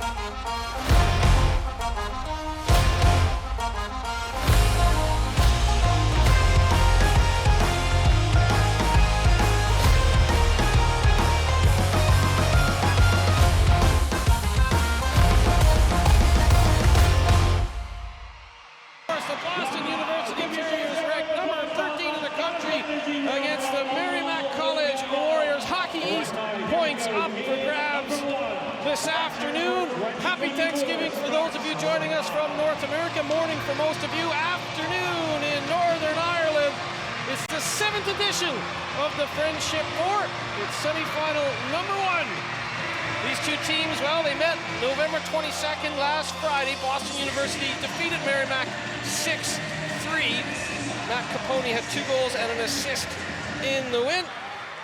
The Boston University Terriers ranked number 13 in the country against the Merrimack College Warriors. Hockey East points up for grabs this afternoon. Happy Thanksgiving for those of you joining us from North America. Morning for most of you. Afternoon in Northern Ireland. It's the 7th edition of the Friendship Fort. It's semifinal number 1. These two teams, well, they met November 22nd last Friday. Boston University defeated Merrimack 6-3. Matt Capone had 2 goals and an assist in the win.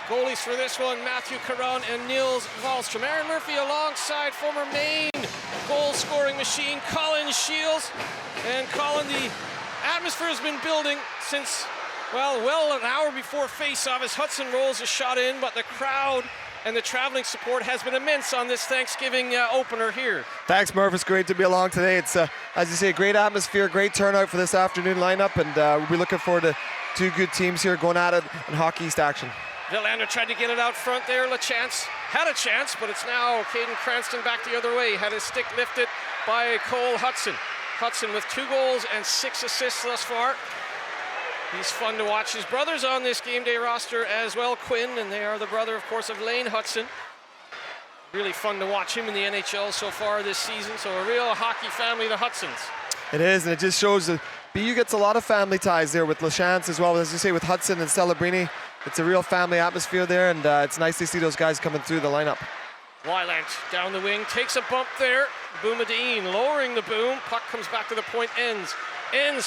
Goalies for this one, Matthew Caron and Nils Wahlstrom. Aaron Murphy alongside former Maine goal-scoring machine Colin Shields. And Colin, the atmosphere has been building since, well an hour before face-off as Hudson rolls a shot in, but the crowd and the traveling support has been immense on this Thanksgiving opener here. Thanks, Murph. It's great to be along today. It's, as you say, great atmosphere, great turnout for this afternoon lineup, and we'll be looking forward to 2 good teams here going at it in Hockey East action. Villander tried to get it out front there. LaChance had a chance, but it's now Caden Cranston back the other way. Had his stick lifted by Cole Hudson. Hudson with 2 goals and 6 assists thus far. He's fun to watch. His brother's on this game day roster as well, Quinn, and they are the brother, of course, of Lane Hudson. Really fun to watch him in the NHL so far this season. So a real hockey family, the Hudsons. It is, and it just shows that BU gets a lot of family ties there with LaChance as well, as you say, with Hudson and Celebrini. It's a real family atmosphere there, and it's nice to see those guys coming through the lineup. Wylant down the wing, takes a bump there. Boumadine lowering the boom. Puck comes back to the point, ends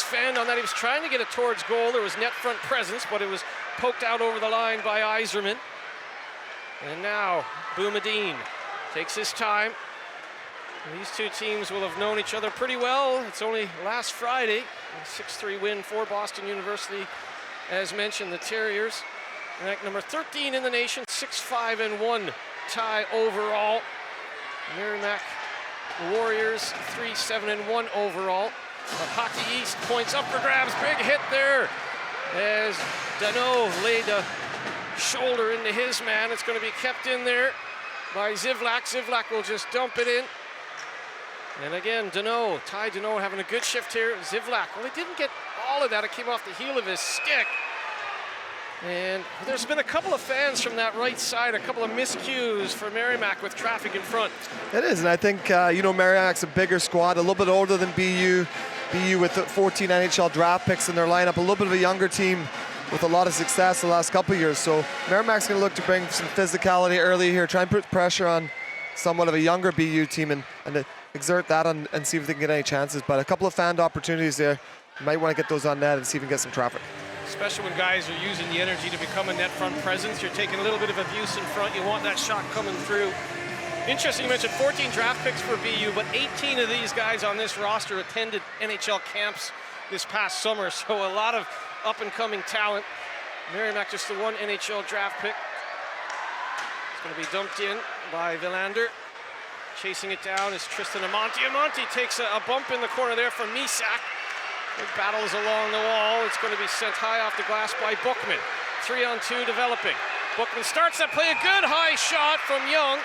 fanned on that. He was trying to get it towards goal. There was net front presence, but it was poked out over the line by Yzerman. And now Boumadine takes his time. These two teams will have known each other pretty well. It's only last Friday, a 6-3 win for Boston University. As mentioned, the Terriers ranked number 13 in the nation, 6-5-1 tie overall. Merrimack Warriors 3-7-1 overall. But Hockey East points up for grabs. Big hit there as Danault laid a shoulder into his man. It's going to be kept in there by Zivlak. Zivlak will just dump it in. And again, Danault, Ty Danault having a good shift here. Zivlak, well, he didn't get all of that. It came off the heel of his stick. And there's been a couple of fans from that right side, a couple of miscues for Merrimack with traffic in front. It is, and I think, Merrimack's a bigger squad, a little bit older than BU. BU with 14 NHL draft picks in their lineup, a little bit of a younger team with a lot of success the last couple of years. So Merrimack's going to look to bring some physicality early here, try and put pressure on somewhat of a younger BU team and exert that and see if they can get any chances. But a couple of fanned opportunities there. You might want to get those on net and see if you can get some traffic. Especially when guys are using the energy to become a net front presence. You're taking a little bit of abuse in front. You want that shot coming through. Interesting, you mentioned 14 draft picks for BU, but 18 of these guys on this roster attended NHL camps this past summer, so a lot of up-and-coming talent. Merrimack just the 1 NHL draft pick. It's going to be dumped in by Villander. Chasing it down is Tristan Amonte. Amonte takes a bump in the corner there from Misak. Big battles along the wall. It's going to be sent high off the glass by Bookman. 3-on-2 developing. Bookman starts that play, a good high shot from Young.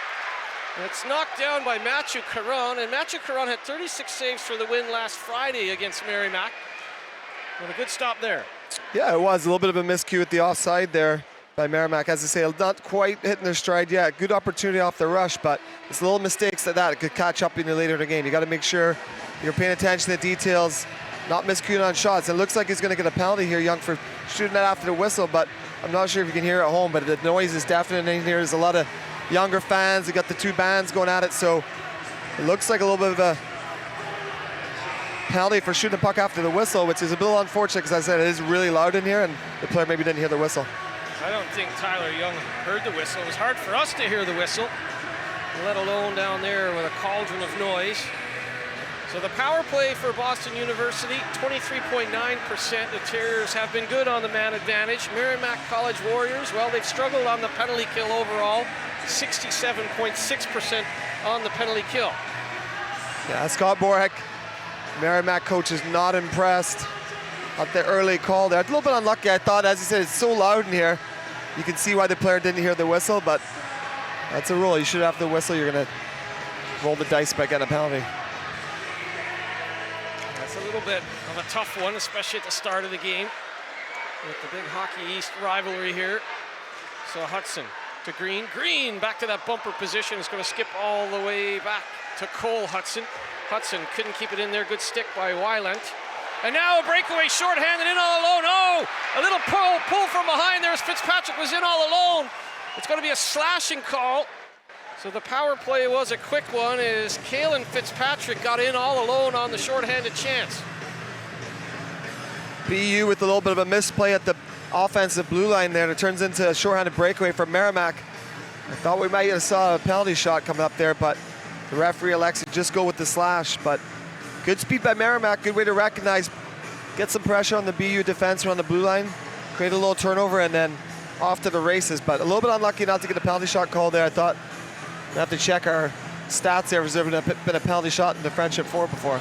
And it's knocked down by Matthew Caron, and Matthew Caron had 36 saves for the win last Friday against Merrimack. And a good stop there. Yeah, it was a little bit of a miscue at the offside there by Merrimack. As I say, not quite hitting their stride yet. Good opportunity off the rush, but it's little mistakes like that could catch up in you later in the game. You got to make sure you're paying attention to the details, not miscuing on shots. It looks like he's going to get a penalty here, Young, for shooting that after the whistle, but I'm not sure if you can hear it at home, but the noise is definite in here. There's a lot of younger fans. They got the 2 bands going at it, so it looks like a little bit of a penalty for shooting the puck after the whistle, which is a little unfortunate because, as I said, it is really loud in here, and the player maybe didn't hear the whistle. I don't think Tyler Young heard the whistle. It was hard for us to hear the whistle, let alone down there with a cauldron of noise. So the power play for Boston University, 23.9%. The Terriers have been good on the man advantage. Merrimack College Warriors, well, they've struggled on the penalty kill overall, 67.6% on the penalty kill. Yeah, Scott Borek, Merrimack coach, is not impressed at the early call there. A little bit unlucky, I thought. As you said, it's so loud in here. You can see why the player didn't hear the whistle, but that's a rule. You should have the whistle. You're going to roll the dice by getting a penalty. That's a little bit of a tough one, especially at the start of the game with the big Hockey East rivalry here. So Hudson to Green. Green back to that bumper position. Is going to skip all the way back to Cole Hudson. Hudson couldn't keep it in there. Good stick by Weiland. And now a breakaway, shorthanded, in all alone. Oh, a little pull from behind there as Fitzpatrick was in all alone. It's going to be a slashing call. So the power play was a quick one as Kalen Fitzpatrick got in all alone on the shorthanded chance. BU with a little bit of a misplay at the offensive blue line there. It turns into a shorthanded breakaway for Merrimack. I thought we might have saw a penalty shot coming up there, but the referee elects to just go with the slash. But good speed by Merrimack, good way to recognize, get some pressure on the BU defense on the blue line, create a little turnover, and then off to the races. But a little bit unlucky not to get a penalty shot call there. I thought we'd have to check our stats there. There's never been a penalty shot in the Friendship 4 before.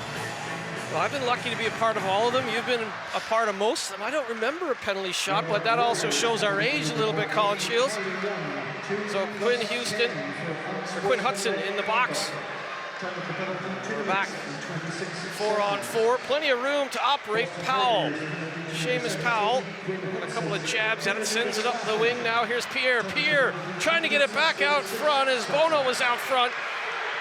Well, I've been lucky to be a part of all of them. You've been a part of most of them. I don't remember a penalty shot, but that also shows our age a little bit, Colin Shields. So Quinn Hudson in the box. We're back 4-on-4. Plenty of room to operate. Powell. Seamus Powell. And a couple of jabs at it. Sends it up the wing now. Here's Pierre. Pierre trying to get it back out front as Bono was out front.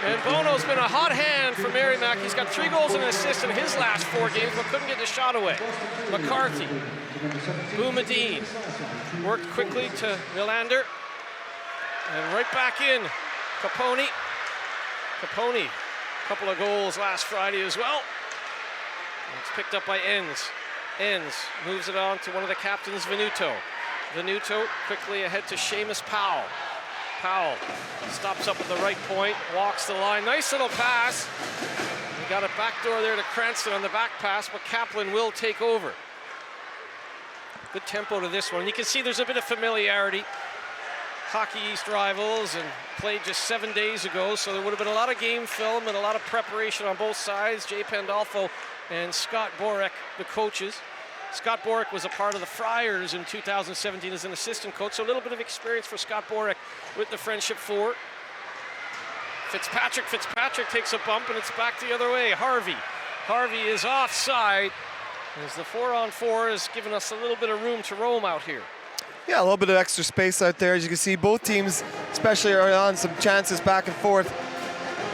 And Bono's been a hot hand for Merrimack. He's got 3 goals and an assist in his last 4 games, but couldn't get the shot away. McCarthy. Boumediene. Worked quickly to Nylander. And right back in. Capone. A couple of goals last Friday as well. And it's picked up by Enns. Enns moves it on to one of the captains, Venuto. Venuto quickly ahead to Seamus Powell. Powell stops up at the right point, walks the line. Nice little pass. We got a backdoor there to Cranston on the back pass, but Kaplan will take over. Good tempo to this one. You can see there's a bit of familiarity. Hockey East rivals and played just 7 days ago, so there would have been a lot of game film and a lot of preparation on both sides. Jay Pandolfo and Scott Borek, the coaches. Scott Borek was a part of the Friars in 2017 as an assistant coach, so a little bit of experience for Scott Borek with the Friendship 4. Fitzpatrick takes a bump, and it's back the other way. Harvey is offside as the 4-on-4 has given us a little bit of room to roam out here. Yeah, a little bit of extra space out there. As you can see, both teams, especially early on, some chances back and forth.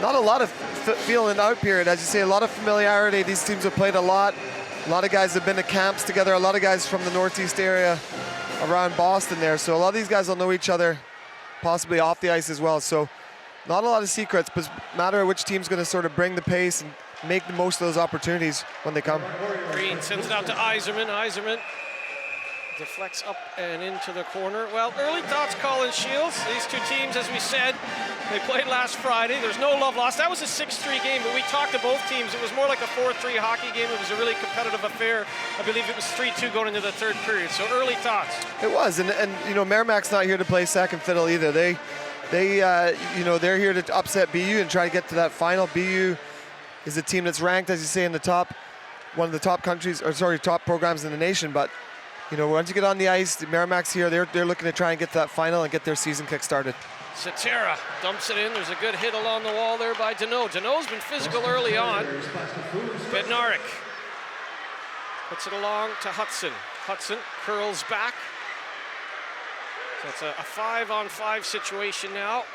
Not a lot of feeling out period. As you say, a lot of familiarity. These teams have played a lot. A lot of guys have been to camps together. A lot of guys from the Northeast area around Boston there. So a lot of these guys will know each other, possibly off the ice as well. So not a lot of secrets, but it's a matter of which team's going to sort of bring the pace and make the most of those opportunities when they come. Green sends it out to Yzerman. Yzerman deflects up and into the corner. Well, early thoughts, Colin Shields. These two teams, as we said, they played last Friday. There's no love lost. That was a 6-3 game, but we talked to both teams. It was more like a 4-3 hockey game. It was a really competitive affair. I believe it was 3-2 going into the third period. So early thoughts. It was, and you know, Merrimack's not here to play second fiddle either. They're here to upset BU and try to get to that final. BU is a team that's ranked, as you say, in the top, one of the top top programs in the nation. But you know, once you get on the ice, the Merrimack's here. They're looking to try and get to that final and get their season kick started. Satera dumps it in. There's a good hit along the wall there by Deneau. Deneau's been physical early on. Bednarik puts it along to Hudson. Hudson curls back. So it's a 5-on-5 situation now.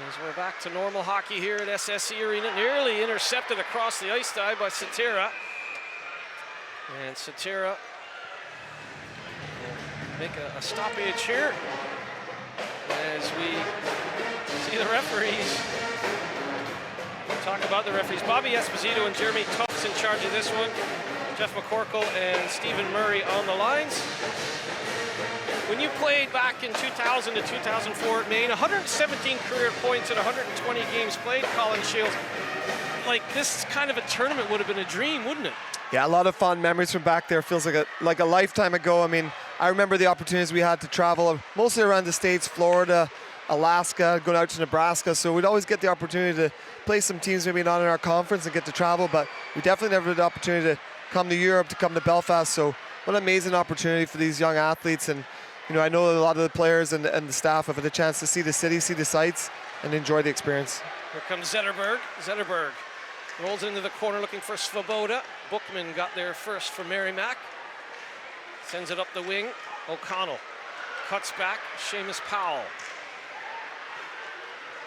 As we're back to normal hockey here at SSE Arena. Nearly intercepted across the ice dive by Satera. And Satera make a stoppage here as we see the referees. Talk about the referees. Bobby Esposito and Jeremy Tuff's in charge of this one. Jeff McCorkle and Stephen Murray on the lines. When you played back in 2000 to 2004 at Maine, 117 career points in 120 games played, Colin Shields. Like, this kind of a tournament would have been a dream, wouldn't it? Yeah, a lot of fond memories from back there. Feels like a lifetime ago. I mean, I remember the opportunities we had to travel mostly around the States, Florida, Alaska, going out to Nebraska. So we'd always get the opportunity to play some teams maybe not in our conference and get to travel, but we definitely never had the opportunity to come to Europe, to come to Belfast. So what an amazing opportunity for these young athletes. And I know a lot of the players and the staff have had a chance to see the city, see the sights, and enjoy the experience. Here comes Zetterberg. Zetterberg rolls into the corner looking for Svoboda. Bookman got there first for Merrimack. Sends it up the wing. O'Connell cuts back. Seamus Powell.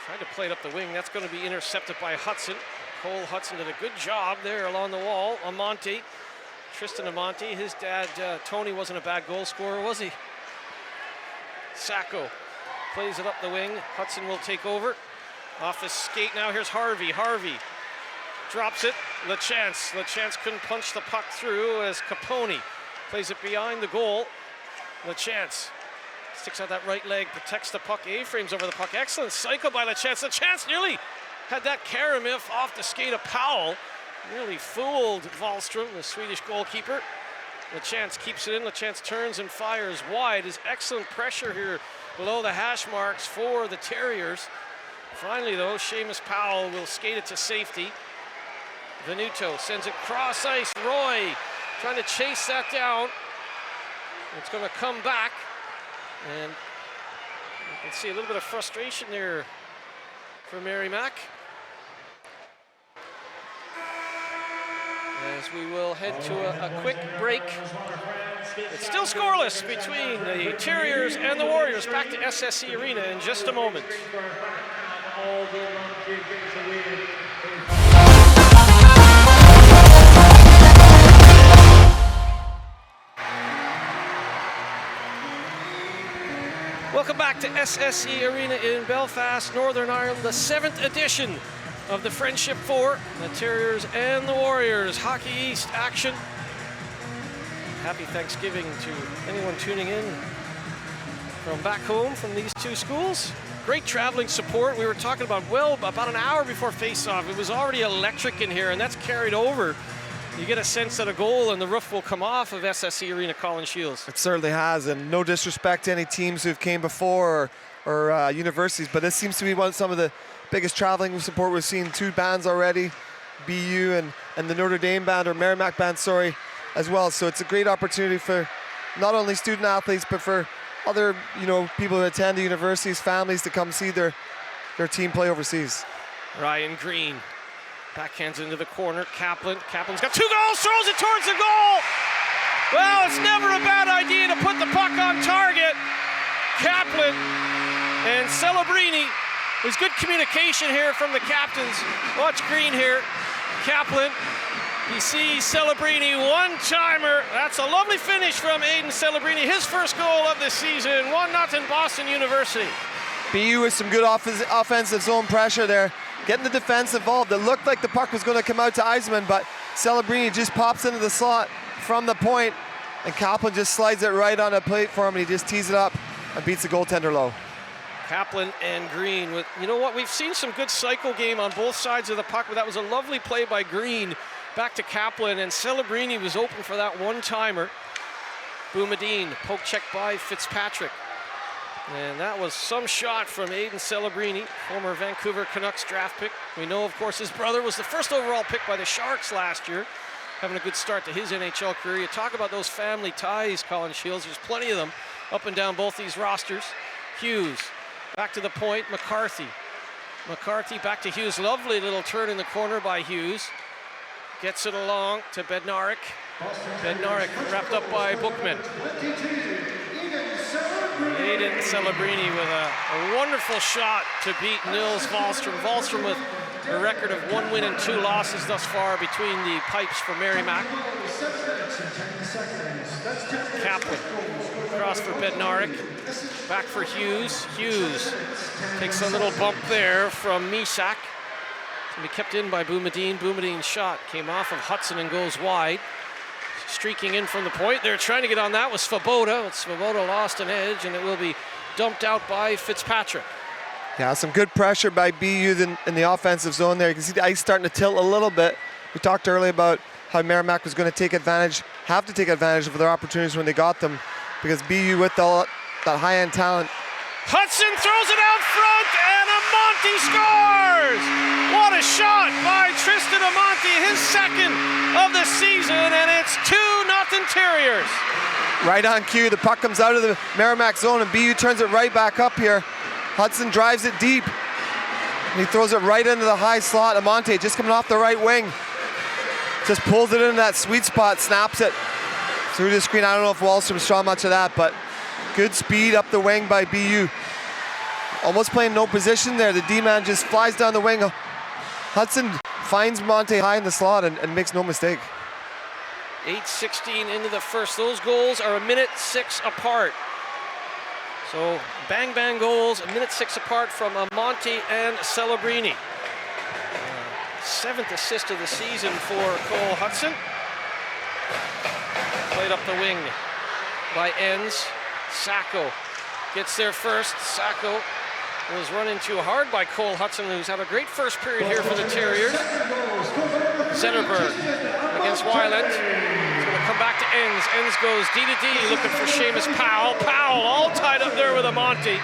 Tried to play it up the wing. That's going to be intercepted by Hudson. Cole Hudson did a good job there along the wall. Amonte, Tristan Amonte. His dad, Tony, wasn't a bad goal scorer, was he? Sacco plays it up the wing. Hudson will take over. Off his skate now. Here's Harvey. Harvey drops it. LaChance. LaChance couldn't punch the puck through as Capone plays it behind the goal. LaChance sticks out that right leg, protects the puck. A-frames over the puck. Excellent cycle by LaChance. LaChance nearly had that Karamiff off the skate of Powell. Nearly fooled Wahlstrom, the Swedish goalkeeper. LaChance keeps it in. LaChance turns and fires wide. Is excellent pressure here below the hash marks for the Terriers. Finally, though, Seamus Powell will skate it to safety. Venuto sends it cross ice. Roy trying to chase that down. It's going to come back. And you can see a little bit of frustration there for Merrimack. As we will head to a quick break. It's still scoreless between the Terriers and the Warriors. Back to SSE Arena in just a moment. Welcome back to SSE Arena in Belfast, Northern Ireland, the 7th edition of the Friendship Four, the Terriers and the Warriors. Hockey East action. Happy Thanksgiving to anyone tuning in from back home from these two schools. Great traveling support. We were talking about, about an hour before face-off. It was already electric in here, and that's carried over. You get a sense that a goal and the roof will come off of SSE Arena, Colin Shields. It certainly has, and no disrespect to any teams who've came before or universities, but this seems to be some of the biggest traveling support we've seen. Two bands already, BU and the Notre Dame band, or Merrimack band, sorry, as well. So it's a great opportunity for not only student athletes, but for other people who attend the universities, families, to come see their team play overseas. Ryan Green backhands into the corner. Kaplan's got 2 goals, throws it towards the goal. Well, it's never a bad idea to put the puck on target. Kaplan and Celebrini. There's good communication here from the captains. Watch Green here. Kaplan. You see Celebrini, one-timer. That's a lovely finish from Aiden Celebrini. His first goal of the season. 1-0 Boston University. BU with some good offensive zone pressure there. Getting the defense involved. It looked like the puck was going to come out to Eisenman, but Celebrini just pops into the slot from the point, and Kaplan just slides it right on a plate for him, and he just tees it up and beats the goaltender low. Kaplan and Green with, we've seen some good cycle game on both sides of the puck, but that was a lovely play by Green back to Kaplan, and Celebrini was open for that one-timer. Boumediene, poke check by Fitzpatrick. And that was some shot from Aiden Celebrini, former Vancouver Canucks draft pick. We know, of course, his brother was the first overall pick by the Sharks last year, having a good start to his NHL career. You talk about those family ties, Colin Shields. There's plenty of them up and down both these rosters. Hughes, back to the point, McCarthy. McCarthy back to Hughes. Lovely little turn in the corner by Hughes. Gets it along to Bednarik. Bednarik wrapped up by Bookman. Aiden Celebrini with a wonderful shot to beat Nils Wahlstrom. Wahlstrom with a record of 1 win and 2 losses thus far between the pipes for Merrimack. Kaplan across for Bednarik. Back for Hughes. Hughes takes a little bump there from Misak. It's going to be kept in by Boumediene. Boumediene's shot came off of Hudson and goes wide. Streaking in from the point. They're trying to get on that was Svoboda. But Svoboda lost an edge, and it will be dumped out by Fitzpatrick. Yeah, some good pressure by BU in the offensive zone there. You can see the ice starting to tilt a little bit. We talked earlier about how Merrimack was going to have to take advantage of their opportunities when they got them, because BU with that high-end talent Hudson throws it out front, and Amonte scores! What a shot by Tristan Amonte, his second of the season, and it's 2-0 Terriers. Right on cue, the puck comes out of the Merrimack zone, and BU turns it right back up here. Hudson drives it deep, and he throws it right into the high slot. Amonte just coming off the right wing. Just pulls it into that sweet spot, snaps it through the screen. I don't know if Wallstrom saw much of that, but good speed up the wing by BU. Almost playing no position there. The D-man just flies down the wing. Hudson finds Monte high in the slot and makes no mistake. 8:16 into the first. Those goals are 1:06 apart. So bang goals, 1:06 apart from Amonte and Celebrini. Seventh assist of the season for Cole Hudson. Played up the wing by Enns. Sacco gets there first. Sacco was run into hard by Cole Hudson, who's had a great first period here for the Terriers. Zetterberg against Weiland. He's going to come back to Enns. Enns goes D-to-D looking for Seamus Powell. Powell all tied up there with Amonte.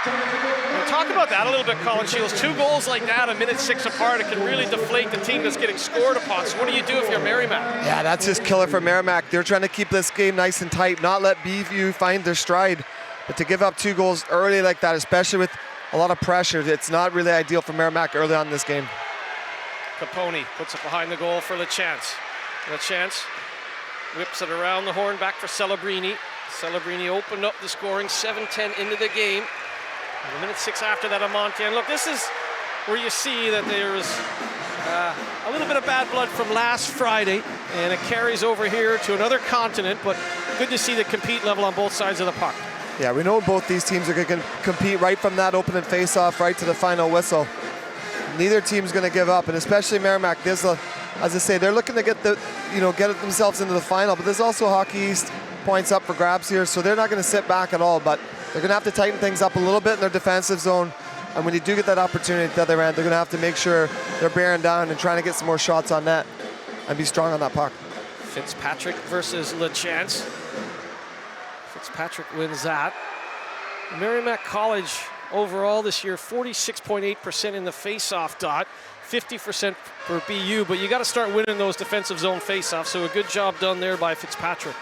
We'll talk about that a little bit, Colin Shields. 2 goals like that, 1:06 apart, it can really deflate the team that's getting scored upon. So what do you do if you're Merrimack? Yeah, that's just killer for Merrimack. They're trying to keep this game nice and tight, not let BU find their stride. But to give up 2 goals early like that, especially with a lot of pressure, it's not really ideal for Merrimack early on in this game. Capone puts it behind the goal for LaChance. LaChance whips it around the horn back for Celebrini. Celebrini opened up the scoring, 7:10 into the game. And 1:06 after that, Amonte. And look, this is where you see that there's a little bit of bad blood from last Friday, and it carries over here to another continent, but good to see the compete level on both sides of the puck. Yeah, we know both these teams are going to compete right from that opening face-off right to the final whistle. Neither team's going to give up, and especially Merrimack. There's as I say, they're looking to get themselves into the final, but there's also Hockey East points up for grabs here, so they're not going to sit back at all, but they're going to have to tighten things up a little bit in their defensive zone, and when you do get that opportunity at the other end, they're going to have to make sure they're bearing down and trying to get some more shots on net and be strong on that puck. Fitzpatrick versus LaChance. Fitzpatrick wins that. Merrimack College overall this year, 46.8% in the face-off dot, 50% for BU, but you got to start winning those defensive zone face-offs, so a good job done there by Fitzpatrick.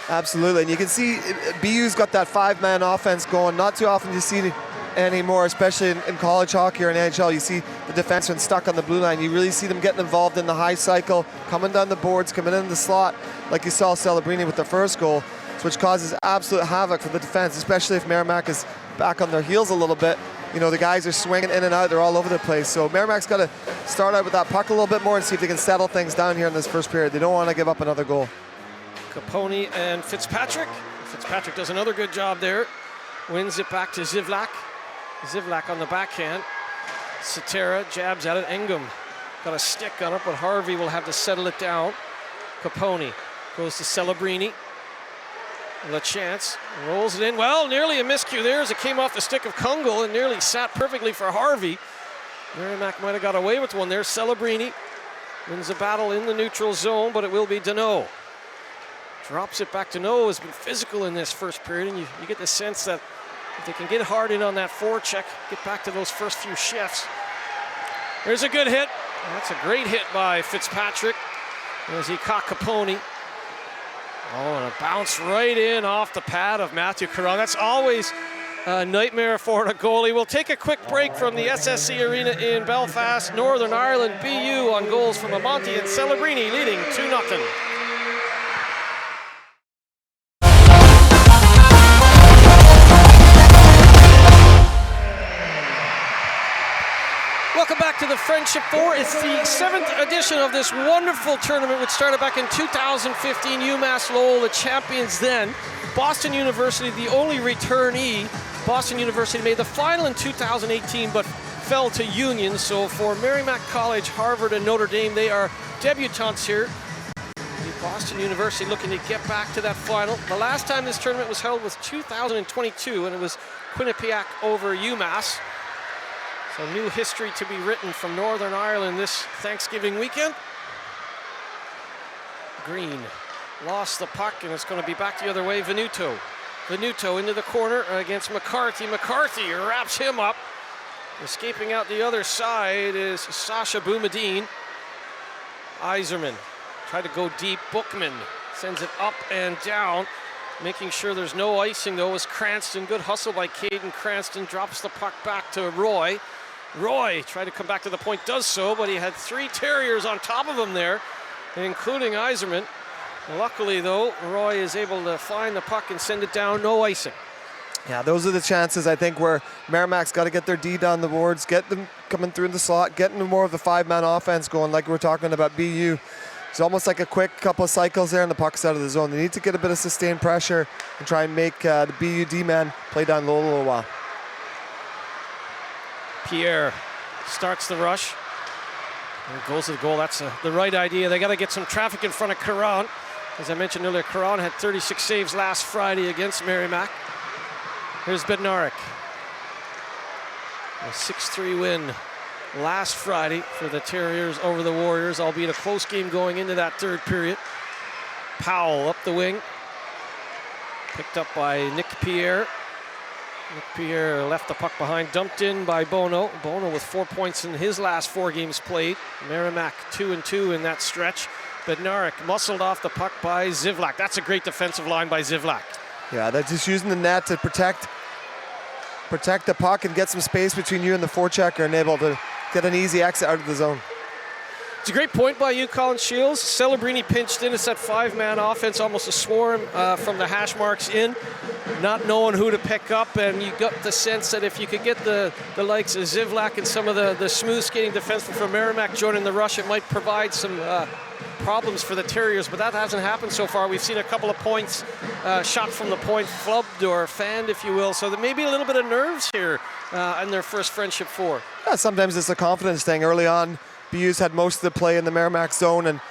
Absolutely, and you can see BU's got that 5-man offense going. Not too often you see it anymore, especially in college hockey or in NHL. You see the defenseman stuck on the blue line. You really see them getting involved in the high cycle, coming down the boards, coming in the slot, like you saw Celebrini with the first goal, which causes absolute havoc for the defense, especially if Merrimack is back on their heels a little bit. You know, the guys are swinging in and out. They're all over the place. So Merrimack's got to start out with that puck a little bit more and see if they can settle things down here in this first period. They don't want to give up another goal. Capone and Fitzpatrick. Fitzpatrick does another good job there. Wins it back to Zivlak. Zivlak on the backhand. Cetera jabs at it. Engum got a stick on it, but Harvey will have to settle it down. Capone goes to Celebrini. LaChance rolls it in. Well, nearly a miscue there as it came off the stick of Kungl and nearly sat perfectly for Harvey. Merrimack might have got away with one there. Celebrini wins the battle in the neutral zone, but it will be Deneau. Drops it back to Deneau. Has been physical in this first period, and you get the sense that if they can get hard in on that forecheck, get back to those first few shifts. There's a good hit. That's a great hit by Fitzpatrick as he caught Capone. Oh, and a bounce right in off the pad of Matthew Caron. That's always a nightmare for a goalie. We'll take a quick break from the SSC Arena in Belfast, Northern Ireland. BU on goals from Amonte and Celebrini leading 2-0. Welcome back to the Friendship 4. It's the 7th edition of this wonderful tournament, which started back in 2015. UMass Lowell, the champions then. Boston University, the only returnee. Boston University made the final in 2018, but fell to Union. So for Merrimack College, Harvard, and Notre Dame, they are debutantes here. Boston University looking to get back to that final. The last time this tournament was held was 2022, and it was Quinnipiac over UMass. So new history to be written from Northern Ireland this Thanksgiving weekend. Green lost the puck, and it's going to be back the other way. Venuto Venuto into the corner against McCarthy. McCarthy wraps him up. Escaping out the other side is Sasha Boumediene. Iserman tried to go deep. Bookman sends it up and down. Making sure there's no icing though is Cranston. Good hustle by Caden Cranston. Drops the puck back to Roy. Roy tried to come back to the point, does so, but he had 3 Terriers on top of him there, including Iserman. Luckily though, Roy is able to find the puck and send it down, no icing. Yeah, those are the chances, I think, where Merrimack's got to get their D down the boards, get them coming through in the slot, getting more of the 5-man offense going like we're talking about BU. It's almost like a quick couple of cycles there and the puck's out of the zone. They need to get a bit of sustained pressure and try and make the BU D-man play down low a little while. Pierre starts the rush and goes to the goal. That's the right idea. They got to get some traffic in front of Caron. As I mentioned earlier, Caron had 36 saves last Friday against Merrimack. Here's Bednarik. A 6-3 win last Friday for the Terriers over the Warriors, albeit a close game going into that third period. Powell up the wing. Picked up by Nick Pierre. Nick Pierre left the puck behind, dumped in by Bono. Bono with 4 points in his last 4 games played. Merrimack 2-2 in that stretch. Bednarik muscled off the puck by Zivlak. That's a great defensive line by Zivlak. Yeah, they're just using the net to protect the puck and get some space between you and the forechecker and able to get an easy exit out of the zone. It's a great point by you, Colin Shields. Celebrini pinched in. It's that 5-man offense, almost a swarm from the hash marks in, not knowing who to pick up, and you got the sense that if you could get the likes of Zivlak and some of the smooth skating defensemen from Merrimack joining the rush, it might provide some problems for the Terriers, but that hasn't happened so far. We've seen a couple of points shot from the point, flubbed or fanned, if you will, so there may be a little bit of nerves here in their first Friendship 4. Yeah, sometimes it's a confidence thing. Early on, BU's had most of the play in the Merrimack zone, and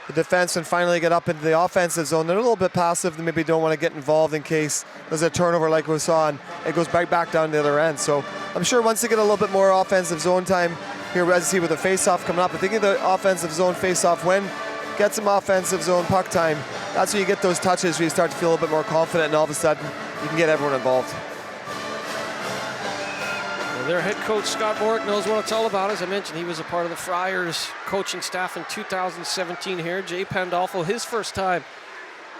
the defensemen finally get up into the offensive zone. They're a little bit passive. They maybe don't want to get involved in case there's a turnover like we saw, and it goes right back down the other end. So I'm sure once they get a little bit more offensive zone time here, as you see with the face-off coming up, I think the offensive zone face-off win, get some offensive zone puck time. That's where you get those touches where you start to feel a little bit more confident, and all of a sudden you can get everyone involved. Their head coach, Scott Bork, knows what it's all about. As I mentioned, he was a part of the Friars coaching staff in 2017 here. Jay Pandolfo, his first time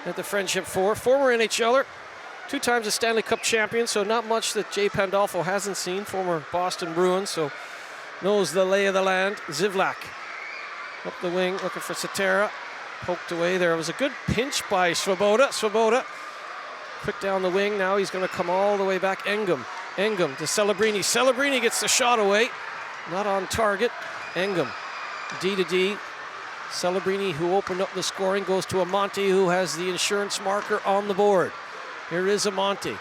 at the Friendship 4. Former NHLer, 2 times a Stanley Cup champion, so not much that Jay Pandolfo hasn't seen. Former Boston Bruin, so knows the lay of the land. Zivlak up the wing, looking for Satera. Poked away. There was a good pinch by Svoboda. Svoboda, quick down the wing. Now he's going to come all the way back. Engum to Celebrini. Celebrini gets the shot away. Not on target. Engum, D to D. Celebrini, who opened up the scoring, goes to Amonte, who has the insurance marker on the board. Here is Amonte.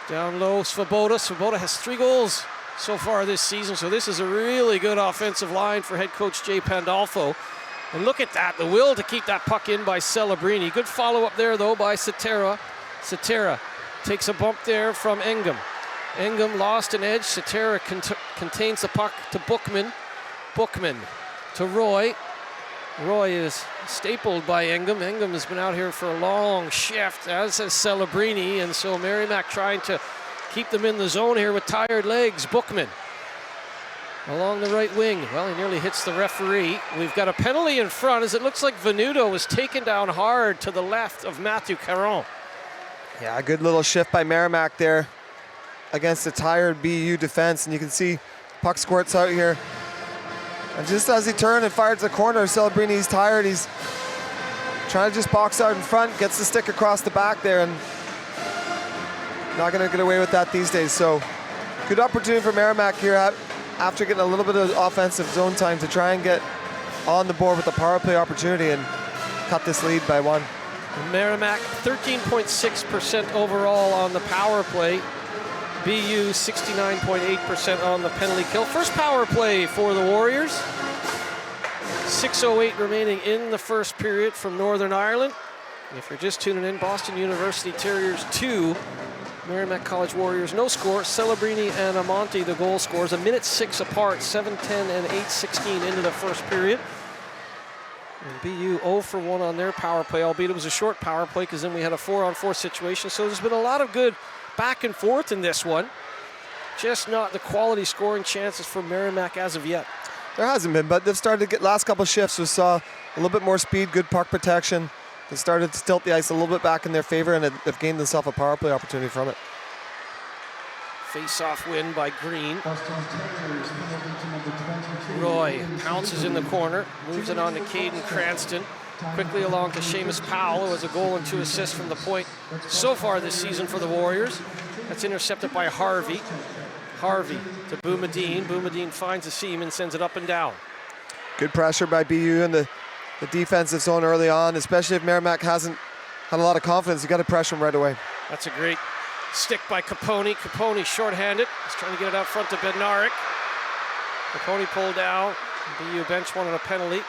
Down low, Svoboda. Svoboda has 3 goals so far this season, so this is a really good offensive line for head coach Jay Pandolfo. And look at that, the will to keep that puck in by Celebrini. Good follow-up there, though, by Satera. Satera takes a bump there from Engum. Engum lost an edge. Satera contains the puck to Bookman. Bookman to Roy. Roy is stapled by Engum. Engum has been out here for a long shift, as has Celebrini, and so Merrimack trying to keep them in the zone here with tired legs. Bookman along the right wing. Well, he nearly hits the referee. We've got a penalty in front, as it looks like Venuto was taken down hard to the left of Matthew Caron. Yeah, a good little shift by Merrimack there against a tired BU defense, and you can see puck squirts out here. And just as he turned and fired to the corner, Celebrini's tired. He's trying to just box out in front, gets the stick across the back there, and not going to get away with that these days. So good opportunity for Merrimack here after getting a little bit of offensive zone time to try and get on the board with a power play opportunity and cut this lead by 1. Merrimack 13.6% overall on the power play. BU 69.8% on the penalty kill. First power play for the Warriors. 6:08 remaining in the first period from Northern Ireland. If you're just tuning in, Boston University Terriers 2, Merrimack College Warriors no score. Celebrini and Amonte the goal scorers, 1:06 apart, 7:10 and 8:16 into the first period. And BU 0 for 1 on their power play, albeit it was a short power play because then we had a 4-on-4 situation. So there's been a lot of good back and forth in this one. Just not the quality scoring chances for Merrimack as of yet. There hasn't been, but they've started to get last couple shifts. We saw a little bit more speed, good puck protection. They started to tilt the ice a little bit back in their favor, and they've gained themselves a power play opportunity from it. Face-off win by Green. Roy pounces in the corner, moves it on to Caden Cranston. Quickly along to Seamus Powell, who has a goal and 2 assists from the point so far this season for the Warriors. That's intercepted by Harvey. Harvey to Boumediene. Boumediene finds a seam and sends it up and down. Good pressure by BU in the defensive zone early on, especially if Merrimack hasn't had a lot of confidence. You got to pressure them right away. That's a great stick by Capone. Capone shorthanded. He's trying to get it out front to Bednarik. Capone pulled down. BU bench wanted a penalty.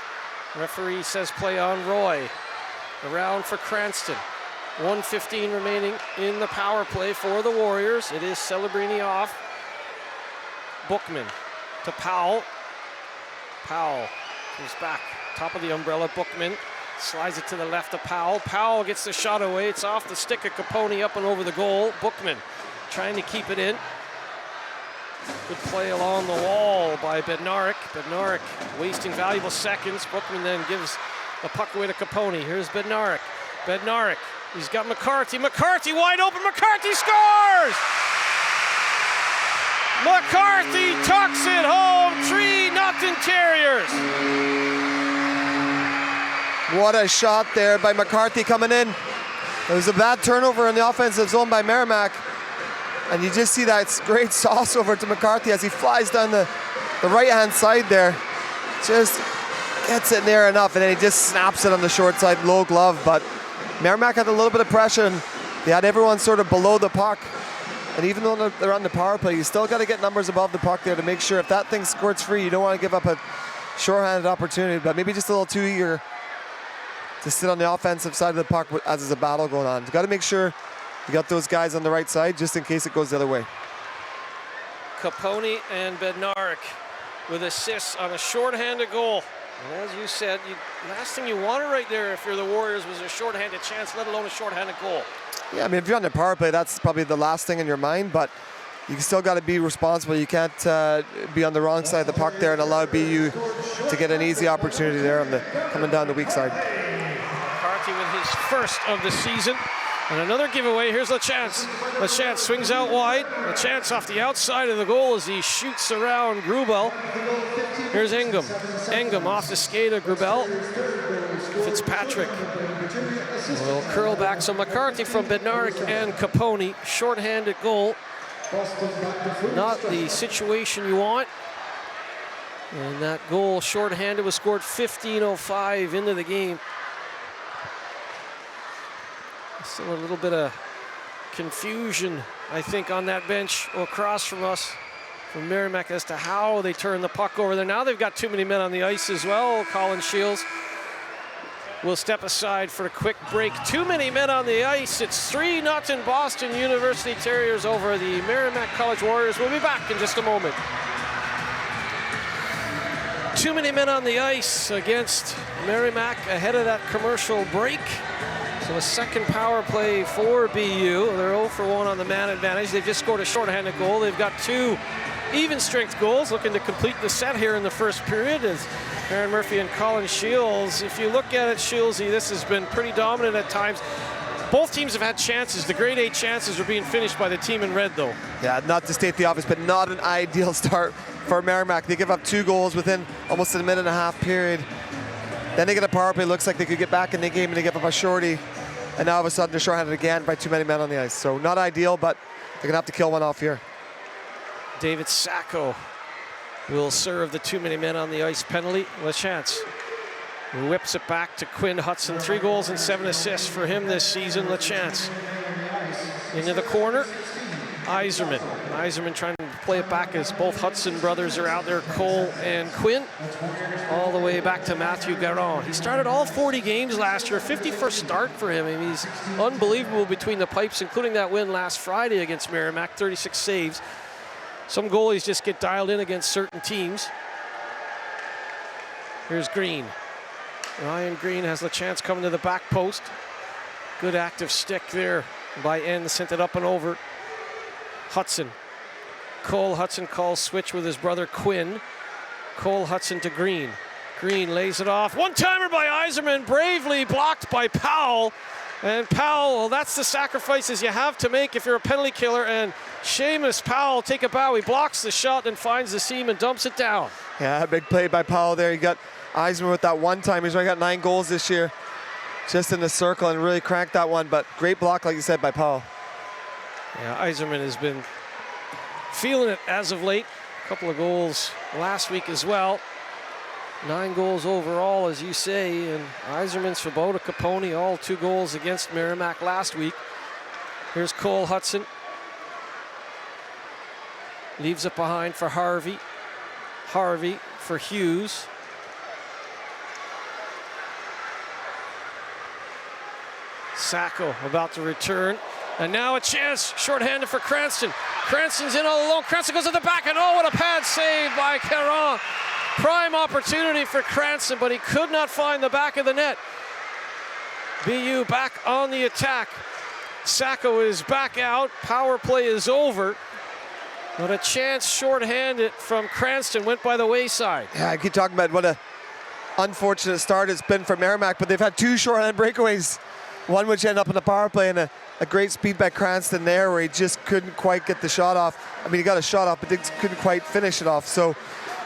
Referee says play on Roy. Around for Cranston. 1:15 remaining in the power play for the Warriors. It is Celebrini off. Bookman to Powell. Powell comes back. Top of the umbrella, Bookman. Slides it to the left of Powell. Powell gets the shot away. It's off the stick of Capone up and over the goal. Bookman trying to keep it in. Good play along the wall by Bednarik. Bednarik wasting valuable seconds. Bookman then gives the puck away to Capone. Here's Bednarik. Bednarik. He's got McCarthy. McCarthy wide open. McCarthy scores! McCarthy tucks it home. 3-0 Terriers. What a shot there by McCarthy coming in. It was a bad turnover in the offensive zone by Merrimack. And you just see that great sauce over to McCarthy as he flies down the right-hand side there. Just gets it near enough, and then he just snaps it on the short side, low glove. But Merrimack had a little bit of pressure, and they had everyone sort of below the puck. And even though they're on the power play, you still got to get numbers above the puck there to make sure if that thing squirts free, you don't want to give up a shorthanded opportunity, but maybe just a little too eager to sit on the offensive side of the puck as there's a battle going on. You got to make sure you got those guys on the right side just in case it goes the other way. Capone and Bednarik with assists on a shorthanded goal. And as you said, last thing you wanted right there if you're the Warriors was a shorthanded chance, let alone a shorthanded goal. Yeah, I mean, if you're on the power play, that's probably the last thing in your mind, but you still got to be responsible. You can't be on the wrong side of the puck there and allow BU to get an easy opportunity there on coming down the weak side. McCarthy with his first of the season. And another giveaway. Here's LaChance. LaChance swings out wide. LaChance off the outside of the goal as he shoots around Grubel. Here's Ingham. Ingham off the skate of Grubel. Fitzpatrick will curl back. So McCarthy from Bednarik and Capone. Short-handed goal. Not the situation you want. And that goal short-handed was scored 15:05 into the game. Still a little bit of confusion, I think, on that bench across from us, from Merrimack, as to how they turn the puck over there. Now they've got too many men on the ice as well. Colin Shields will step aside for a quick break. Too many men on the ice. It's 3-0 Boston University Terriers over the Merrimack College Warriors. We'll be back in just a moment. Too many men on the ice against Merrimack ahead of that commercial break. So a second power play for BU. They're 0 for 1 on the man advantage. They've just scored a shorthanded goal. They've got 2 even strength goals, looking to complete the set here in the first period as Aaron Murphy and Colin Shields. If you look at it, Shieldsy, this has been pretty dominant at times. Both teams have had chances. The grade A chances are being finished by the team in red, though. Yeah, not to state the obvious, but not an ideal start for Merrimack. They give up 2 goals within almost a minute and a half period. Then they get a power play. Looks like they could get back in the game, and they give up a shorty. And now all of a sudden they're shorthanded again by too many men on the ice. So not ideal, but they're going to have to kill one off here. David Sacco will serve the too many men on the ice penalty. LaChance whips it back to Quinn Hudson. 3 goals and 7 assists for him this season. LaChance into the corner. Iserman trying to play it back as both Hudson brothers are out there, Cole and Quinn. All the way back to Matthew Garon. He started all 40 games last year, 51st start for him. I mean, he's unbelievable between the pipes, including that win last Friday against Merrimack, 36 saves. Some goalies just get dialed in against certain teams. Here's Green. Ryan Green has the chance coming to the back post. Good active stick there by N, sent it up and over. Hudson. Cole Hudson calls switch with his brother Quinn. Cole Hudson to Green. Green lays it off. One-timer by Yzerman, bravely blocked by Powell. And Powell, well, that's the sacrifices you have to make if you're a penalty killer. And Seamus Powell, take a bow. He blocks the shot and finds the seam and dumps it down. Yeah, big play by Powell there. You got Yzerman with that one time. He's already got 9 goals this year. Just in the circle and really cranked that one. But great block, like you said, by Powell. Yeah, Yzerman has been feeling it as of late. A couple of goals last week as well. 9 goals overall, as you say, and Yzerman, Svoboda, Capone, all 2 goals against Merrimack last week. Here's Cole Hudson. Leaves it behind for Harvey. Harvey for Hughes. Sacco about to return. And now a chance, shorthanded for Cranston. Cranston's in all alone. Cranston goes to the back, and oh, what a pad save by Caron. Prime opportunity for Cranston, but he could not find the back of the net. BU back on the attack. Sacco is back out. Power play is over. But a chance shorthanded from Cranston went by the wayside. Yeah, I keep talking about what a unfortunate start it's been for Merrimack, but they've had 2 shorthand breakaways. One which ended up in the power play, and a great speed by Cranston there where he just couldn't quite get the shot off. I mean, he got a shot off, but couldn't quite finish it off. So,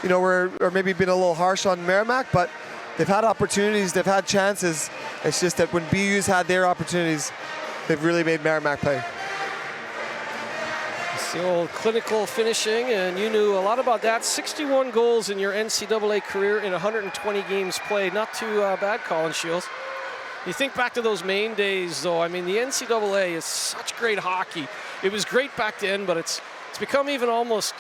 you know, we're maybe being a little harsh on Merrimack, but they've had opportunities, they've had chances. It's just that when BU's had their opportunities, they've really made Merrimack play. It's the old clinical finishing, and you knew a lot about that. 61 goals in your NCAA career in 120 games played. Not too bad, Colin Shields. You think back to those Maine days, though. I mean, the NCAA is such great hockey. It was great back then, but it's become even almost,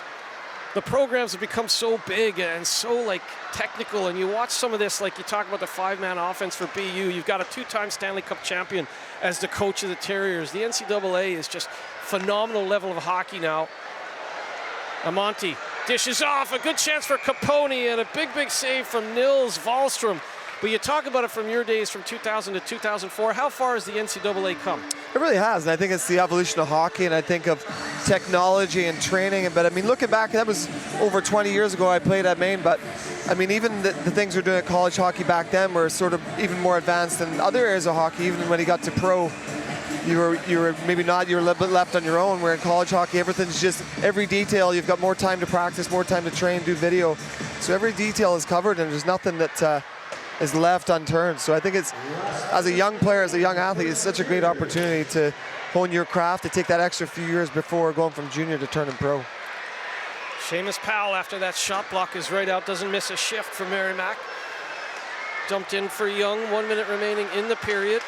the programs have become so big and so like technical. And you watch some of this, like you talk about the 5-man offense for BU. You've got a 2-time Stanley Cup champion as the coach of the Terriers. The NCAA is just phenomenal level of hockey now. Amonte dishes off, a good chance for Capone, and a big save from Nils Wahlstrom. But you talk about it from your days from 2000 to 2004. How far has the NCAA come? It really has, and I think it's the evolution of hockey, and I think of technology and training. But I mean, looking back, that was over 20 years ago I played at Maine, but I mean, even the things we're doing at college hockey back then were sort of even more advanced than other areas of hockey. Even when you got to pro, you were maybe not, you were a little bit left on your own, where in college hockey, everything's just, every detail, you've got more time to practice, more time to train, do video. So every detail is covered, and there's nothing that is left unturned. So I think it's, as a young player, as a young athlete, it's such a great opportunity to hone your craft, to take that extra few years before going from junior to turning pro. Seamus Powell, after that shot block, is right out, doesn't miss a shift for Merrimack. Dumped in for Young, 1 minute remaining in the period.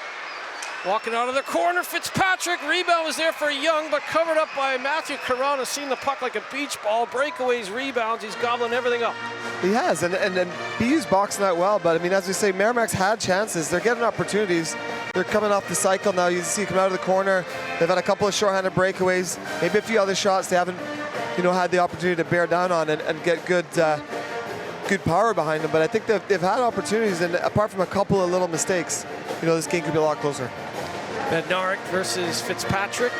Walking out of the corner, Fitzpatrick, rebound was there for Young, but covered up by Matthew Caron, has seen the puck like a beach ball, breakaways, rebounds, he's gobbling everything up. He has, and BU's boxing out well, but I mean, as we say, Merrimack's had chances, they're getting opportunities. They're coming off the cycle now. You see come out of the corner, they've had a couple of shorthanded breakaways, maybe a few other shots they haven't, you know, had the opportunity to bear down on and get good power behind them. But I think they've had opportunities, and apart from a couple of little mistakes, you know, this game could be a lot closer. Bednarik versus Fitzpatrick.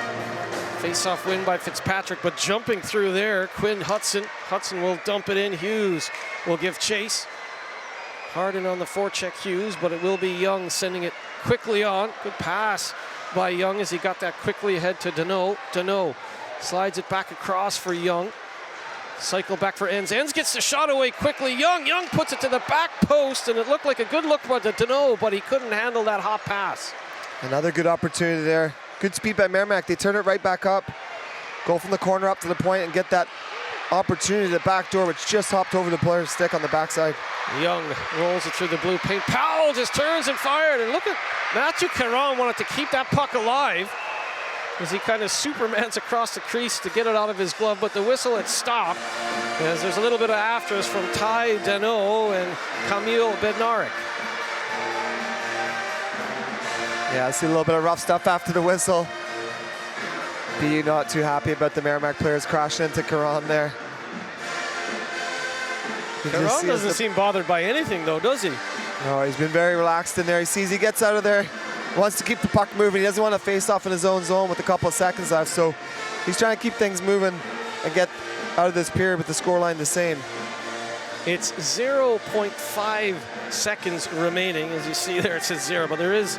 Face-off win by Fitzpatrick, but jumping through there, Quinn Hudson. Hudson will dump it in. Hughes will give chase. Harden on the forecheck, Hughes, but it will be Young sending it quickly on. Good pass by Young as he got that quickly ahead to Deneau. Deneau slides it back across for Young. Cycle back for Enns. Enns gets the shot away quickly. Young puts it to the back post, and it looked like a good look by Deneau, but he couldn't handle that hot pass. Another good opportunity there. Good speed by Merrimack. They turn it right back up, go from the corner up to the point and get that opportunity, the back door, which just hopped over the player's stick on the backside. Young rolls it through the blue paint. Powell just turns and fired, and look at Matthew Caron wanted to keep that puck alive as he kind of supermans across the crease to get it out of his glove, but the whistle had stopped as there's a little bit of afters from Ty Deneau and Camille Bednarik. Yeah, I see a little bit of rough stuff after the whistle. BU not too happy about the Merrimack players crashing into Caron there. Caron doesn't seem bothered by anything though, does he? No, he's been very relaxed in there. He sees he gets out of there, wants to keep the puck moving. He doesn't want to face off in his own zone with a couple of seconds left, so he's trying to keep things moving and get out of this period with the scoreline the same. It's 0.5 seconds remaining. As you see there, it says 0, but there is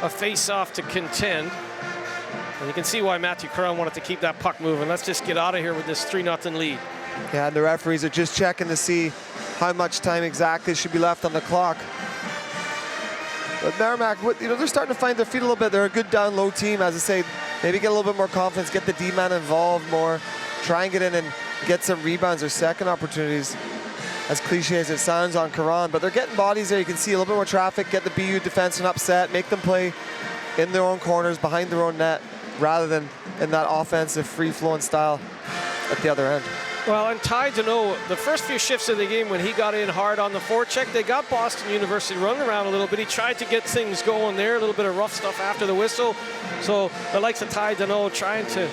a face-off to contend. And you can see why Matthew Caron wanted to keep that puck moving. Let's just get out of here with this 3-0 lead. Yeah, and the referees are just checking to see how much time exactly should be left on the clock. But Merrimack, they're starting to find their feet a little bit. They're a good down-low team, as I say. Maybe get a little bit more confidence, get the D-man involved more, try and get in and get some rebounds or second opportunities, as cliche as it sounds on Caron. But they're getting bodies there. You can see a little bit more traffic, get the BU defenseman upset, make them play in their own corners, behind their own net, rather than in that offensive, free-flowing style at the other end. Well, and Ty Deneau, the first few shifts of the game when he got in hard on the forecheck, they got Boston University running around a little bit. He tried to get things going there, a little bit of rough stuff after the whistle. So the likes of Ty Deneau trying to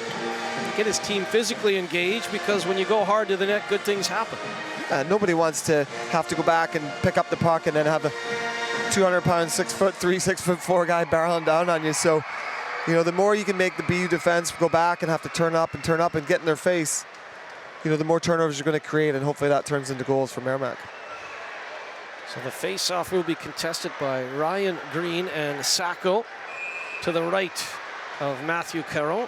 get his team physically engaged, because when you go hard to the net, good things happen. Nobody wants to have to go back and pick up the puck and then have a 200-pound, 6'3", 6'4" guy barreling down on you. So, the more you can make the BU defense go back and have to turn up and get in their face, the more turnovers you're going to create, and hopefully that turns into goals for Merrimack. So the face-off will be contested by Ryan Green and Sacco to the right of Matthew Caron.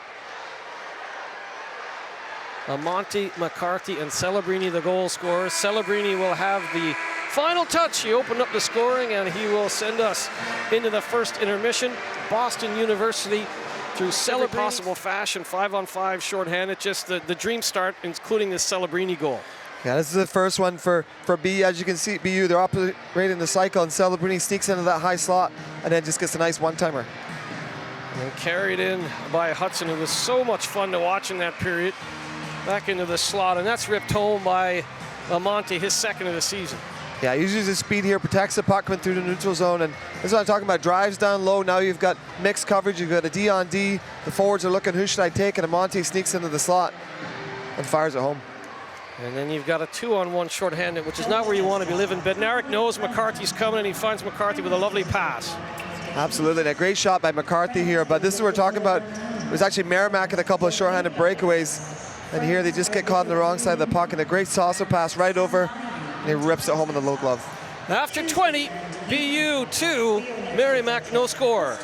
Monty, McCarthy, and Celebrini, the goal scorers. Celebrini will have the final touch. He opened up the scoring, and he will send us into the first intermission. Boston University, through every possible fashion, 5-on-5 shorthanded, just the dream start, including this Celebrini goal. Yeah, this is the first one for BU. As you can see, BU, they're operating the cycle, and Celebrini sneaks into that high slot and then just gets a nice one-timer. And carried in by Hudson. It was so much fun to watch in that period. Back into the slot, and that's ripped home by Monty, his second of the season. Yeah, he uses his speed here, protects the puck coming through the neutral zone, and this is what I'm talking about. Drives down low. Now you've got mixed coverage. You've got a D on D. The forwards are looking, who should I take? And Monty sneaks into the slot and fires it home. And then you've got a 2-on-1 shorthanded, which is not where you want to be living. Bednarik knows McCarthy's coming, and he finds McCarthy with a lovely pass. Absolutely, and a great shot by McCarthy here, but this is what we're talking about. It was actually Merrimack and a couple of shorthanded breakaways. And here they just get caught on the wrong side of the puck, and a great saucer pass right over, and he rips it home in the low glove. After 20, BU 2, Merrimack no score.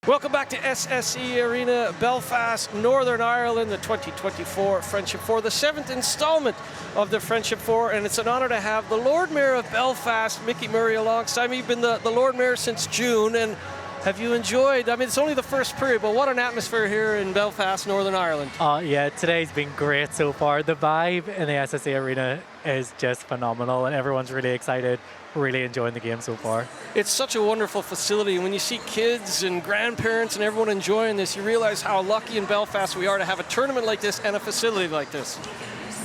Welcome back to SSE Arena, Belfast, Northern Ireland, the 2024 Friendship 4, the 7th installment of the Friendship 4, and it's an honor to have the Lord Mayor of Belfast, Mickey Murray, alongside me. You've been the Lord Mayor since June, and have you enjoyed, it's only the first period, but what an atmosphere here in Belfast, Northern Ireland. Yeah, today's been great so far. The vibe in the SSE Arena is just phenomenal, and everyone's really excited, really enjoying the game so far. It's such a wonderful facility. When you see kids and grandparents and everyone enjoying this, you realize how lucky in Belfast we are to have a tournament like this and a facility like this.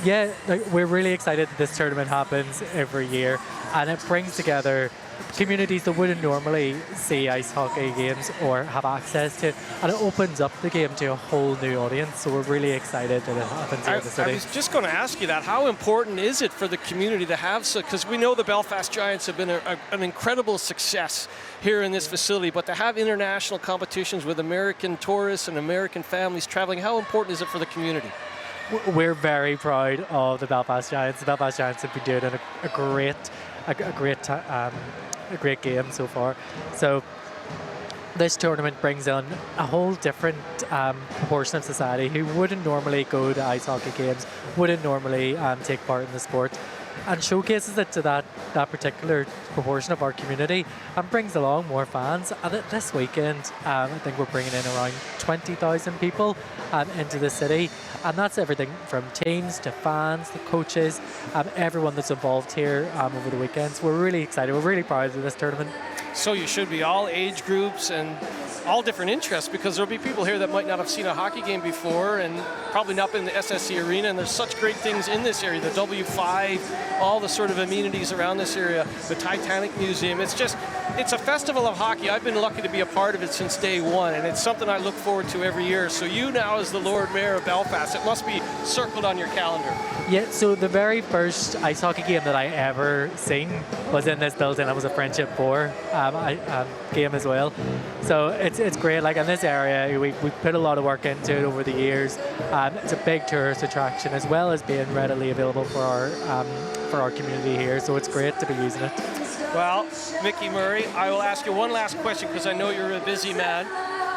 Yeah, we're really excited that this tournament happens every year, and it brings together communities that wouldn't normally see ice hockey games or have access to it, and it opens up the game to a whole new audience, so we're really excited that it happens here in the city. I was just going to ask you that. How important is it for the community to have so, because we know the Belfast Giants have been an incredible success here in this facility, but to have international competitions with American tourists and American families traveling, how important is it for the community? We're very proud of the Belfast Giants. The Belfast Giants have been doing a great game so far. So this tournament brings in a whole different proportion of society who wouldn't normally go to ice hockey games, wouldn't normally take part in the sport, and showcases it to that particular proportion of our community and brings along more fans. And this weekend, I think we're bringing in around 20,000 people into the city, and that's everything from teams to fans to coaches, everyone that's involved here over the weekends. We're really excited. We're really proud of this tournament. So you should be, all age groups and all different interests, because there'll be people here that might not have seen a hockey game before and probably not been in the SSE Arena, and there's such great things in this area, the W5, all the sort of amenities around this area, the Titanic Museum. It's a festival of hockey. I've been lucky to be a part of it since day one, and it's something I look forward to every year. So you now, as the Lord Mayor of Belfast, it must be circled on your calendar. Yeah, so the very first ice hockey game that I ever seen was in this building. It was a Friendship 4 game as well. So it's great. Like in this area, we put a lot of work into it over the years. It's a big tourist attraction, as well as being readily available for our community here. So it's great to be using it. Well, Mickey Murray, I will ask you one last question, because I know you're a busy man.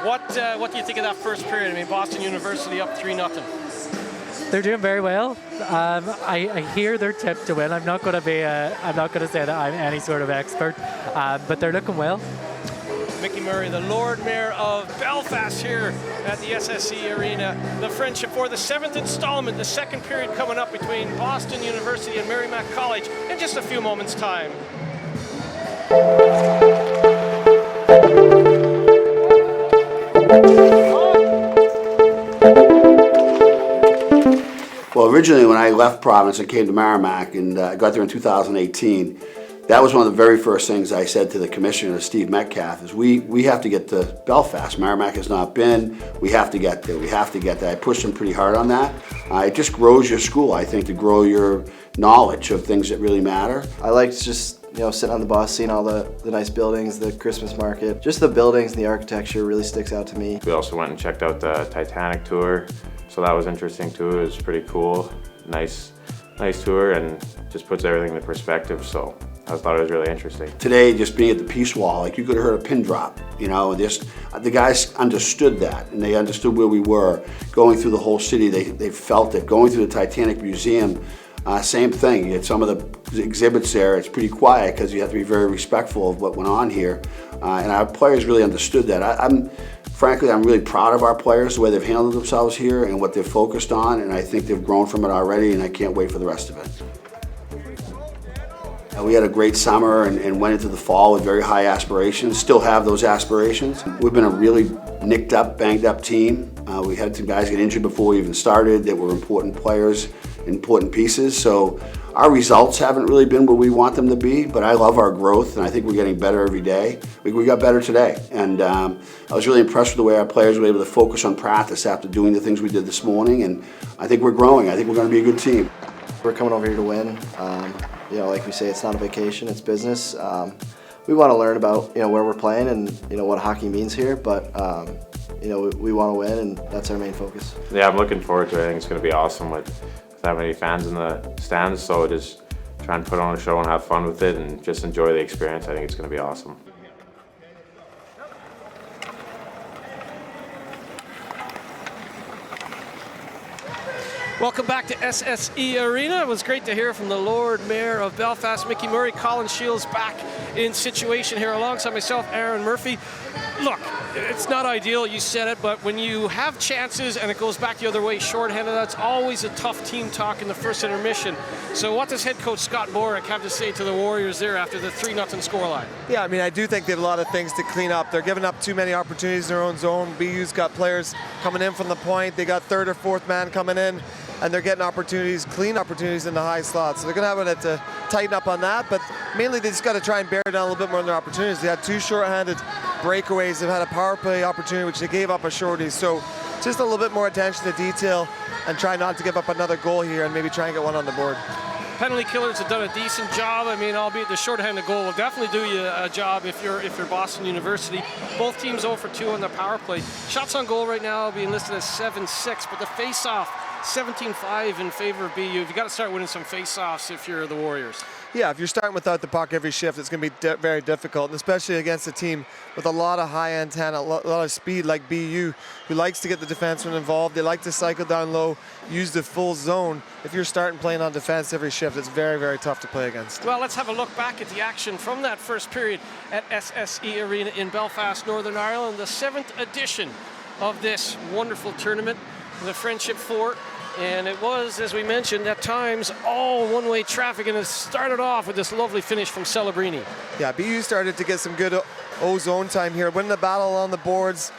What do you think of that first period? I mean, Boston University up 3-0. They're doing very well. I hear they're tipped to win. I'm not going to say that I'm any sort of expert, but they're looking well. Mickey Murray, the Lord Mayor of Belfast, here at the SSE Arena. The Friendship for the 7th installment, the second period coming up between Boston University and Merrimack College in just a few moments' time. Well, originally when I left Providence and came to Merrimack, and I got there in 2018, that was one of the very first things I said to the commissioner, Steve Metcalf, is we have to get to Belfast. Merrimack has not been. We have to get there. We have to get there. I pushed him pretty hard on that. It just grows your school, I think, to grow your knowledge of things that really matter. I liked just sitting on the bus, seeing all the nice buildings, the Christmas market. Just the buildings and the architecture really sticks out to me. We also went and checked out the Titanic tour, so that was interesting too. It was pretty cool, nice tour, and just puts everything into perspective. So I thought it was really interesting. Today, just being at the Peace Wall, like you could have heard a pin drop. Just the guys understood that, and they understood where we were. Going through the whole city, they felt it. Going through the Titanic Museum, same thing. You get some of the exhibits there. It's pretty quiet because you have to be very respectful of what went on here, and our players really understood that. Frankly, I'm really proud of our players, the way they've handled themselves here and what they've focused on, and I think they've grown from it already, and I can't wait for the rest of it. We had a great summer and went into the fall with very high aspirations, still have those aspirations. We've been a really nicked up, banged up team. We had some guys get injured before we even started that were important players, important pieces. So our results haven't really been where we want them to be, but I love our growth, and I think we're getting better every day. We got better today, and I was really impressed with the way our players were able to focus on practice after doing the things we did this morning, and I think we're growing. I think we're going to be a good team. We're coming over here to win. Like we say, it's not a vacation, it's business. We want to learn about where we're playing and what hockey means here, but we want to win, and that's our main focus. Yeah, I'm looking forward to it. I think it's going to be awesome with that many fans in the stands, so just try and put on a show and have fun with it and just enjoy the experience. I think it's going to be awesome. Welcome back to SSE Arena. It was great to hear from the Lord Mayor of Belfast, Mickey Murray. Colin Shields back in situation here alongside myself, Aaron Murphy. Look, it's not ideal, you said it, but when you have chances and it goes back the other way shorthanded, that's always a tough team talk in the first intermission. So what does head coach Scott Borick have to say to the Warriors there after the 3-0 scoreline? Yeah, I do think they have a lot of things to clean up. They're giving up too many opportunities in their own zone. BU's got players coming in from the point. They got third or fourth man coming in, and they're getting opportunities, clean opportunities in the high slots. So they're going to have to tighten up on that, but mainly they just got to try and bear down a little bit more on their opportunities. They had 2 short-handed breakaways. They've had a power play opportunity, which they gave up a shorty. So just a little bit more attention to detail and try not to give up another goal here and maybe try and get one on the board. Penalty killers have done a decent job. Albeit the short-handed goal will definitely do you a job if you're Boston University. Both teams 0 for 2 on the power play. Shots on goal right now being listed as 7-6, but the face-off 17-5 in favor of BU. You've got to start winning some face-offs if you're the Warriors. Yeah, if you're starting without the puck every shift, it's going to be very difficult, and especially against a team with a lot of high-end talent, a lot of speed like BU, who likes to get the defenseman involved. They like to cycle down low, use the full zone. If you're starting playing on defense every shift, it's very tough to play against. Well, let's have a look back at the action from that first period at SSE Arena in Belfast, Northern Ireland, the 7th edition of this wonderful tournament, the Friendship 4. And it was, as we mentioned, at times all one-way traffic, and it started off with this lovely finish from Celebrini. Yeah, BU started to get some good zone time here, winning the battle on the boards,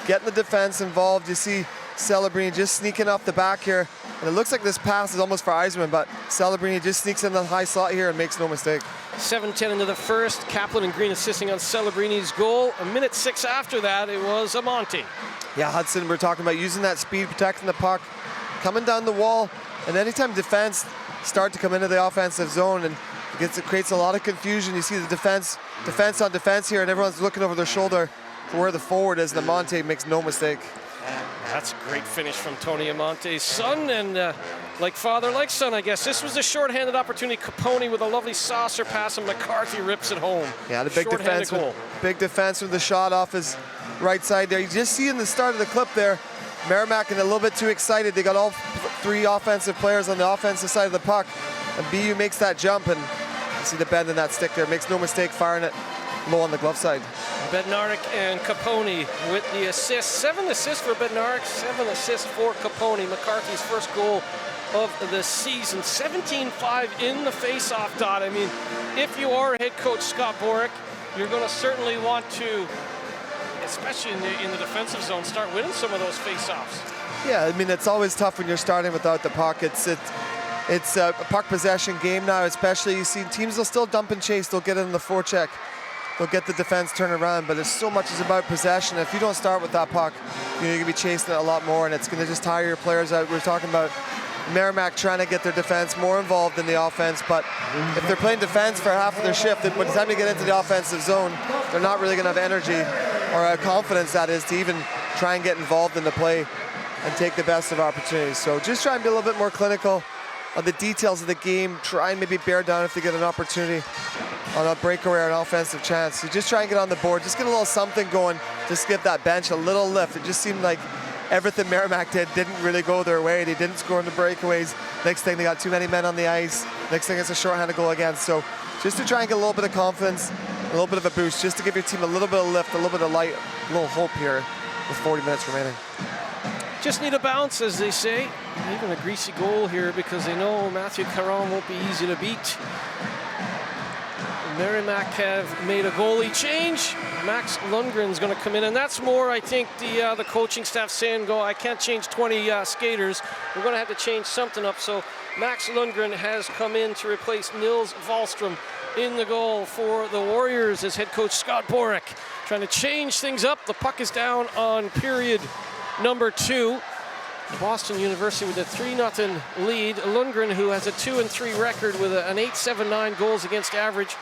getting the defense involved. You see Celebrini just sneaking off the back here. And it looks like this pass is almost for Eiserman, but Celebrini just sneaks in the high slot here and makes no mistake. 7:10 into the first. Kaplan and Green assisting on Celebrini's goal. A minute 6 after that, it was Amante. Yeah, Hudson, we're talking about using that speed, protecting the puck, coming down the wall, and anytime defense start to come into the offensive zone, and it creates a lot of confusion. You see the defense on defense here, and everyone's looking over their shoulder for where the forward is, and Amante makes no mistake. That's a great finish from Tony Amonte's son, and like father, like son, I guess. This was a shorthanded opportunity. Capone with a lovely saucer pass, and McCarthy rips it home. Yeah, the big defense with the shot off his right side there. You just see in the start of the clip there, Merrimack and a little bit too excited. They got all 3 offensive players on the offensive side of the puck, and BU makes that jump, and you see the bend in that stick there. Makes no mistake firing it low on the glove side. Bednarik and Capone with the assists. 7 assists for Bednarik, 7 assists for Capone. McCarthy's first goal of the season. 17-5 in the face-off dot. I mean, if you are head coach Scott Borick, you're going to certainly want to, especially in the defensive zone, start winning some of those face-offs. Yeah, I mean, it's always tough when you're starting without the puck. It's a puck possession game now, especially. You see teams will still dump and chase. They'll get in the forecheck. They'll get the defense turn around, but it's so much is about possession. If you don't start with that puck, you're going to be chasing it a lot more, and it's going to just tire your players out. We're talking about Merrimack trying to get their defense more involved in the offense, but if they're playing defense for half of their shift, then by the time they get into the offensive zone, they're not really going to have energy or confidence, that is, to even try and get involved in the play and take the best of opportunities. So just try and be a little bit more clinical on the details of the game. Try and maybe bear down if they get an opportunity on a breakaway or an offensive chance. So just try and get on the board. Just get a little something going. Just give that bench a little lift. It just seemed like everything Merrimack did didn't really go their way. They didn't score in the breakaways. Next thing, they got too many men on the ice. Next thing, it's a shorthanded goal again. So just to try and get a little bit of confidence, a little bit of a boost, just to give your team a little bit of lift, a little bit of light, a little hope here with 40 minutes remaining. Just need a bounce, as they say. Even a greasy goal here, because they know Matthew Caron won't be easy to beat. Merrimack have made a goalie change. Max Lundgren's going to come in, and that's more, I think, the coaching staff saying, I can't change 20 skaters. We're going to have to change something up. So Max Lundgren has come in to replace Nils Wahlstrom in the goal for the Warriors as head coach Scott Borick trying to change things up. The puck is down on period number 2. Boston University with a 3-0 lead. Lundgren, who has a 2-3 record with an .879 goals against average,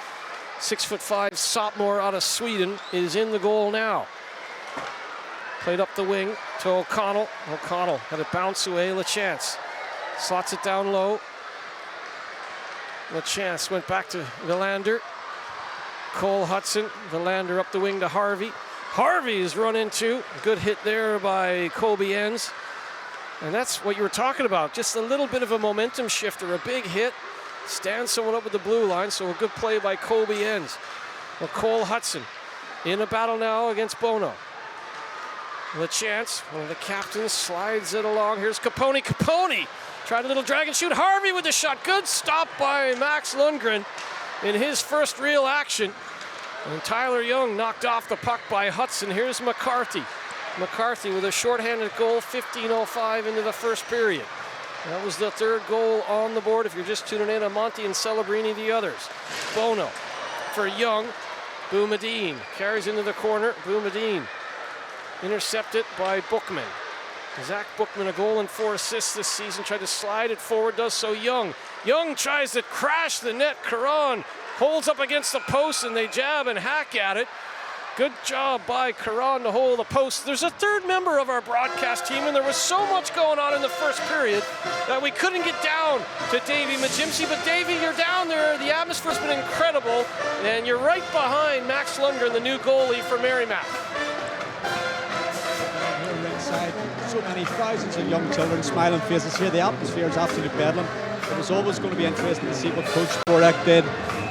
6'5" sophomore out of Sweden, is in the goal now. Played up the wing to O'Connell. O'Connell had it bounce away. LaChance slots it down low. LaChance went back to Villander. Cole Hudson. Villander up the wing to Harvey. Harvey is run into. A good hit there by Colby Enns. And that's what you were talking about. Just a little bit of a momentum shifter, a big hit. Stands someone up with the blue line, so a good play by Colby Enns. Well, Cole Hudson in a battle now against Bono. LaChance, one of the captains, slides it along. Here's Capone. Capone tried a little drag and shoot. Harvey with the shot. Good stop by Max Lundgren in his first real action. And Tyler Young knocked off the puck by Hudson. Here's McCarthy. McCarthy with a shorthanded goal, 15:05 into the first period. That was the 3rd goal on the board. If you're just tuning in, Amante and Celebrini the others. Bono for Young. Boumediene carries into the corner. Boumediene intercepted by Bookman. Zach Bookman, a goal and 4 assists this season. Tried to slide it forward, does so Young. Young tries to crash the net. Caron holds up against the post, and they jab and hack at it. Good job by Caron to hold the post. There's a 3rd member of our broadcast team, and there was so much going on in the first period that we couldn't get down to Davey Majimsi. But Davey, you're down there. The atmosphere's been incredible, and you're right behind Max Lundgren, the new goalie for Merrimack. Here ringside, so many thousands of young children, smiling faces here. The atmosphere is absolutely bedlam. It was always going to be interesting to see what Coach Borick did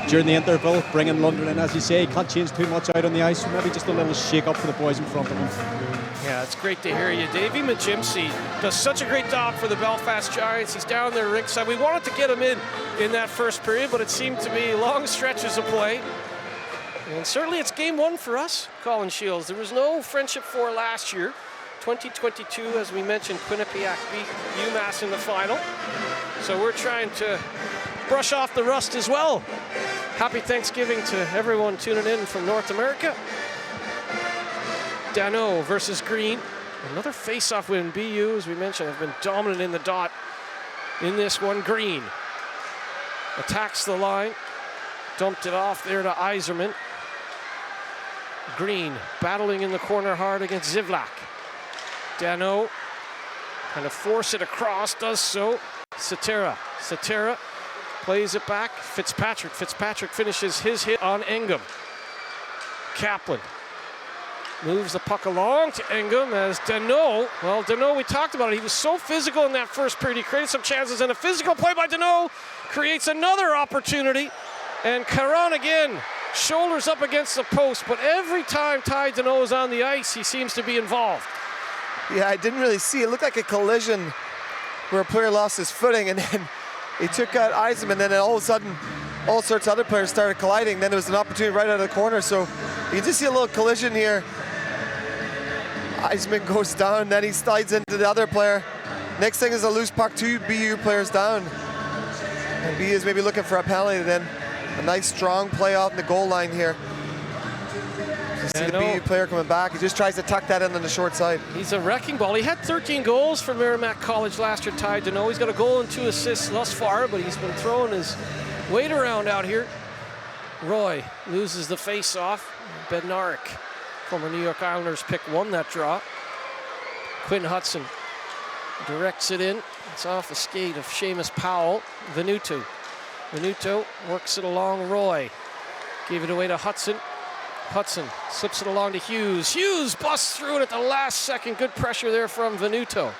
during the interval, bringing Lundgren in. As you say, he can't change too much out on the ice, so maybe just a little shake-up for the boys in front of him. Yeah, it's great to hear you. Davey Majimsi does such a great job for the Belfast Giants. He's down there ringside. We wanted to get him in that first period, but it seemed to be long stretches of play. And certainly it's game one for us, Colin Shields. There was no Friendship 4 last year. 2022, as we mentioned, Quinnipiac beat UMass in the final. So we're trying to brush off the rust as well. Happy Thanksgiving to everyone tuning in from North America. Dano versus Green. Another face-off win. BU, as we mentioned, have been dominant in the dot in this one. Green attacks the line. Dumped it off there to Iserman. Green battling in the corner hard against Zivlak. Dano kind of force it across, does so. Satera plays it back. Fitzpatrick finishes his hit on Engum. Kaplan moves the puck along to Engum as Dano, we talked about it. He was so physical in that first period. He created some chances, and a physical play by Dano creates another opportunity. And Caron again, shoulders up against the post, but every time Ty Dano is on the ice, he seems to be involved. Yeah, I didn't really see it. It looked like a collision where a player lost his footing, and then he took out Iserman, and then all of a sudden, all sorts of other players started colliding. Then there was an opportunity right out of the corner, so you can just see a little collision here. Iserman goes down, then he slides into the other player. Next thing is a loose puck, 2 BU players down. And BU is maybe looking for a penalty, then a nice strong play out in the goal line here. You see the BU player coming back. He just tries to tuck that in on the short side. He's a wrecking ball. He had 13 goals for Merrimack College last year, Ty Dano. He's got a goal and 2 assists thus far, but he's been throwing his weight around out here. Roy loses the face-off. Bednarik, former New York Islanders pick, won that draw. Quinn Hudson directs it in. It's off the skate of Seamus Powell. Venuto works it along Roy. Gave it away to Hudson. Hudson slips it along to Hughes. Hughes busts through it at the last second. Good pressure there from Venuto.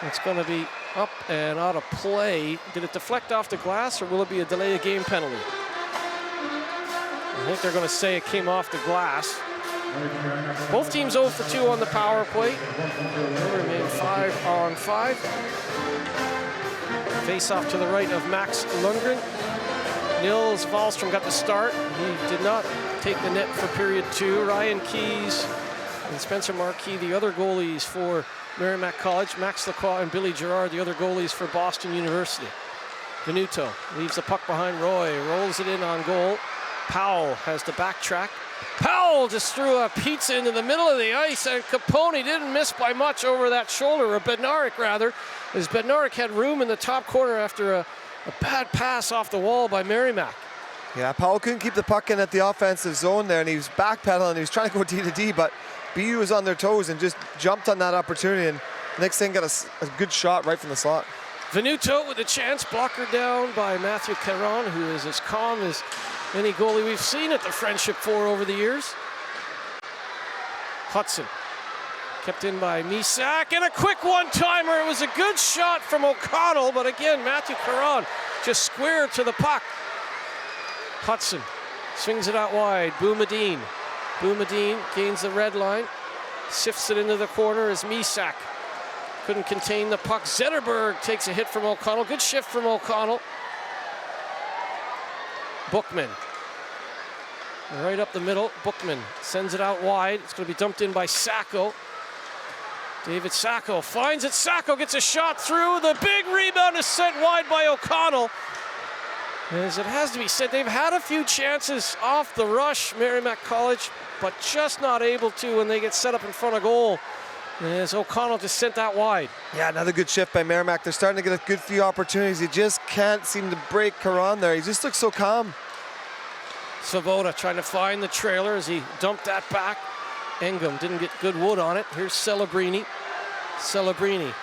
It's going to be up and out of play. Did it deflect off the glass, or will it be a delay of game penalty? I think they're going to say it came off the glass. Both teams 0 for 2 on the power play. They remain 5 on 5. Face off to the right of Max Lundgren. Nils Wahlstrom got the start. He did not take the net for period 2. Ryan Keys and Spencer Marquis, the other goalies for Merrimack College. Max Lacroix and Billy Gerard, the other goalies for Boston University. Venuto leaves the puck behind Roy, rolls it in on goal. Powell has to backtrack. Powell just threw a pizza into the middle of the ice, and Capone didn't miss by much over that shoulder, or Bednarik rather, as Bednarik had room in the top corner after a bad pass off the wall by Merrimack. Yeah, Powell couldn't keep the puck in at the offensive zone there, and he was backpedaling. He was trying to go D to D, but BU was on their toes and just jumped on that opportunity, and next thing got a good shot right from the slot. Venuto with a chance, blocker down by Matthew Caron, who is as calm as any goalie we've seen at the Friendship 4 over the years. Hudson kept in by Misak, and a quick one-timer. It was a good shot from O'Connell, but again, Matthew Caron just square to the puck. Hudson swings it out wide. Boumediene gains the red line, sifts it into the corner as Misak couldn't contain the puck. Zetterberg takes a hit from O'Connell. Good shift from O'Connell. Bookman right up the middle. Bookman sends it out wide. It's going to be dumped in by Sacco. David Sacco finds it. Sacco gets a shot through. The big rebound is sent wide by O'Connell. As it has to be said, they've had a few chances off the rush, Merrimack College, but just not able to when they get set up in front of goal. As O'Connell just sent that wide. Yeah, another good shift by Merrimack. They're starting to get a good few opportunities. He just can't seem to break Caron there. He just looks so calm. Svoboda trying to find the trailer as he dumped that back. Engum didn't get good wood on it. Here's Celebrini. Celebrini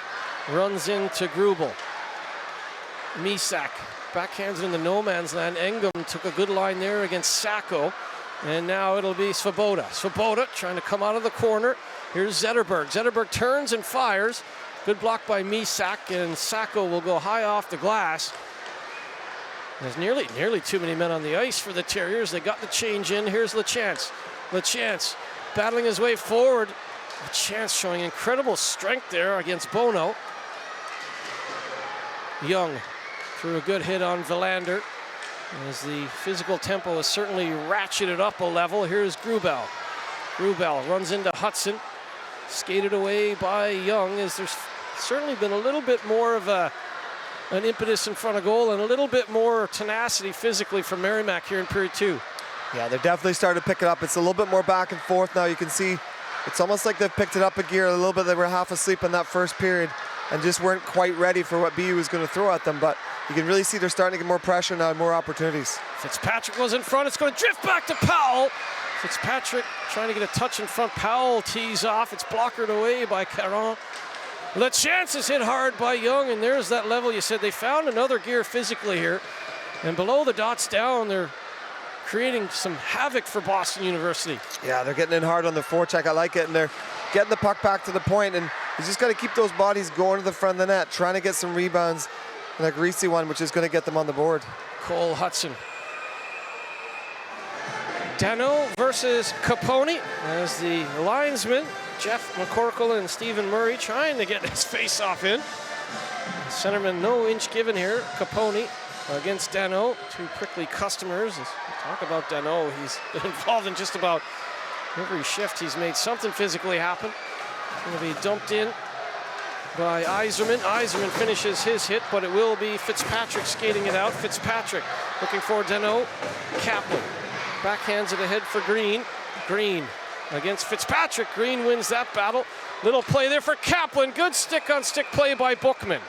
runs into Grubel. Misak backhands it in the no man's land. Engum took a good line there against Sacco. And now it'll be Svoboda. Svoboda trying to come out of the corner. Here's Zetterberg. Zetterberg turns and fires. Good block by Misak, and Sacco will go high off the glass. There's nearly too many men on the ice for the Terriers. They got the change in. Here's LaChance. LaChance battling his way forward. LaChance showing incredible strength there against Bono. Young threw a good hit on Verlander. as the physical tempo is certainly ratcheted up a level. Here's Grubel. Grubel runs into Hudson. Skated away by Young, as there's certainly been a little bit more of an impetus in front of goal and a little bit more tenacity physically from Merrimack here in period 2. Yeah, they're definitely starting to pick it up. It's a little bit more back and forth now. You can see it's almost like they've picked it up a gear a little bit. They were half asleep in that first period and just weren't quite ready for what BU was going to throw at them. But you can really see they're starting to get more pressure now and more opportunities. Fitzpatrick was in front. It's going to drift back to Powell. Fitzpatrick trying to get a touch in front. Powell tees off. It's blockered away by Caron. The chance is hit hard by Young, and there's that level you said. They found another gear physically here. And below the dots down, they're creating some havoc for Boston University. Yeah, they're getting in hard on the forecheck. I like it, and they're getting the puck back to the point, and you just got to keep those bodies going to the front of the net, trying to get some rebounds, and a greasy one, which is going to get them on the board. Cole Hudson. Dano versus Capone as the linesmen, Jeff McCorkle and Stephen Murray, trying to get his face-off in. Centerman, no inch given here. Capone against Dano, two prickly customers. Talk about Dano, he's been involved in just about every shift. He's made something physically happen. Going to be dumped in by Yzerman. Yzerman finishes his hit, but it will be Fitzpatrick skating it out. Fitzpatrick looking for Dano. Kaplan backhands it ahead for Green. Green against Fitzpatrick. Green wins that battle. Little play there for Kaplan. Good stick-on-stick play by Bookman.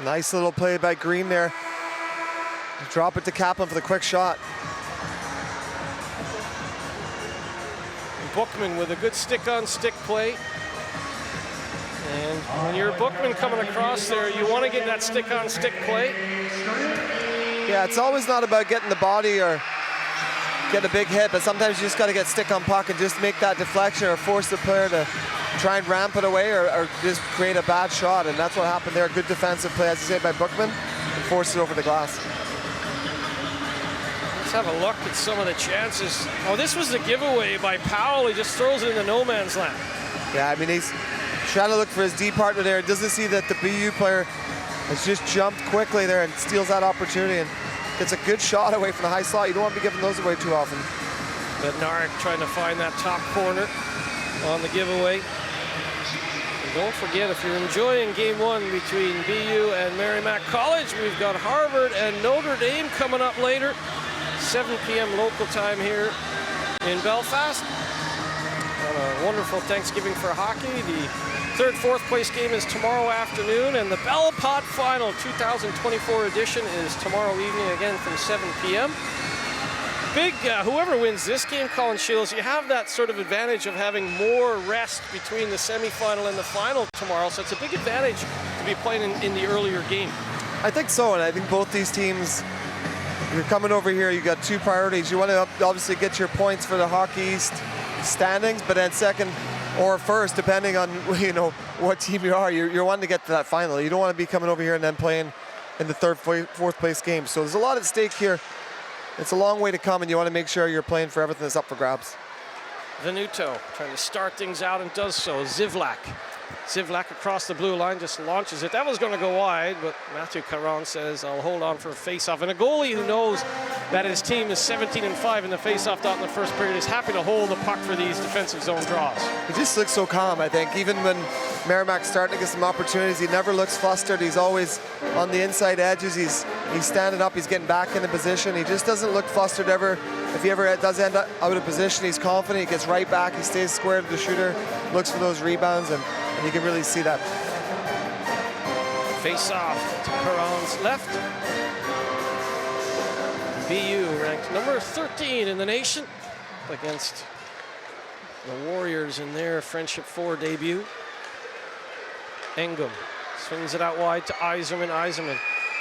Nice little play by Green there. Drop it to Kaplan for the quick shot. Bookman with a good stick-on-stick play. And when you're Bookman coming across there, you want to get that stick-on-stick play. Yeah, it's always not about getting the body or getting a big hit, but sometimes you just got to get stick on puck and just make that deflection or force the player to try and ramp it away or just create a bad shot, and that's what happened there. Good defensive play, as you say, by Bookman, and force it over the glass. Let's have a look at some of the chances. Oh, this was the giveaway by Powell. He just throws it into no man's land. Yeah, I mean, he's trying to look for his D partner there. Doesn't see that the BU player has just jumped quickly there and steals that opportunity and gets a good shot away from the high slot. You don't want to be giving those away too often. Bednarik trying to find that top corner on the giveaway. And don't forget, if you're enjoying game one between BU and Merrimack College, we've got Harvard and Notre Dame coming up later. 7 p.m. local time here in Belfast. On a wonderful Thanksgiving for hockey. The third, fourth place game is tomorrow afternoon, and the Bell Pot Final 2024 edition is tomorrow evening again from 7 p.m. Big, whoever wins this game, Colin Shields, you have that sort of advantage of having more rest between the semifinal and the final tomorrow, so it's a big advantage to be playing in the earlier game. I think so, and I think both these teams, you're coming over here, you got two priorities. You want to obviously get your points for the Hockey East standings, but then second or first, depending on what team you are, you're wanting to get to that final. You don't want to be coming over here and then playing in the third, fourth place game. So there's a lot at stake here. It's a long way to come, and you want to make sure you're playing for everything that's up for grabs. Venuto trying to start things out and does so. Zivlak across the blue line, just launches it. That was going to go wide, but Matthew Caron says, I'll hold on for a face-off. And a goalie who knows that his team is 17-5 in the face-off dot in the first period is happy to hold the puck for these defensive zone draws. He just looks so calm, I think. Even when Merrimack's starting to get some opportunities, he never looks flustered. He's always on the inside edges. He's standing up. He's getting back into position. He just doesn't look flustered ever. If he ever does end up out of position, he's confident. He gets right back. He stays square to the shooter, looks for those rebounds, and you can really see that. Face off to Caron's left. BU ranked number 13 in the nation against the Warriors in their Friendship 4 debut. Engum swings it out wide to Yzerman. Yzerman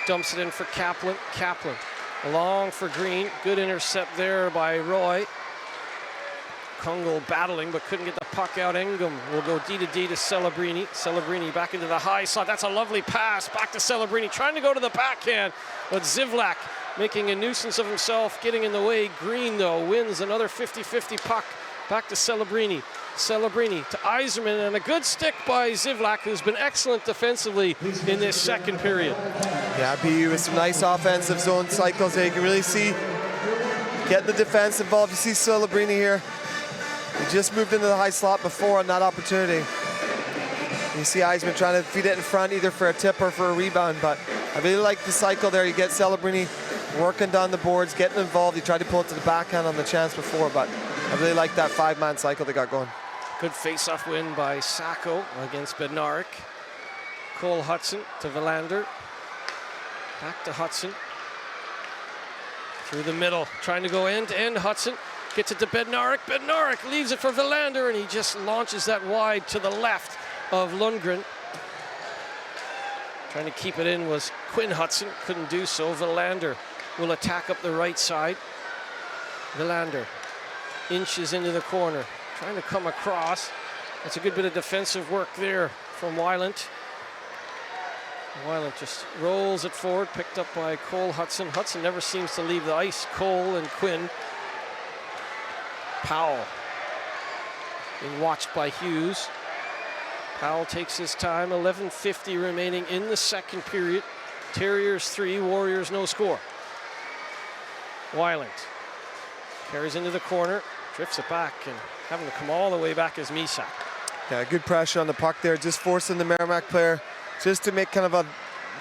dumps it in for Kaplan. Kaplan along for Green. Good intercept there by Roy. Kungl battling, but couldn't get the puck out. Engum will go D to D to Celebrini. Celebrini back into the high slot. That's a lovely pass. Back to Celebrini, trying to go to the backhand, but Zivlak making a nuisance of himself, getting in the way. Green, though, wins another 50-50 puck Back to Celebrini. Celebrini to Yzerman, and a good stick by Zivlak, who's been excellent defensively in this second period. Yeah, BU with some nice offensive zone cycles there. You can really see getting the defense involved. You see Celebrini here. He just moved into the high slot before on that opportunity. You see Yzerman trying to feed it in front either for a tip or for a rebound, but I really like the cycle there. You get Celebrini working down the boards, getting involved. He tried to pull it to the backhand on the chance before, but I really like that 5-man cycle they got going. Good face-off win by Sacco against Bednarik. Cole Hudson to Verlander. Back to Hudson. Through the middle, trying to go end-to-end. Hudson gets it to Bednarik. Bednarik leaves it for Verlander, and he just launches that wide to the left of Lundgren. Trying to keep it in was Quinn Hudson. Couldn't do so. Verlander will attack up the right side. Verlander inches into the corner. Trying to come across. That's a good bit of defensive work there from Weiland. Weiland just rolls it forward, picked up by Cole Hudson. Hudson never seems to leave the ice. Cole and Quinn. Powell being watched by Hughes. Powell takes his time. 11:50 remaining in the second period. Terriers 3, Warriors no score. Weiland carries into the corner, drifts it back, and having to come all the way back is Misak. Yeah, good pressure on the puck there, just forcing the Merrimack player just to make kind of a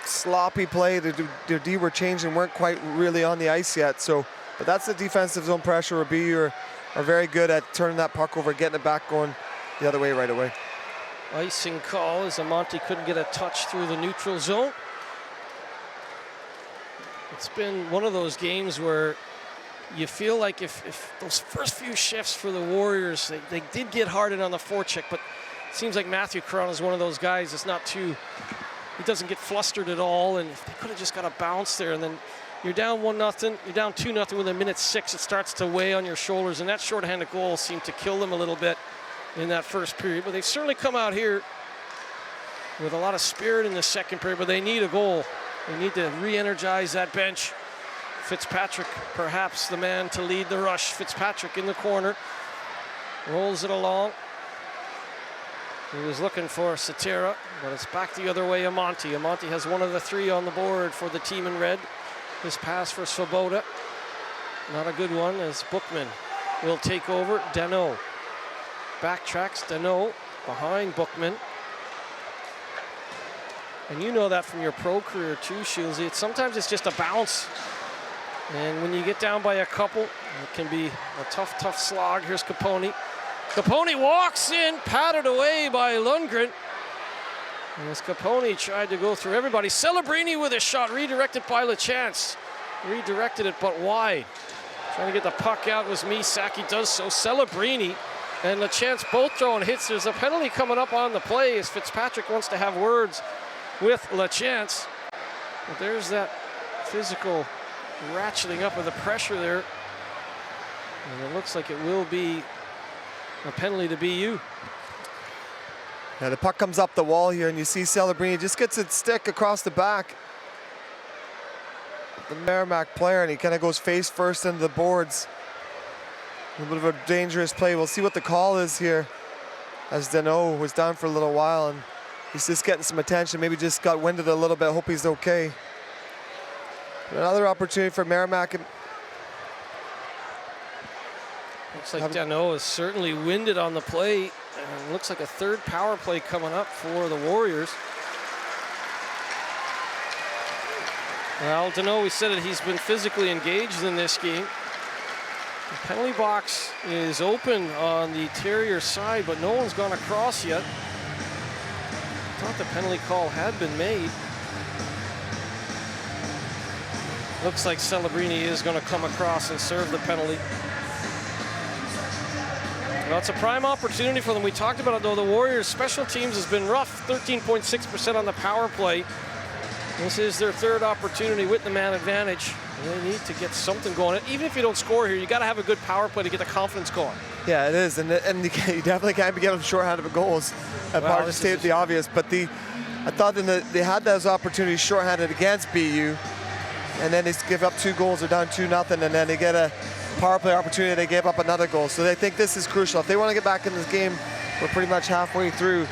sloppy play. Their D were changing, weren't quite really on the ice yet. So, but that's the defensive zone pressure where BU are very good at turning that puck over, getting it back going the other way right away. Icing call as Amonte couldn't get a touch through the neutral zone. It's been one of those games where you feel like if those first few shifts for the Warriors, they did get hard in on the forecheck, but it seems like Matthew Caron is one of those guys that's not too, he doesn't get flustered at all, and if they could have just got a bounce there, and then you're down 1-0, you're down 2-0 within minute 6, it starts to weigh on your shoulders, and that shorthanded goal seemed to kill them a little bit in that first period, but they've certainly come out here with a lot of spirit in the second period, but they need a goal. They need to re-energize that bench. Fitzpatrick, perhaps the man to lead the rush. Fitzpatrick in the corner, rolls it along. He was looking for Satera, but it's back the other way, Amonte. Amonte has one of the 3 on the board for the team in red. His pass for Svoboda, not a good one, as Bookman will take over. Dano backtracks, Dano behind Bookman. And you know that from your pro career too, Shieldsy. Sometimes it's just a bounce. And when you get down by a couple, it can be a tough slog. Here's Capone. Capone walks in, patted away by Lundgren. And as Capone tried to go through everybody, Celebrini with a shot, redirected by LaChance. Redirected it, but wide. Trying to get the puck out was Misak. He does so. Celebrini and LaChance both throwing hits. There's a penalty coming up on the play as Fitzpatrick wants to have words with LaChance. But there's that physical ratcheting up of the pressure there. And it looks like it will be a penalty to BU. Yeah, the puck comes up the wall here, and you see Celebrini just gets its stick across the back. The Merrimack player, and he kind of goes face first into the boards. A little bit of a dangerous play. We'll see what the call is here, as Dano was down for a little while, and he's just getting some attention. Maybe just got winded a little bit. Hope he's okay. Another opportunity for Merrimack. Looks like Dano is certainly winded on the play. And looks like a third power play coming up for the Warriors. Well, Dano, we said it, he's been physically engaged in this game. The penalty box is open on the Terrier side, but no one's gone across yet. I thought the penalty call had been made. Looks like Celebrini is going to come across and serve the penalty. Well, it's a prime opportunity for them. We talked about it, though. The Warriors' special teams has been rough, 13.6% on the power play. This is their third opportunity with the man advantage. They need to get something going. Even if you don't score here, you got to have a good power play to get the confidence going. Yeah, it is, and you definitely can't be getting shorthanded with goals. Part to state the obvious, but I thought they had those opportunities shorthanded against BU. And then they give up 2 goals, they're down 2-0, and then they get a power play opportunity, they gave up another goal. So they think this is crucial. If they want to get back in this game, we're pretty much halfway through.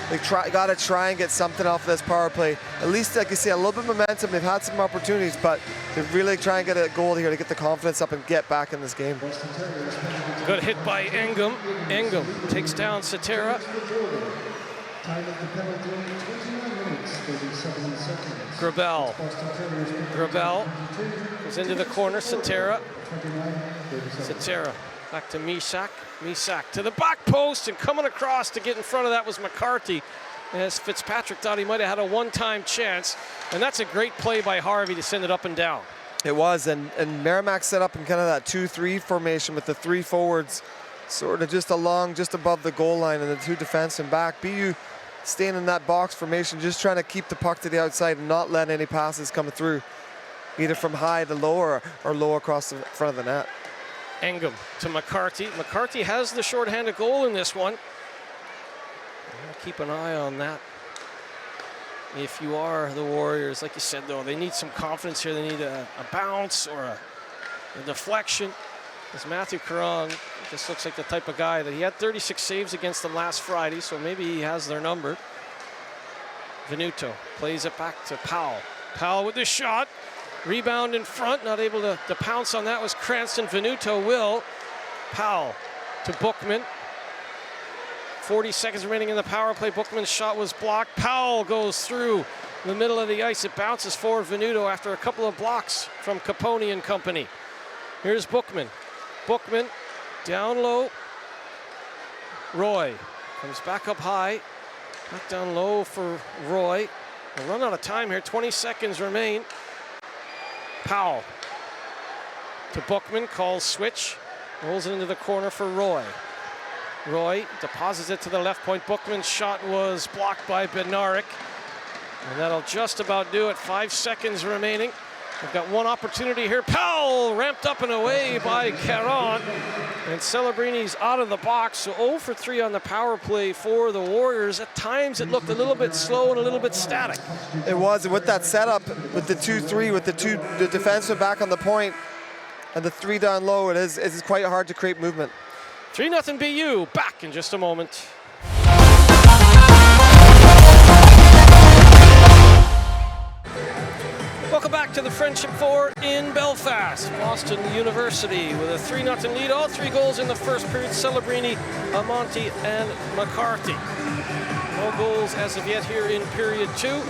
They got to try and get something off of this power play. At least, like you say, a little bit of momentum. They've had some opportunities, but they really try and get a goal here to get the confidence up and get back in this game. Good hit by Engum. Engum takes down Satera. Grabel. Grabel goes into the corner. Satera. Satera back to Misak. Misak to the back post, and coming across to get in front of that was McCarthy, as Fitzpatrick thought he might have had a one-time chance. And that's a great play by Harvey to send it up and down. It was, and Merrimack set up in kind of that 2-3 formation with the 3 forwards sort of just along, just above the goal line, and the 2 defensemen back. BU staying in that box formation, just trying to keep the puck to the outside and not let any passes come through, either from high to low or low across the front of the net. Engum to McCarthy. McCarthy has the shorthanded goal in this one. Keep an eye on that. If you are the Warriors, like you said, though, they need some confidence here. They need a bounce or a deflection. As Matthew Caron just looks like the type of guy that he had 36 saves against them last Friday, so maybe he has their number. Venuto plays it back to Powell. Powell with the shot. Rebound in front, not able to pounce on that was Cranston. Venuto will. Powell to Bookman. 40 seconds remaining in the power play. Bookman's shot was blocked. Powell goes through the middle of the ice. It bounces forward Venuto after a couple of blocks from Capone and company. Here's Bookman. Bookman down low. Roy comes back up high. Back down low for Roy. We'll run out of time here. 20 seconds remain. Powell to Bookman, calls switch, rolls it into the corner for Roy. Roy deposits it to the left point. Bookman's shot was blocked by Bednarik, and that'll just about do it. 5 seconds remaining. We've got one opportunity here. Powell ramped up and away by Caron, and Celebrini's out of the box. So 0 for 3 on the power play for the Warriors. At times it looked a little bit slow and a little bit static. It was, and with that setup, with the 2-3, with the defensemen back on the point, and the 3 down low, it's quite hard to create movement. 3-0 BU. Back in just a moment. Welcome back to the Friendship 4 in Belfast. Boston University with a 3-0 lead. All 3 goals in the first period. Celebrini, Amonte, and McCarthy. No goals as of yet here in period 2. A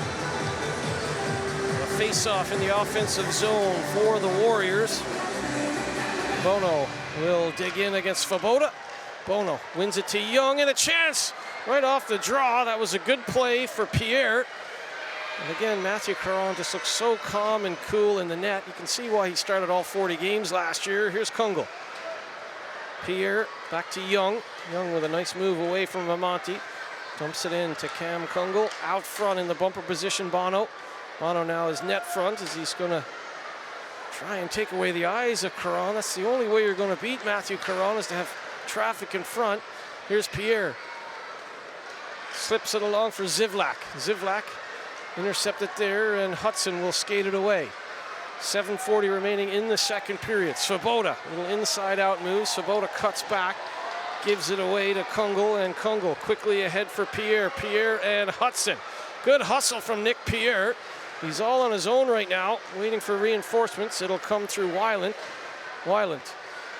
face-off in the offensive zone for the Warriors. Bono will dig in against Svoboda. Bono wins it to Young, and a chance right off the draw. That was a good play for Pierre. And again, Matthew Caron just looks so calm and cool in the net. You can see why he started all 40 games last year. Here's Kungl. Pierre back to Young. Young with a nice move away from Amonte. Dumps it in to Cam Kungl. Out front in the bumper position, Bono. Bono now is net front as he's going to try and take away the eyes of Caron. That's the only way you're going to beat Matthew Caron, is to have traffic in front. Here's Pierre. Slips it along for Zivlak. Zivlak intercepted there, and Hudson will skate it away. 7:40 remaining in the second period. Svoboda, little inside-out move. Svoboda cuts back, gives it away to Kungl, and Kungl quickly ahead for Pierre. Pierre and Hudson. Good hustle from Nick Pierre. He's all on his own right now, waiting for reinforcements. It'll come through Weiland. Weiland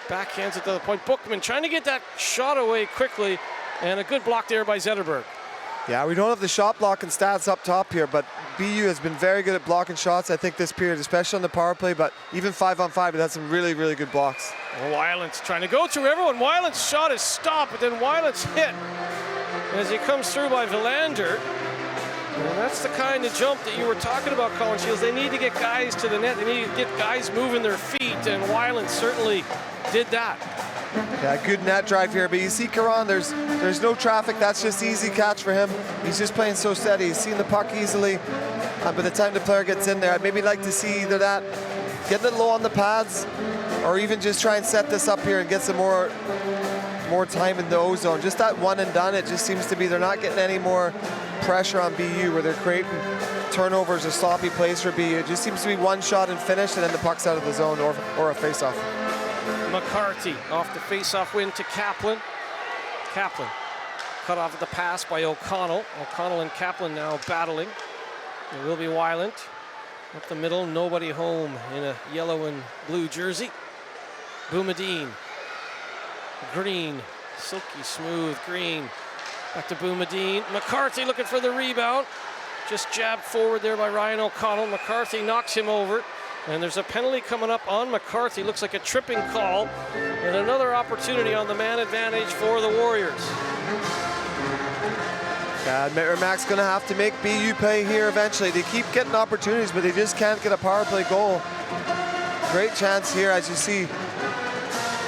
backhands it to the point. Bookman trying to get that shot away quickly, and a good block there by Zetterberg. Yeah, we don't have the shot blocking stats up top here, but BU has been very good at blocking shots, I think, this period, especially on the power play, but even 5-on-5, it had some really, really good blocks. Weiland's trying to go through everyone. Weiland's shot is stopped, but then Weiland's hit as he comes through by Villander. And that's the kind of jump that you were talking about, Colin Shields. They need to get guys to the net. They need to get guys moving their feet, and Weiland certainly did that. Yeah, good net drive here, but you see Caron, there's no traffic. That's just easy catch for him. He's just playing so steady. He's seeing the puck easily. By the time the player gets in there, I'd maybe like to see either that, get it low on the pads, or even just try and set this up here and get some more time in the O-zone. Just that one and done, it just seems to be they're not getting any more pressure on BU where they're creating turnovers or sloppy plays for BU. It just seems to be one shot and finish, and then the puck's out of the zone or a face-off. McCarthy off the face-off win to Kaplan. Kaplan cut off at the pass by O'Connell. O'Connell and Kaplan now battling. It will be Weiland. Up the middle, nobody home in a yellow and blue jersey. Boumediene. Green, silky smooth Green. Back to Boumediene. McCarthy looking for the rebound. Just jabbed forward there by Ryan O'Connell. McCarthy knocks him over. And there's a penalty coming up on McCarthy. Looks like a tripping call. And another opportunity on the man advantage for the Warriors. Yeah, Merrimack's going to have to make BU pay here eventually. They keep getting opportunities, but they just can't get a power play goal. Great chance here, as you see.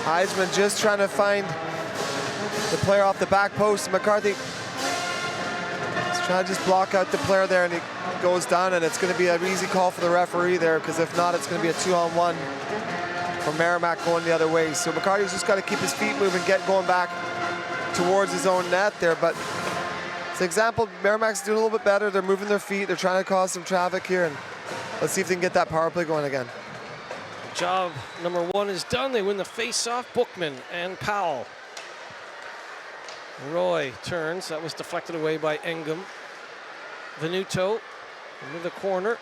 Heisman just trying to find the player off the back post. McCarthy is trying to just block out the player there, and he goes down, and it's going to be an easy call for the referee there, because if not, it's going to be a 2-on-1 for Merrimack going the other way. So McCarthy's just got to keep his feet moving, get going back towards his own net there. But it's an example, Merrimack's doing a little bit better. They're moving their feet. They're trying to cause some traffic here, and let's see if they can get that power play going again. Job number 1 is done. They win the face-off. Bookman and Powell. Roy turns. That was deflected away by Engum. Venuto into the corner.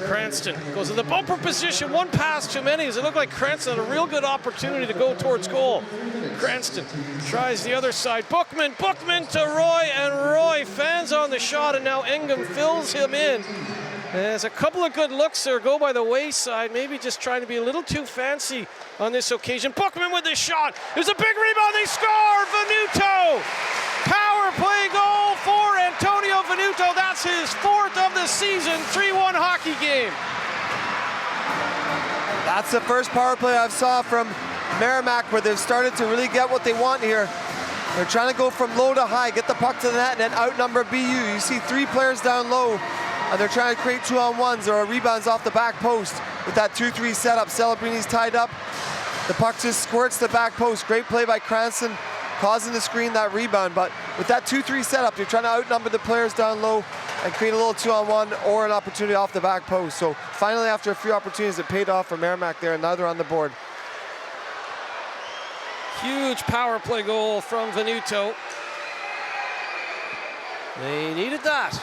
Cranston goes to the bumper position. One pass too many, as it looked like Cranston had a real good opportunity to go towards goal. Cranston tries the other side. Bookman to Roy, and Roy fans on the shot, and now Engum fills him in. There's a couple of good looks there go by the wayside, maybe just trying to be a little too fancy on this occasion. Bookman with the shot. There's a big rebound. They score. Venuto. Power play goal for Antonio Venuto. That's his 4th of the season. 3-1 hockey game. That's the first power play I've saw from Merrimack where they've started to really get what they want here. They're trying to go from low to high, get the puck to the net, and then outnumber BU. You see 3 players down low, and they're trying to create 2-on-1s or rebounds off the back post with that 2-3 setup. Celebrini's tied up. The puck just squirts the back post. Great play by Cranston, causing the screen that rebound. But with that 2-3 setup, you're trying to outnumber the players down low and create a little 2-on-1 or an opportunity off the back post. So finally, after a few opportunities, it paid off for Merrimack there, and now they're on the board. Huge power play goal from Venuto. They needed that.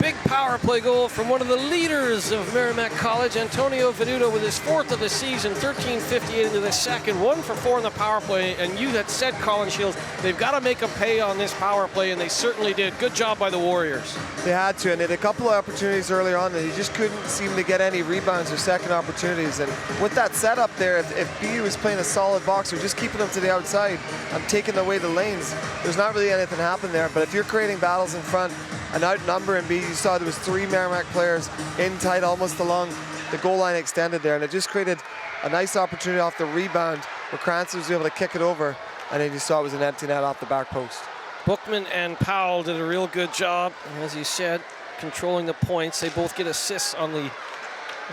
Big power play goal from one of the leaders of Merrimack College, Antonio Venuto, with his 4th of the season, 13:58 into the second, 1 for 4 in the power play. And you had said, Colin Shields, they've got to make them pay on this power play, and they certainly did. Good job by the Warriors. They had to, and they had a couple of opportunities earlier on that you just couldn't seem to get any rebounds or second opportunities. And with that setup there, if BU is playing a solid boxer, just keeping them to the outside and taking away the lanes, there's not really anything happening there. But if you're creating battles in front and outnumbering BU, you saw there was 3 Merrimack players in tight almost along the goal line extended there, and it just created a nice opportunity off the rebound where Cranston was able to kick it over, and then you saw it was an empty net off the back post. Bookman and Powell did a real good job, as you said, controlling the points. They both get assists on the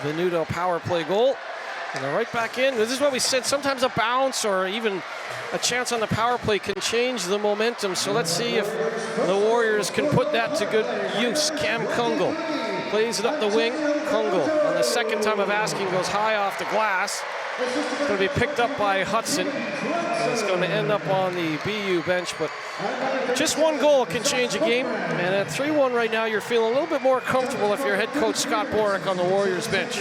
Venuto power play goal. And they're right back in. This is what we said, sometimes a bounce or even a chance on the power play can change the momentum. So let's see if the Warriors can put that to good use. Cam Kungl plays it up the wing. Kungl, on the second time of asking, goes high off the glass. It's going to be picked up by Hudson. It's going to end up on the BU bench, but just 1 goal can change a game. And at 3-1 right now, you're feeling a little bit more comfortable if you're head coach Scott Borick on the Warriors bench.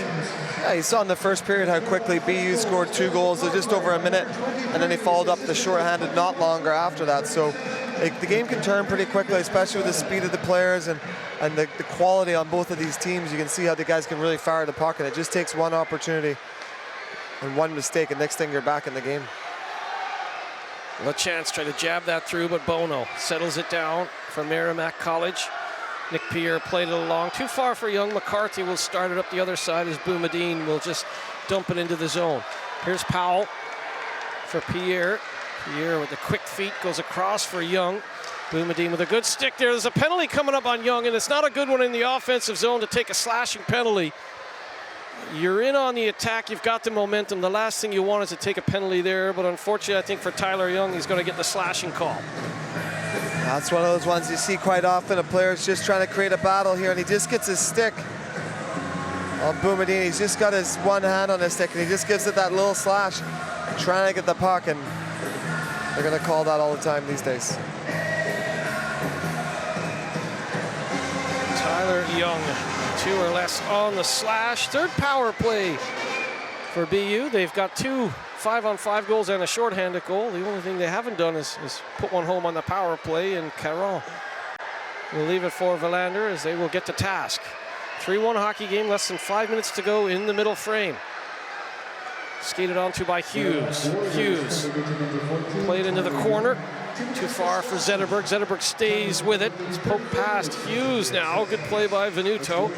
Yeah, you saw in the first period how quickly BU scored 2 goals in just over a minute, and then they followed up the shorthanded not longer after that. So the game can turn pretty quickly, especially with the speed of the players and the quality on both of these teams. You can see how the guys can really fire the puck, and it just takes 1 opportunity and 1 mistake, and next thing you're back in the game. A chance, try to jab that through, but Bono settles it down for Merrimack College. Nick Pierre played it along. Too far for Young. McCarthy will start it up the other side as Boumediene will just dump it into the zone. Here's Powell for Pierre. Pierre with the quick feet goes across for Young. Boumediene with a good stick there. There's a penalty coming up on Young, and it's not a good one in the offensive zone to take a slashing penalty. You're in on the attack, you've got the momentum. The last thing you want is to take a penalty there, but unfortunately I think for Tyler Young, he's going to get the slashing call. That's one of those ones you see quite often. A player's just trying to create a battle here, and he just gets his stick on Boumediene. He's just got his one hand on his stick and he just gives it that little slash, trying to get the puck, and they're going to call that all the time these days. Tyler Young, 2 or less on the slash. Third power play for BU. They've got 2 5-on-5 goals and a shorthanded goal. The only thing they haven't done is put one home on the power play, and Caron will leave it for Verlander as they will get to task. 3-1 hockey game, less than 5 minutes to go in the middle frame. Skated onto by Hughes. Hughes played into the corner. Too far for Zetterberg. Zetterberg stays with it. It's poked past Hughes now. Good play by Venuto.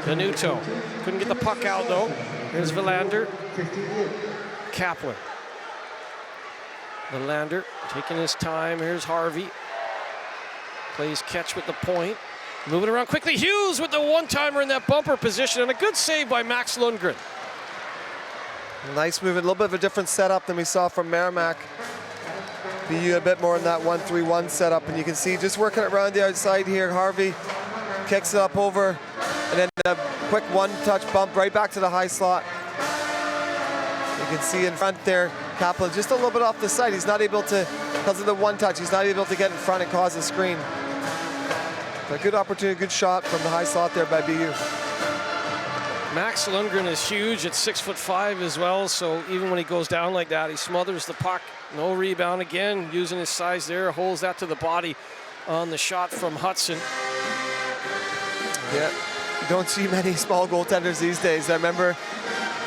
Venuto couldn't get the puck out though. Here's Verlander. Kaplan. Verlander taking his time. Here's Harvey. Plays catch with the point. Moving around quickly. Hughes with the one-timer in that bumper position, and a good save by Max Lundgren. Nice move, a little bit of a different setup than we saw from Merrimack. BU a bit more in that 1-3-1 setup, and you can see just working it around the outside here. Harvey kicks it up over, and then a quick one-touch bump right back to the high slot. You can see in front there, Kaplan just a little bit off the side. He's not able to, because of the one touch, he's not able to get in front and cause a screen. But a good opportunity, good shot from the high slot there by BU. Max Lundgren is huge at 6'5" as well, so even when he goes down like that, he smothers the puck. No rebound again, using his size there, holds that to the body on the shot from Hudson. Yeah, you don't see many small goaltenders these days. I remember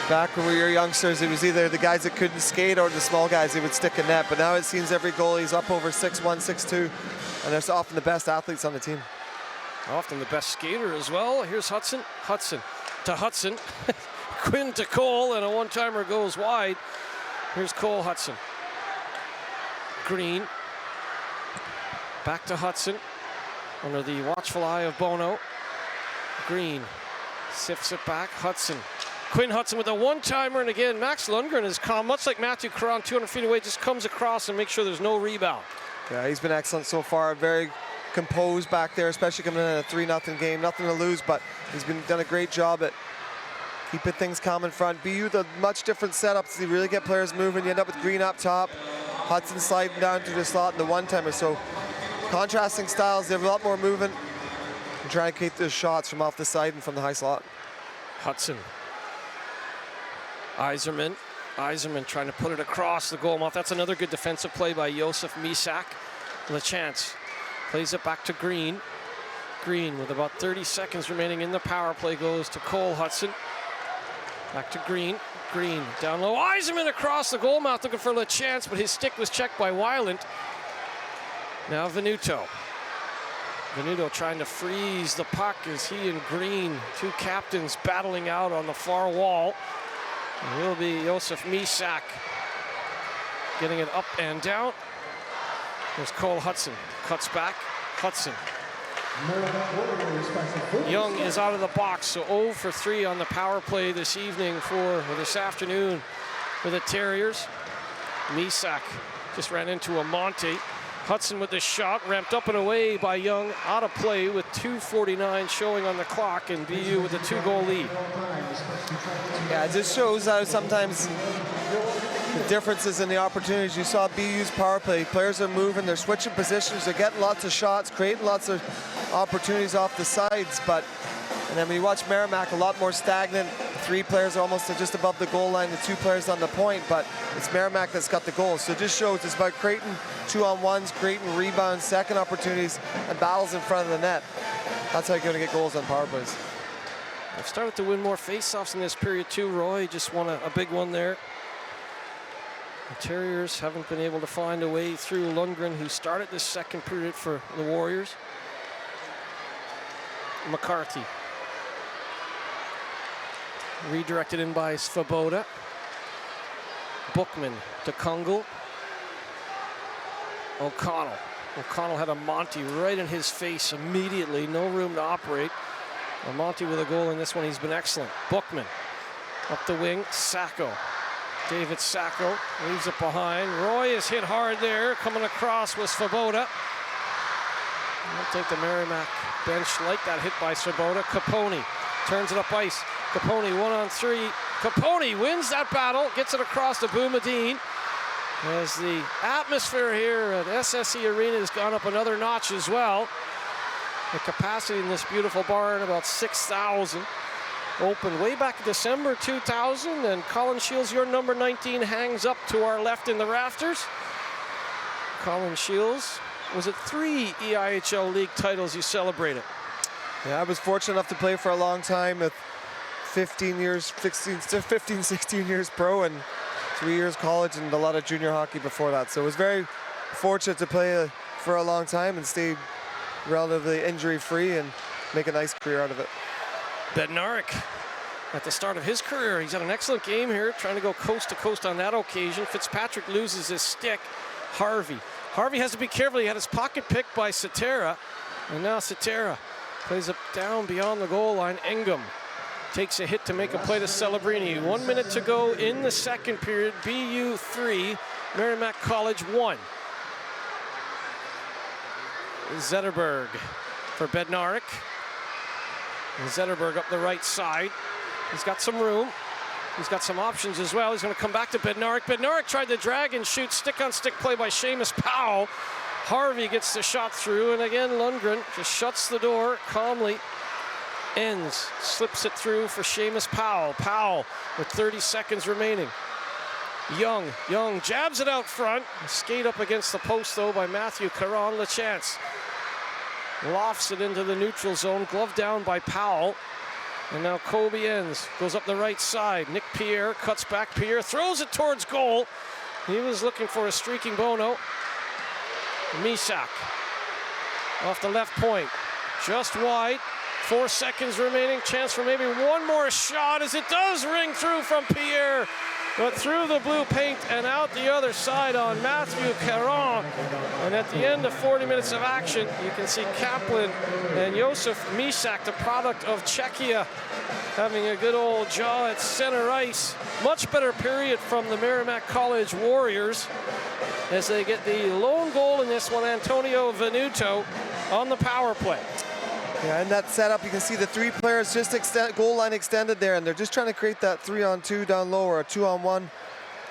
back when we were youngsters, it was either the guys that couldn't skate or the small guys that would stick a net. But now it seems every goalie's up over 6'1", 6'2", and they're often the best athletes on the team. Often the best skater as well. Here's Hudson. Hudson to Hudson. Quinn to Cole, and a one-timer goes wide. Here's Cole Hudson. Green. Back to Hudson. Under the watchful eye of Bono. Green sifts it back. Hudson. Quinn Hudson with a one-timer, and again, Max Lundgren is calm, much like Matthew Caron, 200 feet away, just comes across and makes sure there's no rebound. Yeah, he's been excellent so far. Very composed back there, especially coming in a 3-0 game. Nothing to lose, but he's done a great job at keeping things calm in front. BU, the much different setups. You really get players moving. You end up with Green up top, Hudson sliding down through the slot, and the one-timer. So contrasting styles. They have a lot more movement and trying to keep those shots from off the side and from the high slot. Hudson. Yzerman trying to put it across the goal mouth. That's another good defensive play by Josef Misak. LeChance plays it back to Green. Green with about 30 seconds remaining in the power play goes to Cole Hudson. Back to Green. Green down low. Yzerman across the goal mouth looking for LeChance, but his stick was checked by Weiland. Now Venuto. Venuto trying to freeze the puck as he and Green, 2 captains, battling out on the far wall. It will be Josef Misak getting it up and down. There's Cole Hudson, cuts back, Hudson. Young is out of the box, so 0 for 3 on the power play this evening or this afternoon for the Terriers. Misak just ran into a Monte. Hudson with the shot, ramped up and away by Young, out of play with 2:49 showing on the clock, and BU with a 2-goal lead. Yeah, it just shows how sometimes the differences in the opportunities. You saw BU's power play. Players are moving, they're switching positions, they're getting lots of shots, creating lots of opportunities off the sides. And then when you watch Merrimack, a lot more stagnant. 3 players are almost just above the goal line, the 2 players on the point, but it's Merrimack that's got the goals. So it just shows it's about creating 2-on-1s, creating rebounds, second opportunities, and battles in front of the net. That's how you're going to get goals on power plays. They've started to win more faceoffs in this period too. Roy just won a big one there. The Terriers haven't been able to find a way through Lundgren, who started this second period for the Warriors. McCarthy. Redirected in by Svoboda. Bookman to Kungle. O'Connell. O'Connell had a Monty right in his face immediately. No room to operate. Monty with a goal in this one. He's been excellent. Bookman up the wing. Sacco. David Sacco leaves it behind. Roy is hit hard there. Coming across was Svoboda. I don't think the Merrimack bench liked that hit by Svoboda. Capone turns it up ice. Capone 1-on-3. Capone wins that battle, gets it across to Boumediene. As the atmosphere here at SSE Arena has gone up another notch as well. The capacity in this beautiful barn, about 6,000. Opened way back in December 2000, and Colin Shields, your number 19, hangs up to our left in the rafters. Colin Shields, was it 3 EIHL League titles you celebrated? Yeah, I was fortunate enough to play for a long time with 16 years pro and 3 years college and a lot of junior hockey before that. So I was very fortunate to play for a long time and stay relatively injury-free and make a nice career out of it. Bednarik, at the start of his career, he's had an excellent game here, trying to go coast to coast on that occasion. Fitzpatrick loses his stick. Harvey has to be careful. He had his pocket picked by Cetera, and now Cetera plays it down beyond the goal line. Ingham takes a hit to make a play to Celebrini. 1 minute to go in the second period. BU 3, Merrimack College 1. Zetterberg for Bednarik. And Zetterberg up the right side. He's got some room. He's got some options as well. He's going to come back to Bednarik. Bednarik tried to drag and shoot. Stick-on-stick play by Seamus Powell. Harvey gets the shot through, and again Lundgren just shuts the door calmly. Ends, slips it through for Seamus Powell. Powell with 30 seconds remaining. Young jabs it out front. Skate up against the post, though, by Matthew Caron. LeChance lofts it into the neutral zone. Glove down by Powell. And now Kobe Ends goes up the right side. Nick Pierre cuts back. Pierre throws it towards goal. He was looking for a streaking Bono. Misak off the left point. Just wide. 4 seconds remaining. Chance for maybe one more shot as it does ring through from Pierre. But through the blue paint and out the other side on Matthew Caron. And at the end of 40 minutes of action, you can see Kaplan and Josef Misak, the product of Czechia, having a good old jaw at center ice. Much better period from the Merrimack College Warriors as they get the lone goal in this one, Antonio Venuto, on the power play. Yeah, in that setup, you can see the 3 players just goal line extended there, and they're just trying to create that 3-on-2 down low or a 2-on-1.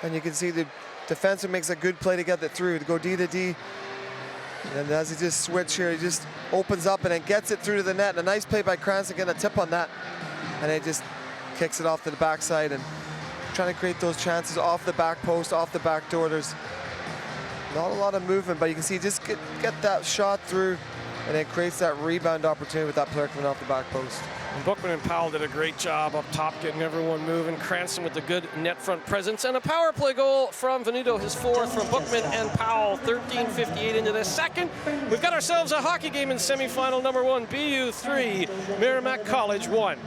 And you can see the defenseman makes a good play to get it through, to go D to D. And as he just switch here, he just opens up and then gets it through to the net. And a nice play by Cranston, getting a tip on that. And he just kicks it off to the backside and trying to create those chances off the back post, off the back door. There's not a lot of movement, but you can see just get that shot through, and it creates that rebound opportunity with that player coming off the back post. And Bookman and Powell did a great job up top, getting everyone moving. Cranston with the good net front presence. And a power play goal from Venuto, his 4th from Bookman and Powell. 13:58 into the second. We've got ourselves a hockey game in semifinal number 1. BU 3, Merrimack College 1.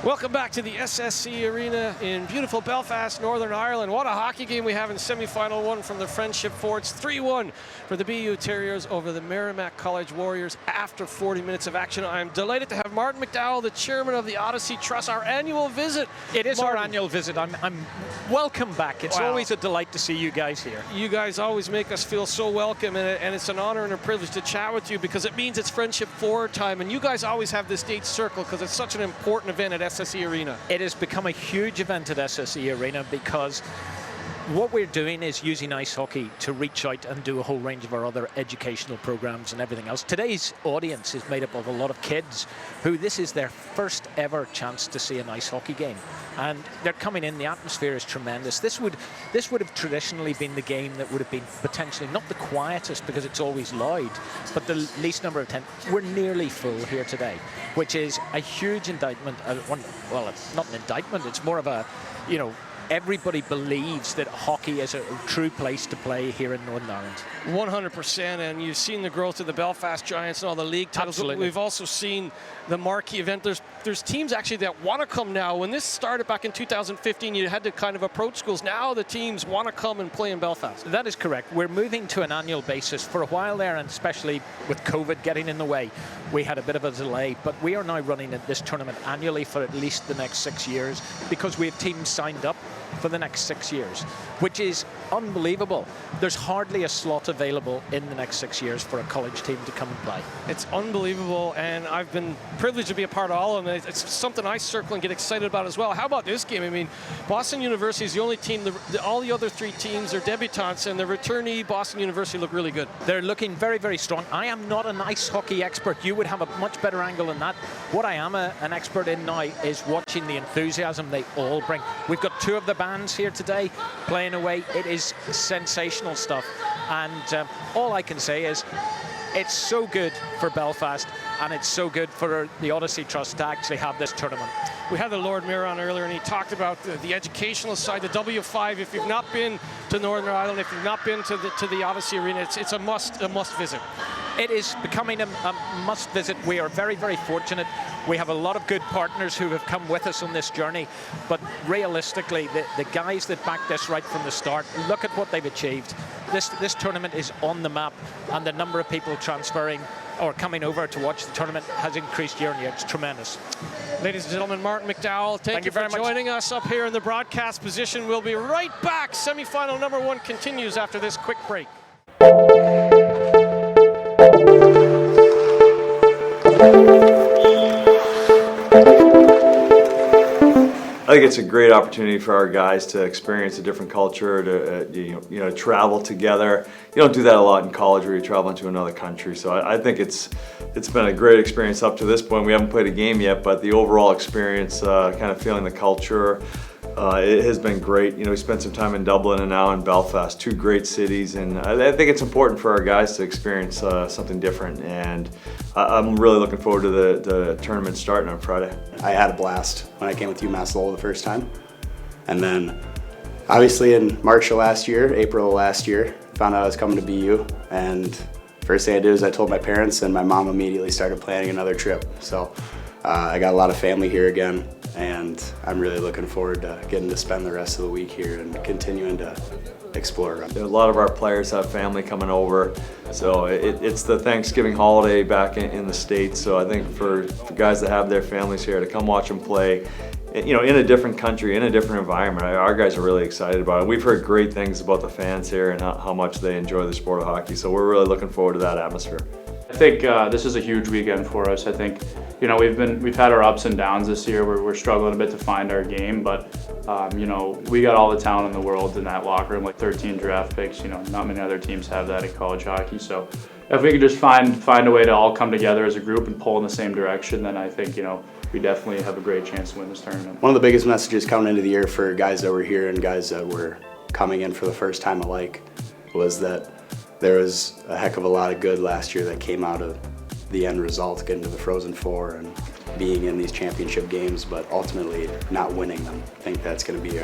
Welcome back to the SSE Arena in beautiful Belfast, Northern Ireland. What a hockey game we have in semi-final 1 from the Friendship Forts. 3-1 for the BU Terriers over the Merrimack College Warriors after 40 minutes of action. I'm delighted to have Martin McDowell, the chairman of the Odyssey Trust, our annual visit. It is Martin. our annual visit. I'm welcome back. It's always a delight to see you guys here. You guys always make us feel so welcome, and it's an honor and a privilege to chat with you because it means it's Friendship 4 time, and you guys always have this date circled because it's such an important event at SSE Arena. It has become a huge event at SSE Arena because what we're doing is using ice hockey to reach out and do a whole range of our other educational programs and everything else. Today's audience is made up of a lot of kids who this is their first ever chance to see an ice hockey game, and they're coming in. The atmosphere is tremendous. This would have traditionally been the game that would have been potentially not the quietest because it's always loud, but the least number of tent. We're nearly full here today, which is a huge indictment. Well, it's not an indictment. It's more of a, everybody believes that hockey is a true place to play here in Northern Ireland. 100%, and you've seen the growth of the Belfast Giants and all the league titles. Absolutely. We've also seen the marquee event. There's teams actually that want to come now. When this started back in 2015, you had to kind of approach schools. Now the teams want to come and play in Belfast. That is correct. We're moving to an annual basis. For a while there, and especially with COVID getting in the way, we had a bit of a delay, but we are now running this tournament annually for at least the next 6 years because we have teams signed up for the next 6 years, which is unbelievable. There's hardly a slot available in the next 6 years for a college team to come and play. It's unbelievable, and I've been privileged to be a part of all of them. It's something I circle and get excited about as well. How about this game? I mean, Boston University is the only team, all the other three teams are debutantes, and the returnee Boston University look really good. They're looking very, very strong. I am not an ice hockey expert. You would have a much better angle than that. What I am an expert in now is watching the enthusiasm they all bring. We've got two of the bands here today playing away. It is sensational stuff. And all I can say is it's so good for Belfast, and it's so good for the Odyssey Trust to actually have this tournament. We had the Lord Mayor on earlier, and he talked about the educational side, the W5. If you've not been to Northern Ireland, if you've not been to the Odyssey Arena, it's a must visit. It is becoming a must visit. We are very, very fortunate. We have a lot of good partners who have come with us on this journey, but realistically, the guys that backed this right from the start, look at what they've achieved. This tournament is on the map, and the number of people transferring or coming over to watch the tournament has increased year on year. It's tremendous. Ladies and gentlemen, Martin McDowell, thank you for joining us up here in the broadcast position. We'll be right back. Semifinal number 1 continues after this quick break. I think it's a great opportunity for our guys to experience a different culture, to travel together. You don't do that a lot in college where you travel into another country. So I think it's been a great experience up to this point. We haven't played a game yet, but the overall experience, kind of feeling the culture, it has been great. We spent some time in Dublin and now in Belfast, two great cities, and I think it's important for our guys to experience something different. And I'm really looking forward to the tournament starting on Friday. I had a blast when I came with UMass Lowell the first time, and then obviously in March of last year, April of last year, found out I was coming to BU, and first thing I did is I told my parents, and my mom immediately started planning another trip. So I got a lot of family here again, and I'm really looking forward to getting to spend the rest of the week here and continuing to explore. A lot of our players have family coming over, so it's the Thanksgiving holiday back in the States. So I think for guys that have their families here to come watch them play, in a different country, in a different environment, our guys are really excited about it. We've heard great things about the fans here and how much they enjoy the sport of hockey. So we're really looking forward to that atmosphere. I think this is a huge weekend for us. I think we've had our ups and downs this year where we're struggling a bit to find our game, but we got all the talent in the world in that locker room, like 13 draft picks. Not many other teams have that in college hockey. So if we could just find a way to all come together as a group and pull in the same direction, then I think we definitely have a great chance to win this tournament. One of the biggest messages coming into the year for guys that were here and guys that were coming in for the first time alike was that there was a heck of a lot of good last year that came out of the end result, getting to the Frozen Four and being in these championship games, but ultimately not winning them. I think that's going to be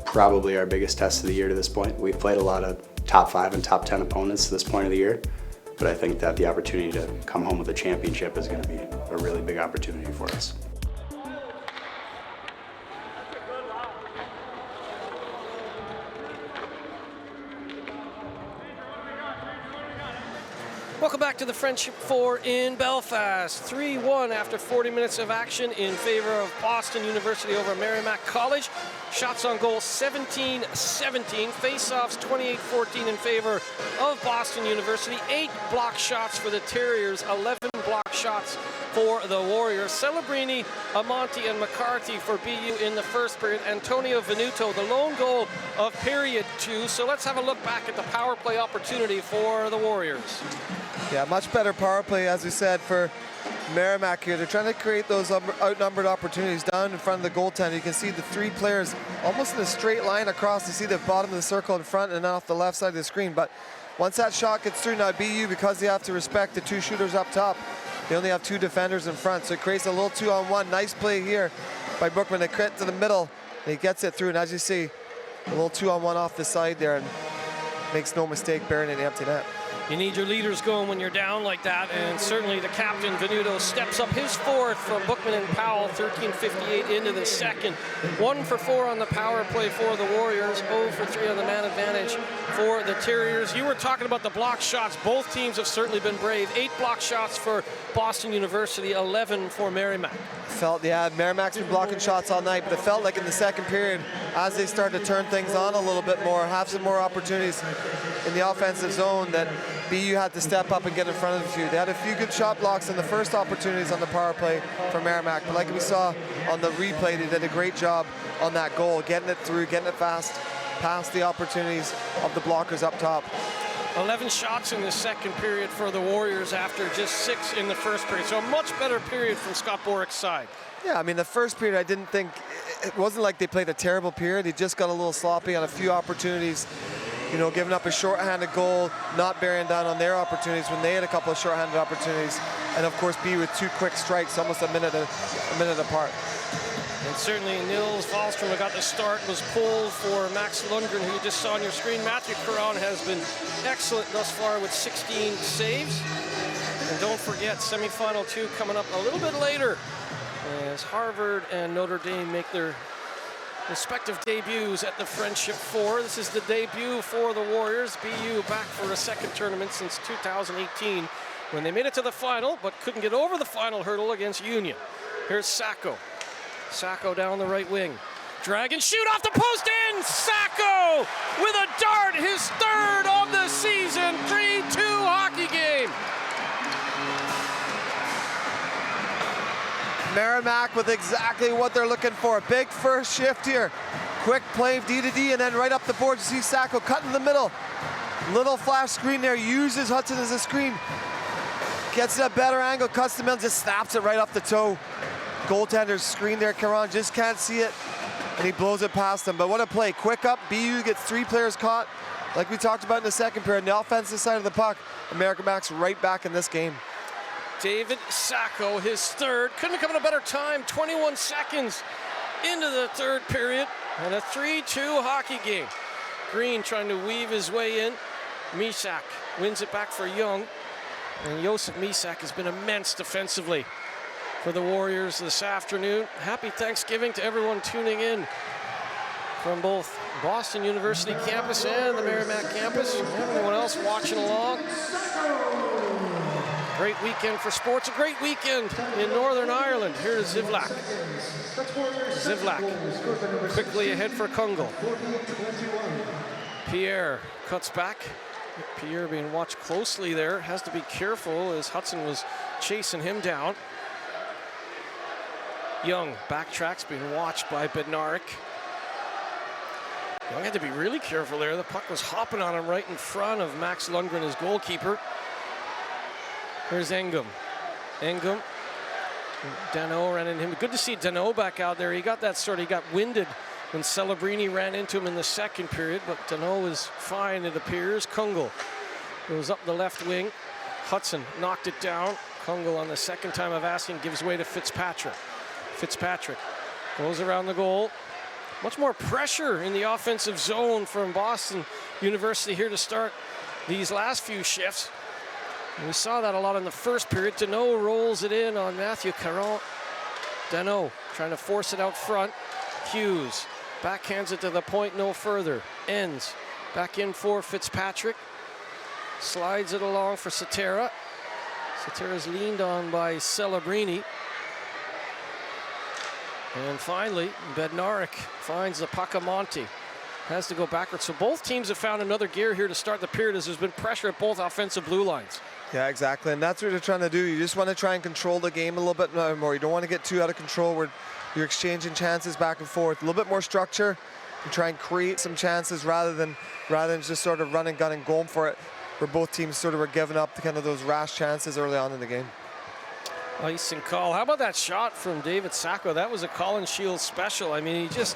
probably our biggest test of the year to this point. We've played a lot of top 5 and top 10 opponents to this point of the year, but I think that the opportunity to come home with a championship is going to be a really big opportunity for us. Welcome back to the Friendship 4 in Belfast. 3-1 after 40 minutes of action in favor of Boston University over Merrimack College. Shots on goal 17-17. Face-offs 28-14 in favor of Boston University. 8 block shots for the Terriers, 11 block shots for the Warriors. Celebrini, Amonte, and McCarthy for BU in the first period. Antonio Venuto, the lone goal of period 2. So let's have a look back at the power play opportunity for the Warriors. Yeah, much better power play, as we said, for Merrimack here. They're trying to create those outnumbered opportunities down in front of the goaltender. You can see the 3 players almost in a straight line across. You see the bottom of the circle in front and off the left side of the screen. But once that shot gets through, now BU, because they have to respect the 2 shooters up top, they only have 2 defenders in front. So it creates a little 2-on-1. Nice play here by Bookman. They crit to the middle, and he gets it through. And as you see, a little 2-on-1 off the side there, and makes no mistake burying it in the empty net. You need your leaders going when you're down like that, and certainly the captain, Venuto, steps up his fourth from Bookman and Powell, 13:58 into the second. 1 for 4 on the power play for the Warriors, 0 for 3 on the man advantage for the Terriers. You were talking about the block shots. Both teams have certainly been brave. 8 block shots for Boston University, 11 for Merrimack. Merrimack's been blocking shots all night, but it felt like in the second period, as they started to turn things on a little bit more, have some more opportunities in the offensive zone, that BU had to step up and get in front of a few. They had a few good shot blocks in the first opportunities on the power play for Merrimack, but like we saw on the replay, they did a great job on that goal, getting it through, getting it fast, past the opportunities of the blockers up top. 11 shots in the second period for the Warriors after just 6 in the first period. So a much better period from Scott Borick's side. Yeah, I mean, the first period, I didn't think, it wasn't like they played a terrible period. He just got a little sloppy on a few opportunities, giving up a shorthanded goal, not bearing down on their opportunities when they had a couple of shorthanded opportunities. And of course, B with 2 quick strikes, almost a minute apart. And certainly Nils Wahlstrom got the start, was pulled for Max Lundgren, who you just saw on your screen. Matthew Caron has been excellent thus far with 16 saves. And don't forget, semifinal 2 coming up a little bit later as Harvard and Notre Dame make their respective debuts at the Friendship 4. This is the debut for the Warriors. BU back for a second tournament since 2018 when they made it to the final but couldn't get over the final hurdle against Union. Here's Sacco. Sacco down the right wing. Drag and shoot off the post in! Sacco with a dart, his third of the season. 3-2 hockey game. Merrimack with exactly what they're looking for. Big first shift here. Quick play D to D, and then right up the board, you see Sacco cut in the middle. Little flash screen there, uses Hudson as a screen. Gets a better angle, cuts the middle, just snaps it right off the toe. Goaltender's screen there, Caron just can't see it, and he blows it past him. But what a play, quick up, BU gets 3 players caught. Like we talked about in the second period, the offensive side of the puck, Merrimack's right back in this game. David Sacco, his third. Couldn't have come at a better time. 21 seconds into the third period. And a 3-2 hockey game. Green trying to weave his way in. Misak wins it back for Young. And Josef Misak has been immense defensively for the Warriors this afternoon. Happy Thanksgiving to everyone tuning in from both Boston University campus and the Merrimack campus. Everyone else watching along. Great weekend for sports, a great weekend in Northern Ireland. Here's Zivlak. Zivlak quickly ahead for Kungle. Pierre cuts back. Pierre being watched closely there. Has to be careful as Hudson was chasing him down. Young backtracks, being watched by Bednarik. Young had to be really careful there. The puck was hopping on him right in front of Max Lundgren, his goalkeeper. Here's Engum. Engum. Dano ran into him. Good to see Dano back out there. He got that sort of, he got winded when Celebrini ran into him in the second period, but Dano is fine, it appears. Kungle goes up the left wing. Hudson knocked it down. Kungle on the second time of asking gives way to Fitzpatrick. Fitzpatrick goes around the goal. Much more pressure in the offensive zone from Boston University here to start these last few shifts. And we saw that a lot in the first period. Dano rolls it in on Matthew Caron. Dano trying to force it out front. Hughes backhands it to the point, no further. Ends back in for Fitzpatrick. Slides it along for Cetera. Cetera's leaned on by Celebrini. And finally, Bednarik finds the Pacamonte. Has to go backwards. So both teams have found another gear here to start the period as there's been pressure at both offensive blue lines. Yeah, exactly. And that's what you're trying to do. You just want to try and control the game a little bit more. You don't want to get too out of control where you're exchanging chances back and forth. A little bit more structure and try and create some chances rather than just sort of running, gunning, going for it, where both teams sort of were giving up kind of those rash chances early on in the game. Icing call. How about that shot from David Sacco? That was a Colin Shields special. I mean, he just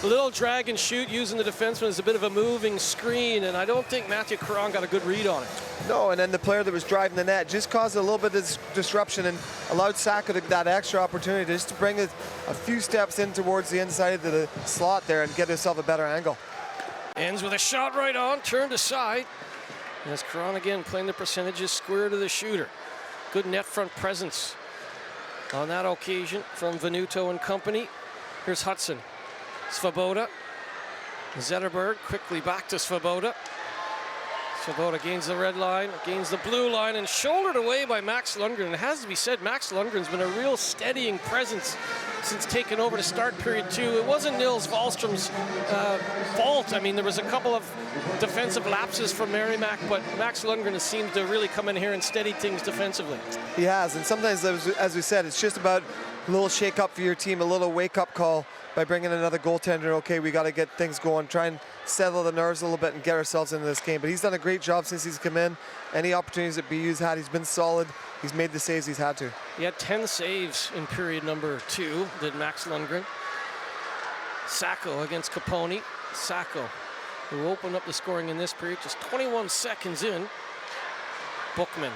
a little drag and shoot using the defenseman as a bit of a moving screen, and I don't think Matthew Caron got a good read on it. No, and then the player that was driving the net just caused a little bit of disruption and allowed Sacco that extra opportunity just to bring it a few steps in towards the inside of the slot there and get himself a better angle. Ends with a shot right on, turned aside. As Karan again playing the percentages square to the shooter. Good net front presence on that occasion from Venuto and company. Here's Hudson. Svoboda. Zetterberg quickly back to Svoboda. Svoboda gains the red line, gains the blue line, and shouldered away by Max Lundgren. It has to be said, Max Lundgren's been a real steadying presence since taking over to start period 2. It wasn't Nils Wahlstrom's fault. I mean, there was a couple of defensive lapses from Merrimack, but Max Lundgren has seemed to really come in here and steady things defensively. He has, and sometimes, as we said, it's just about a little shake-up for your team, a little wake-up call by bringing another goaltender. Okay, we got to get things going, try and settle the nerves a little bit and get ourselves into this game. But he's done a great job since he's come in. Any opportunities that BU's had, he's been solid. He's made the saves he's had to. He had 10 saves in period number 2, did Max Lundgren. Sacco against Caponi. Sacco, who opened up the scoring in this period, just 21 seconds in. Bookman.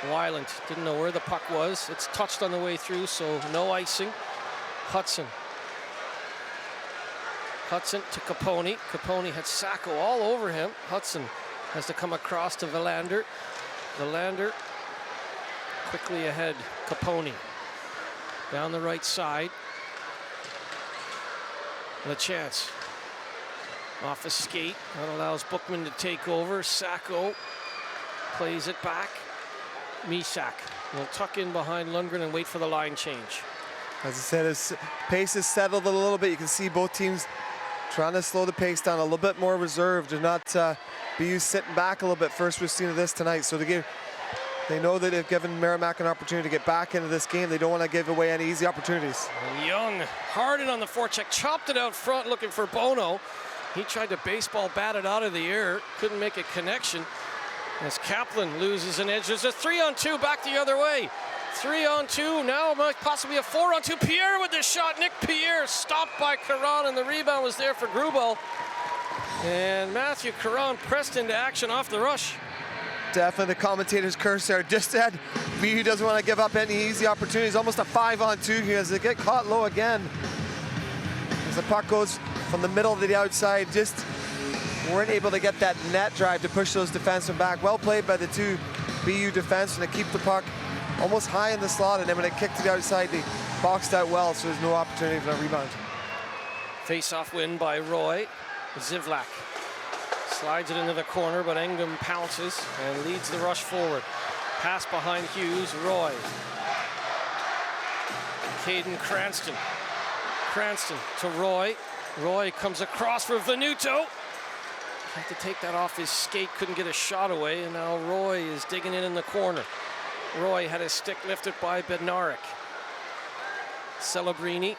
Weiland didn't know where the puck was. It's touched on the way through, so no icing. Hudson. Hudson to Caponi. Caponi had Sacco all over him. Hudson has to come across to Verlander. Verlander quickly ahead. Caponi down the right side. LeChance off a skate. That allows Bookman to take over. Sacco plays it back. Misak will tuck in behind Lundgren and wait for the line change. As I said, his pace is settled a little bit. You can see both teams trying to slow the pace down, a little bit more reserved, and not BU sitting back a little bit. First we've seen of this tonight, so they know that they've given Merrimack an opportunity to get back into this game. They don't want to give away any easy opportunities. And Young, Harden on the forecheck, chopped it out front looking for Bono. He tried to baseball bat it out of the air, couldn't make a connection. As Kaplan loses an edge, there's a 3-on-2 back the other way. 3-on-2, now might possibly a 4-on-2. Pierre with the shot. Nick Pierre stopped by Caron, and the rebound was there for Grubel. And Matthew Caron pressed into action off the rush. Definitely the commentator's curse there. Just said BU doesn't want to give up any easy opportunities. Almost a 5-on-2 here as they get caught low again. As the puck goes from the middle to the outside, just weren't able to get that net drive to push those defensemen back. Well played by the two BU defensemen to keep the puck almost high in the slot, and then when it kicked to the outside, they boxed out well, so there's no opportunity for a rebound. Face-off win by Roy. Zivlak slides it into the corner, but Engum pounces and leads the rush forward. Pass behind Hughes, Roy. Caden Cranston. Cranston to Roy. Roy comes across for Venuto. Had to take that off his skate, couldn't get a shot away, and now Roy is digging in the corner. Roy had his stick lifted by Bednarik. Celebrini.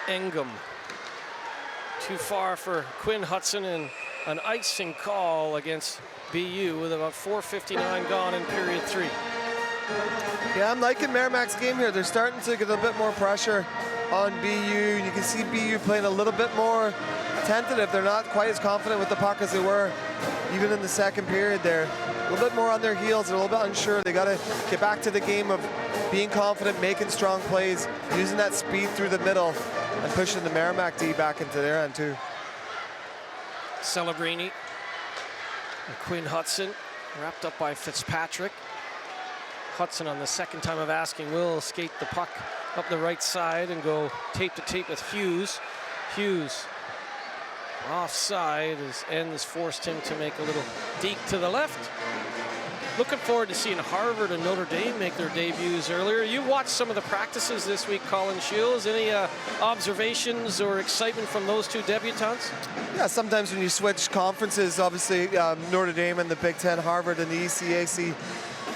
Engum. Too far for Quinn Hudson, and an icing call against BU with about 4:59 gone in period 3. Yeah, I'm liking Merrimack's game here. They're starting to get a bit more pressure on BU. You can see BU playing a little bit more tentative. They're not quite as confident with the puck as they were even in the second period there. A little bit more on their heels. They're a little bit unsure. They got to get back to the game of being confident, making strong plays, using that speed through the middle, and pushing the Merrimack D back into their end too. Celebrini and Quinn Hudson wrapped up by Fitzpatrick. Hudson, on the second time of asking, will skate the puck up the right side and go tape to tape with Hughes. Hughes offside as Enns forced him to make a little deke to the left. Looking forward to seeing Harvard and Notre Dame make their debuts earlier. You watched some of the practices this week, Colin Shields. Any observations or excitement from those two debutantes? Yeah, sometimes when you switch conferences, obviously Notre Dame and the Big Ten, Harvard and the ECAC,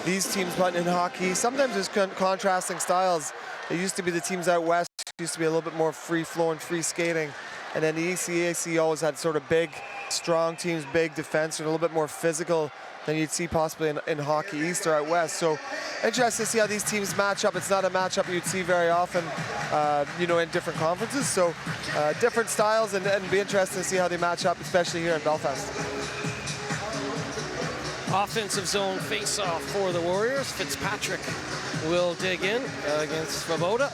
these teams putting in hockey, sometimes there's contrasting styles. It used to be the teams out west used to be a little bit more free-flowing, free skating. And then the ECAC always had sort of big, strong teams, big defense, and a little bit more physical than you'd see possibly in hockey east or out west. So interesting to see how these teams match up. It's not a matchup you'd see very often, in different conferences. So different styles, and be interesting to see how they match up, especially here in Belfast. Offensive zone face-off for the Warriors. Fitzpatrick will dig in against Svoboda.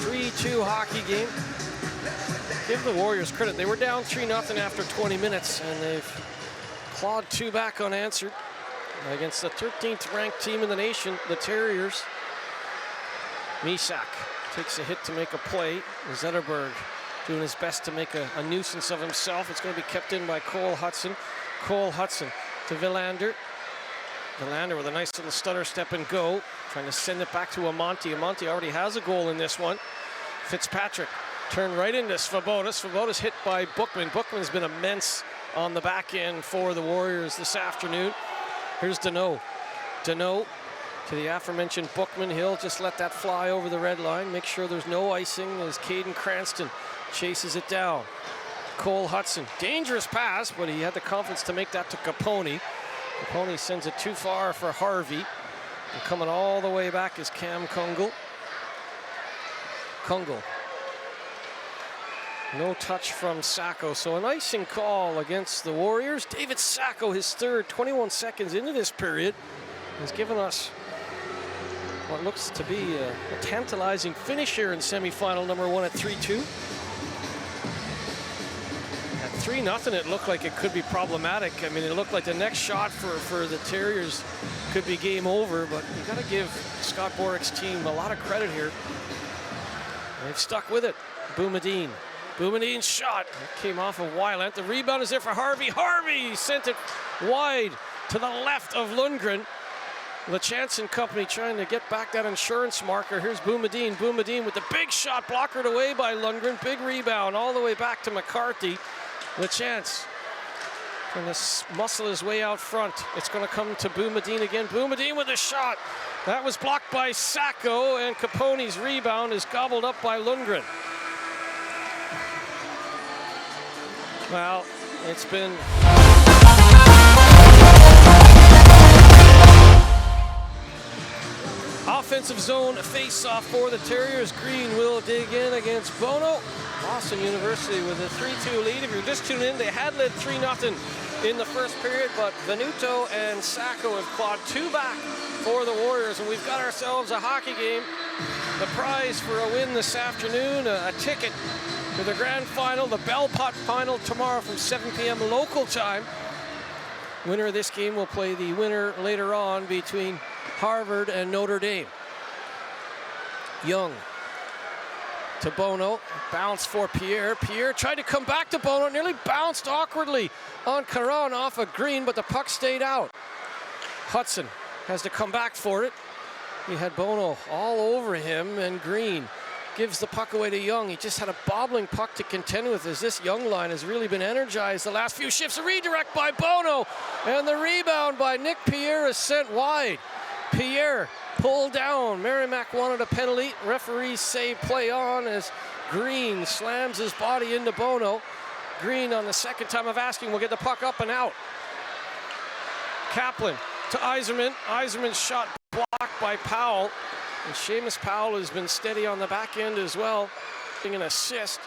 3-2 hockey game. give the Warriors credit. They were down 3-0 after 20 minutes, and they've clawed 2 back unanswered against the 13th ranked team in the nation, the Terriers. Misak takes a hit to make a play. Zetterberg doing his best to make a nuisance of himself. It's going to be kept in by Cole Hudson. Cole Hudson to Villander. Villander with a nice little stutter step and go. Trying to send it back to Amonte. Amonte already has a goal in this one. Fitzpatrick turned right into Svoboda. Svoboda's hit by Bookman. Bookman's been immense on the back end for the Warriors this afternoon. Here's Deneau. Deneau to the aforementioned Bookman. He'll just let that fly over the red line. Make sure there's no icing as Caden Cranston chases it down. Cole Hudson. Dangerous pass, but he had the confidence to make that to Capone. Capone sends it too far for Harvey. And coming all the way back is Cam Kungle. Kungle. No touch from Sacco, so an icing call against the Warriors. David Sacco, his third, 21 seconds into this period, has given us what looks to be a tantalizing finish here in semifinal number 1 at 3-2. At 3-0, it looked like it could be problematic. I mean, it looked like the next shot for the Terriers could be game over, but you got to give Scott Borik's team a lot of credit here. They've stuck with it. Boumediene. Boumediene's shot came off of Weiland. The rebound is there for Harvey. Harvey sent it wide to the left of Lundgren. LeChance and company trying to get back that insurance marker. Here's Boumediene. Boumediene with the big shot, blockered away by Lundgren. Big rebound all the way back to McCarthy. LeChance trying to muscle his way out front. It's going to come to Boumediene again. Boumediene with a shot. That was blocked by Sacco, and Capone's rebound is gobbled up by Lundgren. Well, it's been offensive zone face-off for the Terriers. Green will dig in against Bono. Boston University with a 3-2 lead. If you're just tuning in, they had led 3-0 in the first period, but Venuto and Sacco have clawed 2 back for the Warriors, and we've got ourselves a hockey game. The prize for a win this afternoon, a ticket to the grand final, the Bell Pot final tomorrow from 7 p.m. local time. Winner of this game will play the winner later on between Harvard and Notre Dame. Young to Bono, bounce for Pierre. Pierre tried to come back to Bono, nearly bounced awkwardly on Caron off of Green, but the puck stayed out. Hudson has to come back for it. He had Bono all over him, and Green gives the puck away to Young. He just had a bobbling puck to contend with as this Young line has really been energized the last few shifts. A redirect by Bono, and the rebound by Nick Pierre is sent wide. Pierre pulled down. Merrimack wanted a penalty. Referees say play on as Green slams his body into Bono. Green, on the second time of asking, will get the puck up and out. Kaplan to Yzerman. Yzerman's shot blocked by Powell. And Seamus Powell has been steady on the back end as well, getting an assist.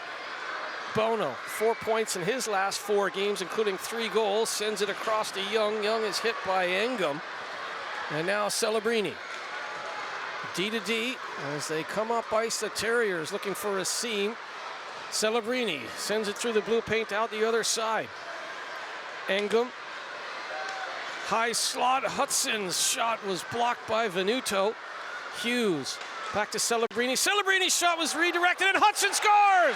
Bono, 4 points in his last 4 games, including 3 goals, sends it across to Young. Young is hit by Engum. And now Celebrini. D to D as they come up ice. The Terriers looking for a seam. Celebrini sends it through the blue paint out the other side. Engum. High slot. Hudson's shot was blocked by Venuto. Hughes back to Celebrini. Celebrini's shot was redirected and Hudson scores!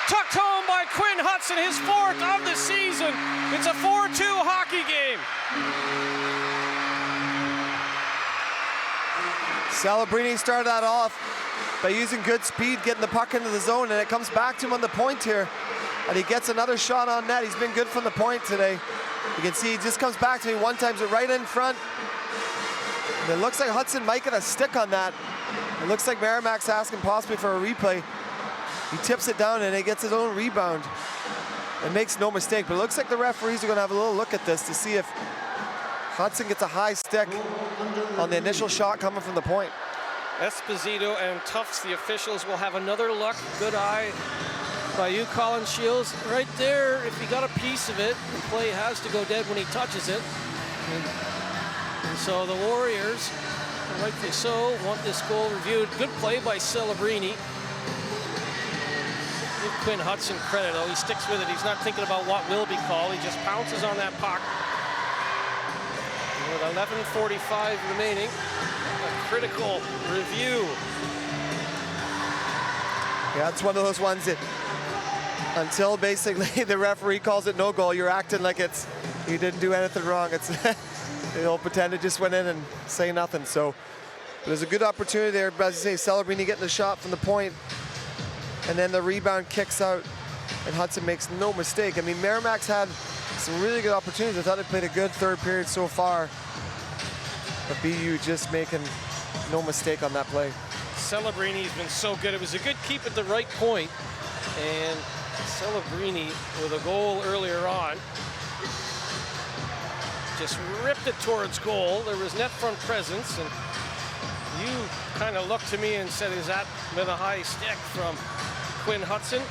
Tucked home by Quinn Hudson, his 4th of the season. It's a 4-2 hockey game. Celebrini started that off by using good speed, getting the puck into the zone, and it comes back to him on the point here. And he gets another shot on net. He's been good from the point today. You can see he just comes back to me one time, so right in front. And it looks like Hudson might get a stick on that. It looks like Merrimack's asking possibly for a replay. He tips it down and he gets his own rebound. It makes no mistake, but it looks like the referees are gonna have a little look at this to see if Hudson gets a high stick on the initial shot coming from the point. Esposito and Tufts, the officials, will have another look. Good eye by you, Colin Shields. Right there, if he got a piece of it, the play has to go dead when he touches it. And so the Warriors, rightfully so, want this goal reviewed. Good play by Celebrini. Give Quinn Hudson credit, though. He sticks with it. He's not thinking about what will be called. He just pounces on that puck. With 11:45 remaining, a critical review. Yeah, it's one of those ones that until basically the referee calls it no goal, you're acting like it's you didn't do anything wrong. It's they'll pretend it just went in and say nothing. So but there's a good opportunity there, but as you say, Celebrini getting the shot from the point, and then the rebound kicks out, and Hudson makes no mistake. I mean, Merrimack's had some really good opportunities. I thought they played a good third period so far, but BU just making no mistake on that play. Celebrini's been so good. It was a good keep at the right point, and Celebrini with a goal earlier on just ripped it towards goal. There was net front presence, and you kind of looked to me and said, is that been a high stick from Quinn Hudson?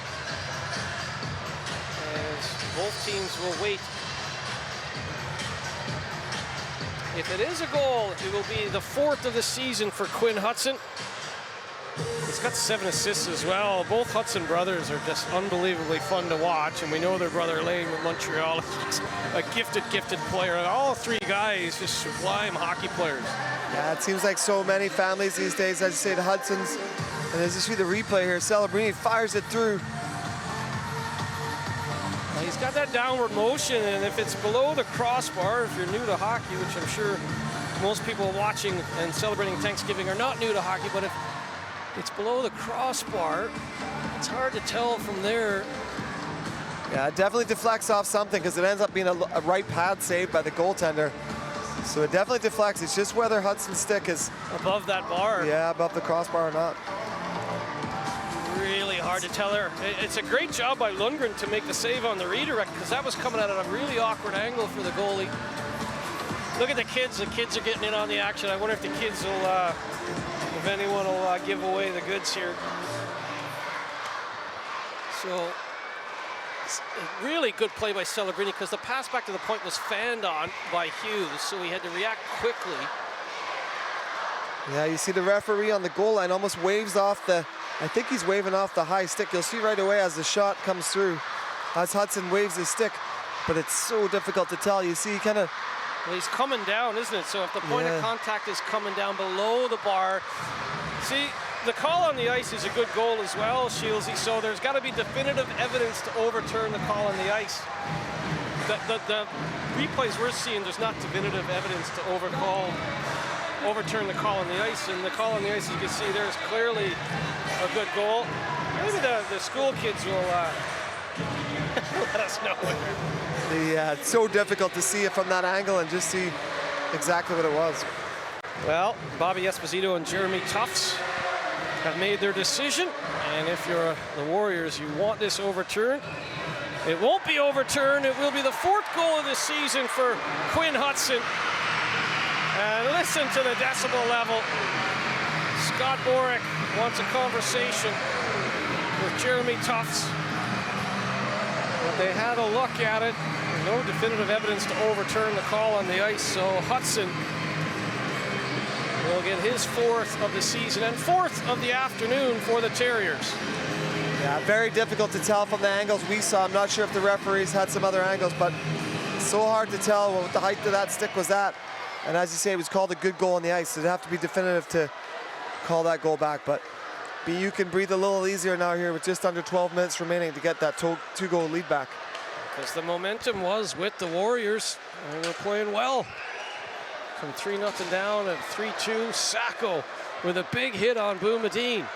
As both teams will wait. If it is a goal, it will be the 4th of the season for Quinn Hudson. He's got 7 assists as well. Both Hudson brothers are just unbelievably fun to watch, and we know their brother Lane with Montreal is a gifted player. And all 3 guys just sublime hockey players. Yeah, it seems like so many families these days, as you say, the Hudsons. And as you see the replay here, Celebrini fires it through. Well, he's got that downward motion, and if it's below the crossbar, if you're new to hockey, which I'm sure most people watching and celebrating Thanksgiving are not new to hockey, but if it's below the crossbar, it's hard to tell from there. Yeah, it definitely deflects off something because it ends up being a right pad save by the goaltender. So it definitely deflects. It's just whether Hudson's stick is above that bar. Yeah, above the crossbar or not. Really hard to tell there. It's a great job by Lundgren to make the save on the redirect, because that was coming at a really awkward angle for the goalie. Look at the kids. The kids are getting in on the action. I wonder if the kids will, if anyone will give away the goods here. So, really good play by Celebrini, because the pass back to the point was fanned on by Hughes, so he had to react quickly. Yeah, you see the referee on the goal line almost waves off the, I think he's waving off the high stick. You'll see right away as the shot comes through, as Hudson waves his stick, but it's so difficult to tell. You see, he kind of... Well, he's coming down, isn't it? So if the point of contact is coming down below the bar, see, the call on the ice is a good goal as well, Shieldsy, so there's got to be definitive evidence to overturn the call on the ice. The replays we're seeing, there's not definitive evidence to overturn the call on the ice, and the call on the ice, as you can see, there's clearly a good goal. Maybe the school kids will let us know. It's so difficult to see it from that angle and just see exactly what it was. Well, Bobby Esposito and Jeremy Tufts have made their decision, and if you're the Warriors, you want this overturned. It won't be overturned. It will be the 4th goal of the season for Quinn Hudson. And listen to the decibel level. Scott Borick wants a conversation with Jeremy Tufts. But they had a look at it. No definitive evidence to overturn the call on the ice, so Hudson will get his 4th of the season and 4th of the afternoon for the Terriers. Yeah, very difficult to tell from the angles we saw. I'm not sure if the referees had some other angles, but it's so hard to tell what the height of that stick was at. And as you say, it was called a good goal on the ice. It'd have to be definitive to call that goal back. But BU can breathe a little easier now here with just under 12 minutes remaining to get that 2-goal lead back. Because the momentum was with the Warriors. And they were playing well. From 3-0 down at 3-2. Sacco with a big hit on Boumediene.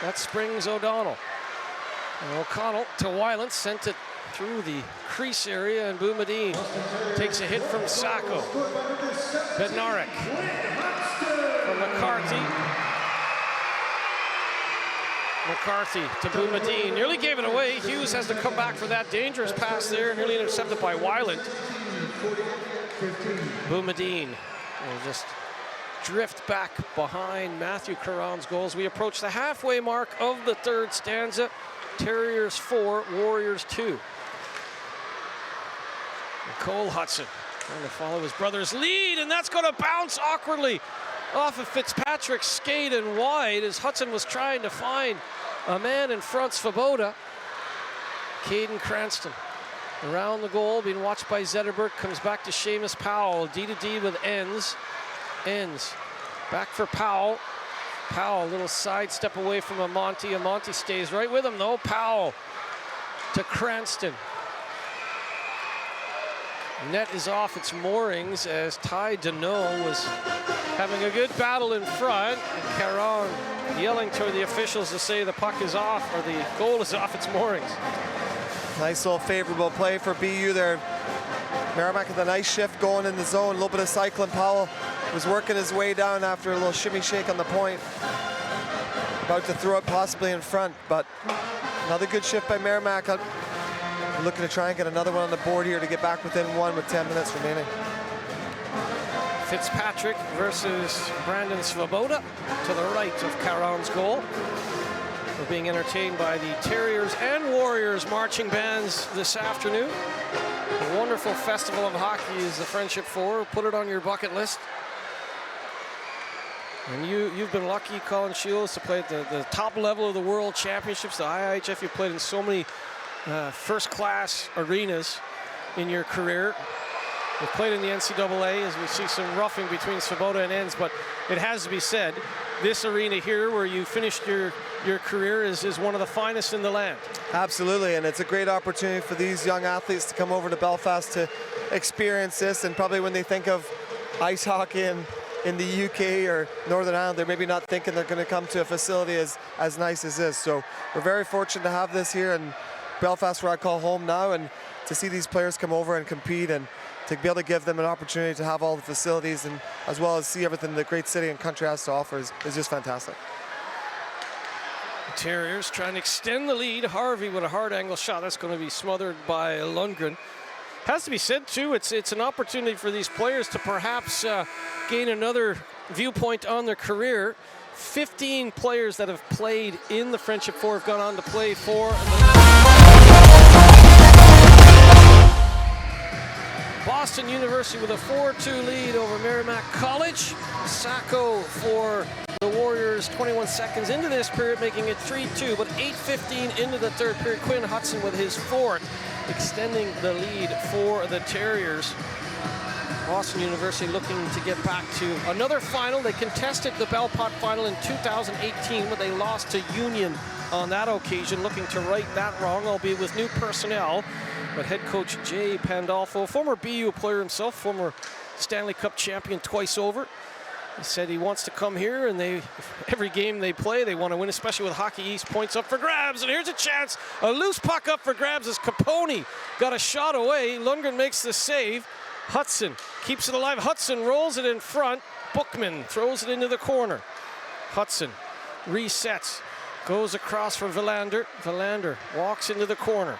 That springs O'Donnell. And O'Connell to Weiland, sent it through the crease area, and Boumediene takes a hit from Sacco. Bednarik from McCarthy. McCarthy to Boumediene. Nearly gave it away. Hughes has to come back for that dangerous pass there, nearly intercepted by Weiland. Boumediene will just drift back behind Matthew Caron's goals. We approach the halfway mark of the 3rd stanza. Terriers 4, Warriors 2. Cole Hudson trying to follow his brother's lead, and that's going to bounce awkwardly off of Fitzpatrick's skate and wide as Hudson was trying to find a man in front, Svoboda. Caden Cranston around the goal, being watched by Zetterberg, comes back to Seamus Powell, D-to-D with Ends. Ends, back for Powell. Powell, a little sidestep away from Amonte. Amonte stays right with him though. Powell to Cranston. Net is off its moorings as Ty Deneau was having a good battle in front. And Caron yelling toward the officials to say the puck is off, or the goal is off its moorings. Nice little favorable play for BU there. Merrimack with a nice shift going in the zone. A little bit of cycling. Powell was working his way down after a little shimmy shake on the point. About to throw it possibly in front, but another good shift by Merrimack. Looking to try and get another one on the board here to get back within one with 10 minutes remaining. Fitzpatrick versus Brandon Svoboda to the right of Caron's goal. We're being entertained by the Terriers and Warriors marching bands this afternoon. A wonderful festival of hockey is the Friendship 4. Put it on your bucket list. And you've been lucky, Colin Shields, to play at the top level of the World Championships, the IIHF. You've played in so many first-class arenas in your career. You've played in the NCAA, as we see some roughing between Svoboda and Ends, but it has to be said, this arena here where you finished your career is one of the finest in the land. Absolutely, and it's a great opportunity for these young athletes to come over to Belfast to experience this, and probably when they think of ice hockey in the UK or Northern Ireland, they're maybe not thinking they're going to come to a facility as nice as this. So we're very fortunate to have this here in Belfast, where I call home now, and to see these players come over and compete and to be able to give them an opportunity to have all the facilities and as well as see everything the great city and country has to offer is just fantastic. The Terriers trying to extend the lead. Harvey with a hard angle shot. That's going to be smothered by Lundgren. Has to be said too, it's an opportunity for these players to perhaps gain another viewpoint on their career. 15 players that have played in the Friendship 4 have gone on to play for Boston University with a 4-2 lead over Merrimack College. Sacco for the Warriors, 21 seconds into this period, making it 3-2, but 8:15 into the third period. Quinn Hudson with his fourth, extending the lead for the Terriers. Boston University looking to get back to another final. They contested the Bell-Pot final in 2018, but they lost to Union on that occasion, looking to right that wrong, albeit with new personnel. But head coach Jay Pandolfo, former BU player himself, former Stanley Cup champion twice over, he said he wants to come here, and every game they play, they want to win, especially with Hockey East. Points up for grabs, and here's a chance. A loose puck up for grabs as Capone got a shot away. Lundgren makes the save. Hudson keeps it alive. Hudson rolls it in front. Bookman throws it into the corner. Hudson resets, goes across for Villander. Villander walks into the corner.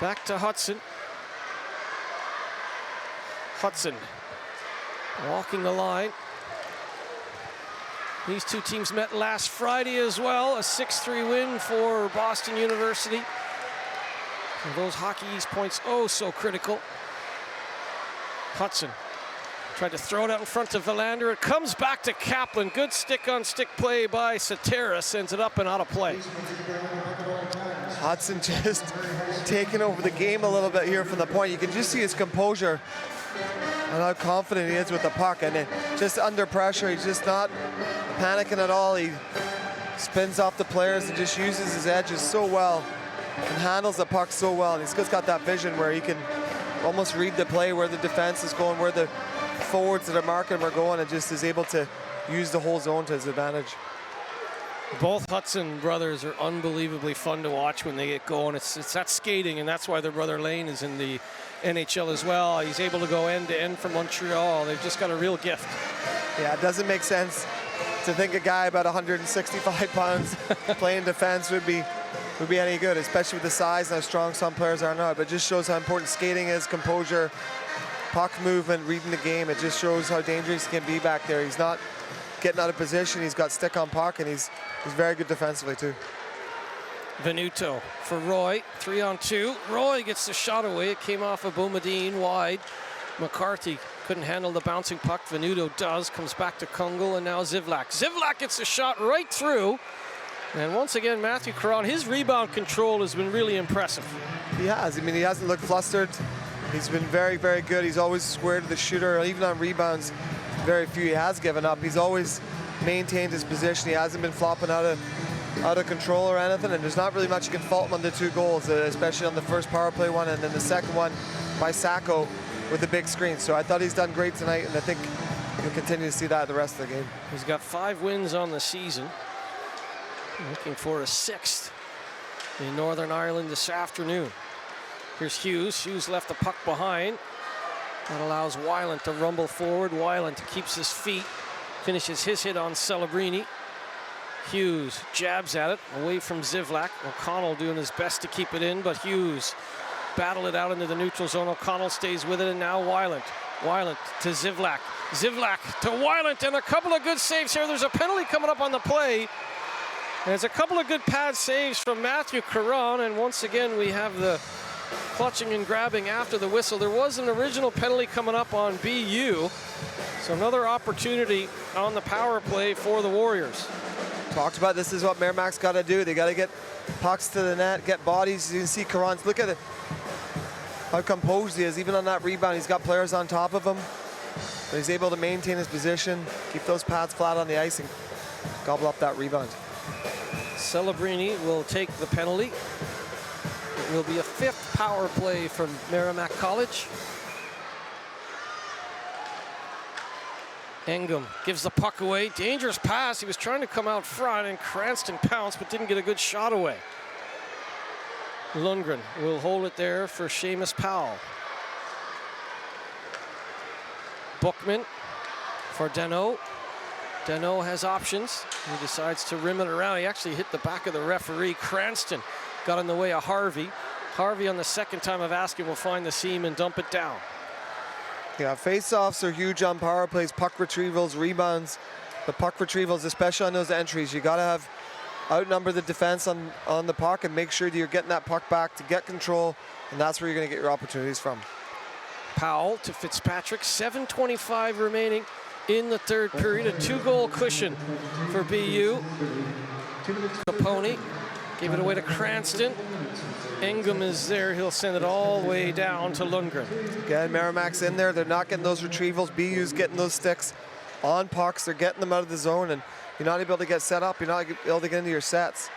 Back to Hudson. Hudson walking the line. These two teams met last Friday as well. A 6-3 win for Boston University. And those Hockey East points oh so critical. Hudson tried to throw it out in front of Villander. It comes back to Kaplan. Good stick-on-stick play by Satera. Sends it up and out of play. Hudson just taking over the game a little bit here from the point. You can just see his composure and how confident he is with the puck. And just under pressure, he's just not panicking at all. He spins off the players and just uses his edges so well and handles the puck so well. And he's just got that vision where he can almost read the play, where the defense is going, where the forwards that are marking him are going, and just is able to use the whole zone to his advantage. Both Hudson brothers are unbelievably fun to watch when they get going. It's that skating, and that's why their brother Lane is in the NHL as well. He's able to go end to end from Montreal. They've just got a real gift. Yeah, it doesn't make sense to think a guy about 165 pounds playing defense would be any good, especially with the size and how strong some players are now. But it just shows how important skating is, composure, puck movement, reading the game. It just shows how dangerous he can be back there. He's not getting out of position. He's got stick on puck, and he's very good defensively too. Venuto for Roy, 3-on-2. Roy gets the shot away. It came off of Boumediene wide. McCarthy couldn't handle the bouncing puck. Venuto does, comes back to Kungl, and now Zivlak. Zivlak gets a shot right through. And once again, Matthew Caron, his rebound control has been really impressive. He has. I mean, he hasn't looked flustered. He's been very, very good. He's always squared to the shooter. Even on rebounds, very few he has given up. He's always maintained his position. He hasn't been flopping out of control or anything. And there's not really much you can fault him on the 2 goals, especially on the first power play one and then the second one by Sacco with the big screen. So I thought he's done great tonight, and I think you'll continue to see that the rest of the game. He's got 5 wins on the season. Looking for a 6th in Northern Ireland this afternoon. Here's Hughes. Hughes left the puck behind. That allows Weiland to rumble forward. Weiland keeps his feet, finishes his hit on Celebrini. Hughes jabs at it, away from Zivlak. O'Connell doing his best to keep it in, but Hughes battled it out into the neutral zone. O'Connell stays with it, and now Weiland. Weiland to Zivlak. Zivlak to Weiland, and a couple of good saves here. There's a penalty coming up on the play. There's a couple of good pad saves from Matthew Caron, and once again we have the clutching and grabbing after the whistle. There was an original penalty coming up on BU, so another opportunity on the power play for the Warriors. Talked about this is what Merrimack's got to do. They got to get pucks to the net, get bodies. You can see Caron's, look at it, how composed he is. Even on that rebound, he's got players on top of him. But he's able to maintain his position, keep those pads flat on the ice, and gobble up that rebound. Celebrini will take the penalty. It will be a 5th power play from Merrimack College. Engum gives the puck away. Dangerous pass. He was trying to come out front, and Cranston pounced but didn't get a good shot away. Lundgren will hold it there for Seamus Powell. Bookman for Deneau. Deneau has options. He decides to rim it around. He actually hit the back of the referee. Cranston got in the way of Harvey. Harvey, on the second time of asking, will find the seam and dump it down. Yeah, face-offs are huge on power plays, puck retrievals, rebounds. The puck retrievals, especially on those entries, you got to have outnumber the defense on the puck and make sure that you're getting that puck back to get control, and that's where you're going to get your opportunities from. Powell to Fitzpatrick. 7:25 remaining in the 3rd period. A 2-goal cushion for BU. Capone gave it away to Cranston. Engum is there. He'll send it all the way down to Lundgren. Again, Merrimack's in there. They're not getting those retrievals. BU's getting those sticks on pucks. They're getting them out of the zone, and you're not able to get set up. You're not able to get into your sets.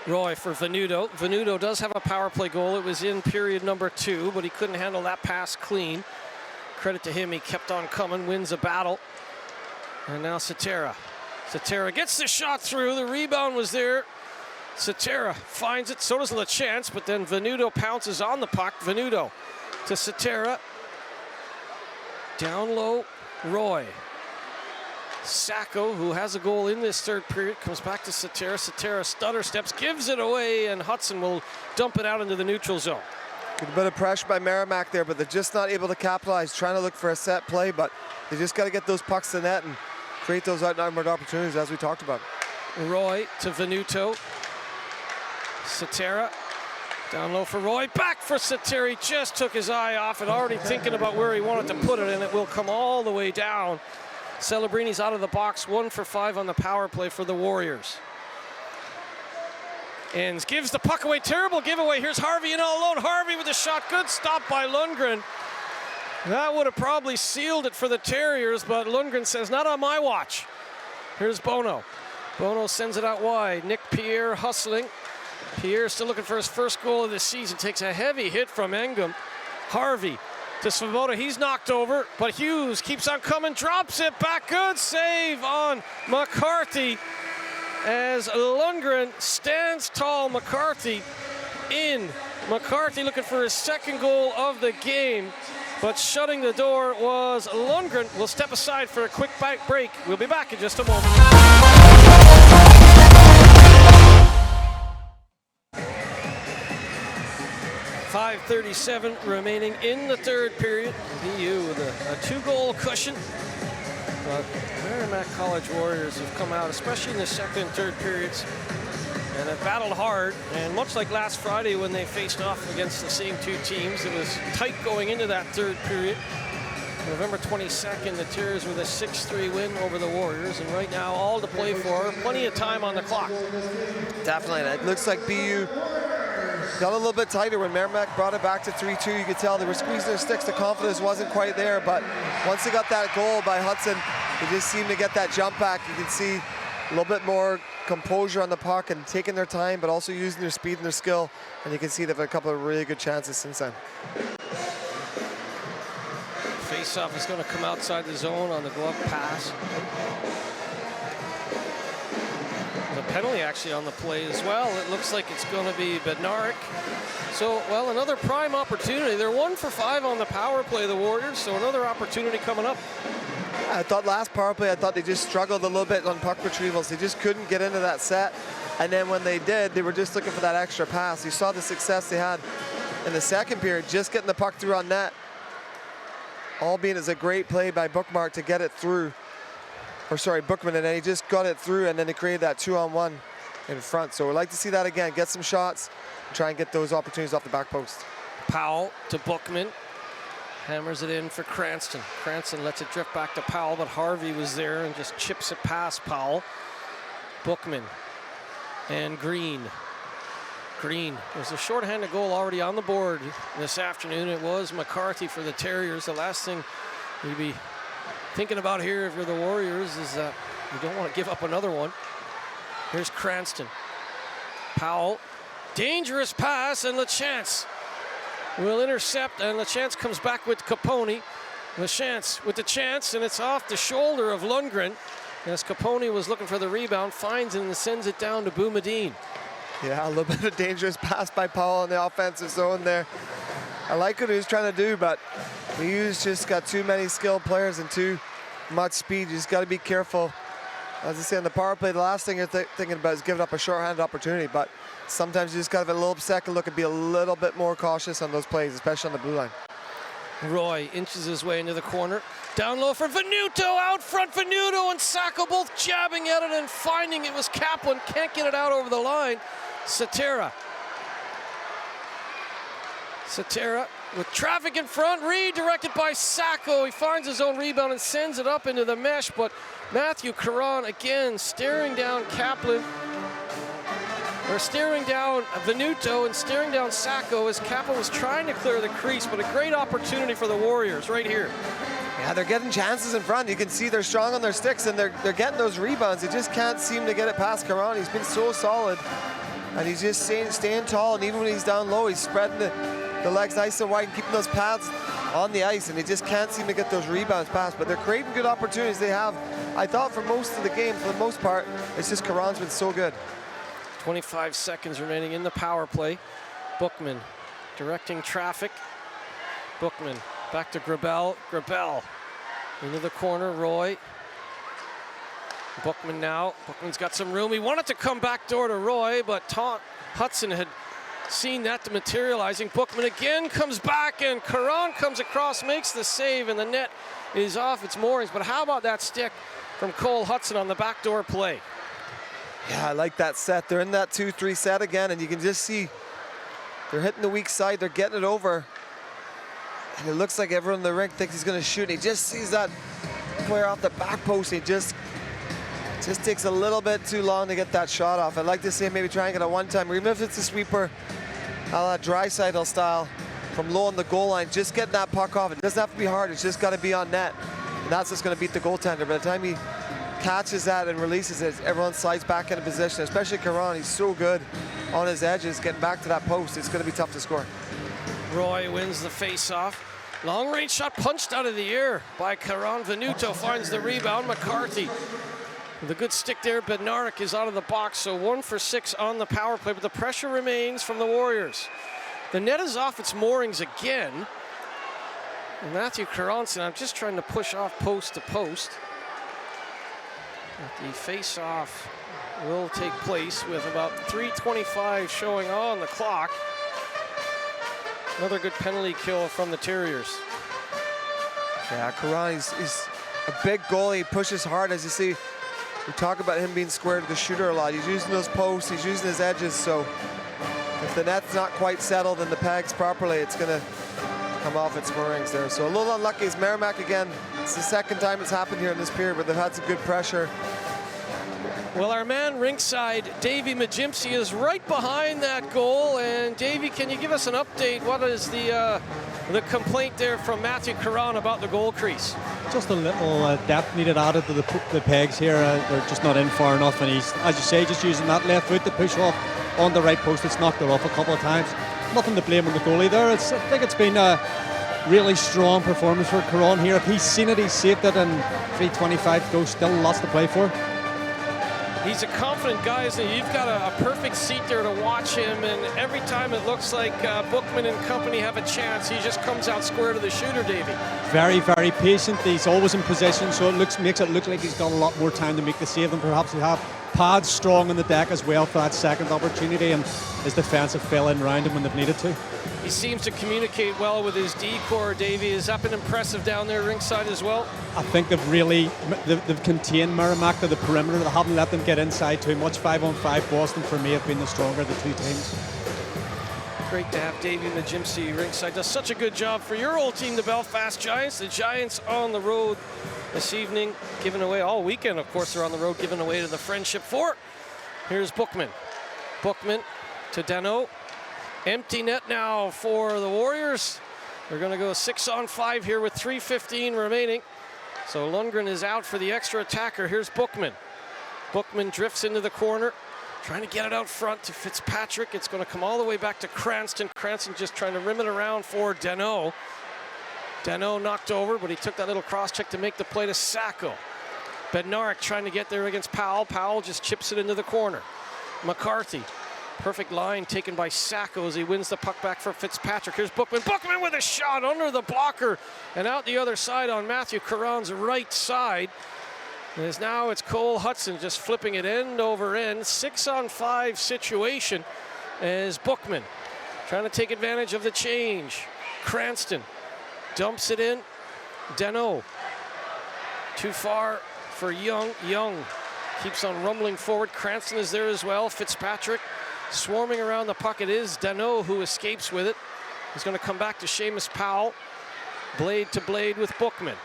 Roy for Venuto. Venuto does have a power play goal. It was in period number 2, but he couldn't handle that pass clean. Credit to him. He kept on coming, wins a battle. And now Satera. Satera gets the shot through. The rebound was there. Satera finds it, so does LaChance, but then Venuto pounces on the puck. Venuto to Satera. Down low, Roy. Sacco, who has a goal in this 3rd period, comes back to Satera. Satera stutter steps, gives it away, and Hudson will dump it out into the neutral zone. Good bit of pressure by Merrimack there, but they're just not able to capitalize, trying to look for a set play, but they just got to get those pucks to the net and create those outnumbered opportunities as we talked about. Roy to Venuto. Satera down low for Roy, back for Satera. He just took his eye off it, already thinking about where he wanted to put it, and it will come all the way down. Celebrini's out of the box, 1 for 5 on the power play for the Warriors. Enns gives the puck away, terrible giveaway. Here's Harvey in all alone. Harvey with a shot, good stop by Lundgren. That would have probably sealed it for the Terriers, but Lundgren says, not on my watch. Here's Bono. Bono sends it out wide. Nick Pierre hustling. Pierre still looking for his first goal of the season. Takes a heavy hit from Engum. Harvey to Svoboda. He's knocked over, but Hughes keeps on coming, drops it back. Good save on McCarthy as Lundgren stands tall. McCarthy in. McCarthy looking for his 2nd goal of the game, but shutting the door was Lundgren. We'll step aside for a quick break. We'll be back in just a moment. 5:37 remaining in the 3rd period. BU with a 2-goal cushion. But Merrimack College Warriors have come out, especially in the 2nd and 3rd periods, and have battled hard. And much like last Friday when they faced off against the same 2 teams, it was tight going into that 3rd period. November 22nd, the Terriers with a 6-3 win over the Warriors, and right now all to play for, plenty of time on the clock. Definitely, and it looks like BU got a little bit tighter when Merrimack brought it back to 3-2. You could tell they were squeezing their sticks. The confidence wasn't quite there, but once they got that goal by Hudson, they just seemed to get that jump back. You can see a little bit more composure on the puck and taking their time, but also using their speed and their skill, and you can see they've had a couple of really good chances since then. Face-off is going to come outside the zone on the glove pass. The penalty actually on the play as well. It looks like it's going to be Bednarik. So, well, another prime opportunity. They're 1 for 5 on the power play, the Warriors, so another opportunity coming up. I thought last power play, I thought they just struggled a little bit on puck retrievals. They just couldn't get into that set. And then when they did, they were just looking for that extra pass. You saw the success they had in the second period, just getting the puck through on net. Albeit is a great play by Bookmark to get it through. Or sorry, Bookman, and then he just got it through, and then they created that 2-on-1 in front. So we'd like to see that again, get some shots, and try and get those opportunities off the back post. Powell to Bookman. Hammers it in for Cranston. Cranston lets it drift back to Powell, but Harvey was there and just chips it past Powell. Bookman and Green. Green. There's a shorthanded goal already on the board this afternoon. It was McCarthy for the Terriers. The last thing you'd be thinking about here if you're the Warriors is that you don't want to give up another one. Here's Cranston. Powell. Dangerous pass, and LaChance will intercept, and LaChance comes back with Capone. LaChance with the chance, and it's off the shoulder of Lundgren. As Capone was looking for the rebound, finds it and sends it down to Boumediene. Yeah, a little bit of a dangerous pass by Powell in the offensive zone there. I like what he was trying to do, but BU's just got too many skilled players and too much speed. You just got to be careful. As I say, in the power play, the last thing you're thinking about is giving up a shorthanded opportunity, but sometimes you just got to have a little second look and be a little bit more cautious on those plays, especially on the blue line. Roy inches his way into the corner. Down low for Venuto, out front Venuto and Sacco both jabbing at it and finding it was Kaplan. Can't get it out over the line. Satera with traffic in front, redirected by Sacco. He finds his own rebound and sends it up into the mesh, but Matthew Caron again staring down Kaplan, or staring down Venuto and staring down Sacco as Kaplan was trying to clear the crease, but a great opportunity for the Warriors right here. Yeah, they're getting chances in front. You can see they're strong on their sticks and they're getting those rebounds. They just can't seem to get it past Caron. He's been so solid, and he's just staying tall, and even when he's down low, he's spreading the legs nice and wide and keeping those pads on the ice, and they just can't seem to get those rebounds past. But they're creating good opportunities. They have, I thought, for most of the game, for the most part, it's just Caron's been so good. 25 seconds remaining in the power play. Bookman directing traffic. Bookman back to Grabel. Grabel into the corner. Roy. Bookman now. Bookman's got some room. He wanted to come back door to Roy, but Hudson had seen that materializing. Bookman again comes back, and Caron comes across, makes the save, and the net is off its moorings. But how about that stick from Cole Hudson on the backdoor play? Yeah, I like that set. They're in that 2-3 set again, and you can just see they're hitting the weak side. They're getting it over. And it looks like everyone in the rink thinks he's going to shoot. And he just sees that player off the back post. He just takes a little bit too long to get that shot off. I'd like to see him maybe try and get a one-time, even if it's a sweeper, a la Draisaitl style, from low on the goal line. Just getting that puck off. It doesn't have to be hard. It's just got to be on net. And that's what's going to beat the goaltender. By the time he catches that and releases it, everyone slides back into position, especially Caron. He's so good on his edges, getting back to that post. It's going to be tough to score. Roy wins the face-off. Long-range shot punched out of the air by Caron. Venuto finds the rebound. McCarthy with a good stick there. Bednarik is out of the box, so 1 for 6 on the power play, but the pressure remains from the Warriors. The net is off its moorings again. And Matthew Caronson, I'm just trying to push off post to post. The face-off will take place with about 3:25 showing on the clock. Another good penalty kill from the Terriers. Yeah, Caron, he's a big goalie. He pushes hard, as you see. We talk about him being square to the shooter a lot. He's using those posts, he's using his edges, so if the net's not quite settled and the pegs properly, it's going to come off its moorings there. So a little unlucky as Merrimack again. It's the second time it's happened here in this period, but they've had some good pressure. Well, our man rinkside, Davey Majimsi, is right behind that goal. And Davey, can you give us an update? What is the complaint there from Matthew Caron about the goal crease? Just a little depth needed added to the pegs here. They're just not in far enough, and he's, as you say, just using that left foot to push off on the right post. It's knocked it off a couple of times. Nothing to blame on the goalie there. I think it's been a really strong performance for Caron here. If he's seen it, he's saved it, and 3:25 to go. Still lots to play for. He's a confident guy, isn't he? You've got a perfect seat there to watch him, and every time it looks like Bookman and company have a chance, he just comes out square to the shooter, Davey. Very, very patient. He's always in possession, so it makes it look like he's got a lot more time to make the save than perhaps he have. Pads strong on the deck as well for that second opportunity, and his defence have fell in round him when they've needed to. He seems to communicate well with his D-core, Davey. Has that been impressive down there ringside as well? I think they've contained Merrimack to the perimeter. They haven't let them get inside too much. 5-on-5 Boston, for me, have been the stronger of the two teams. Great to have Davey Majimsi ringside. Does such a good job for your old team, the Belfast Giants. The Giants on the road this evening, giving away all weekend. Of course, they're on the road, giving away to the Friendship 4. Here's Bookman. Bookman to Dano. Empty net now for the Warriors. They're going to go 6-on-5 here with 3:15 remaining. So Lundgren is out for the extra attacker. Here's Bookman. Bookman drifts into the corner, trying to get it out front to Fitzpatrick. It's going to come all the way back to Cranston. Cranston just trying to rim it around for Dano. Dano knocked over, but he took that little cross check to make the play to Sacco. Bednarik trying to get there against Powell. Powell just chips it into the corner. McCarthy. Perfect line taken by Sacco as he wins the puck back for Fitzpatrick. Here's Bookman. Bookman with a shot under the blocker and out the other side on Matthew Caron's right side. As now it's Cole Hudson just flipping it end over end. 6-on-5 situation as Bookman trying to take advantage of the change. Cranston dumps it in. Dano too far for Young. Young keeps on rumbling forward. Cranston is there as well. Fitzpatrick swarming around the puck. It is Dano who escapes with it. He's going to come back to Seamus Powell. Blade to blade with Bookman.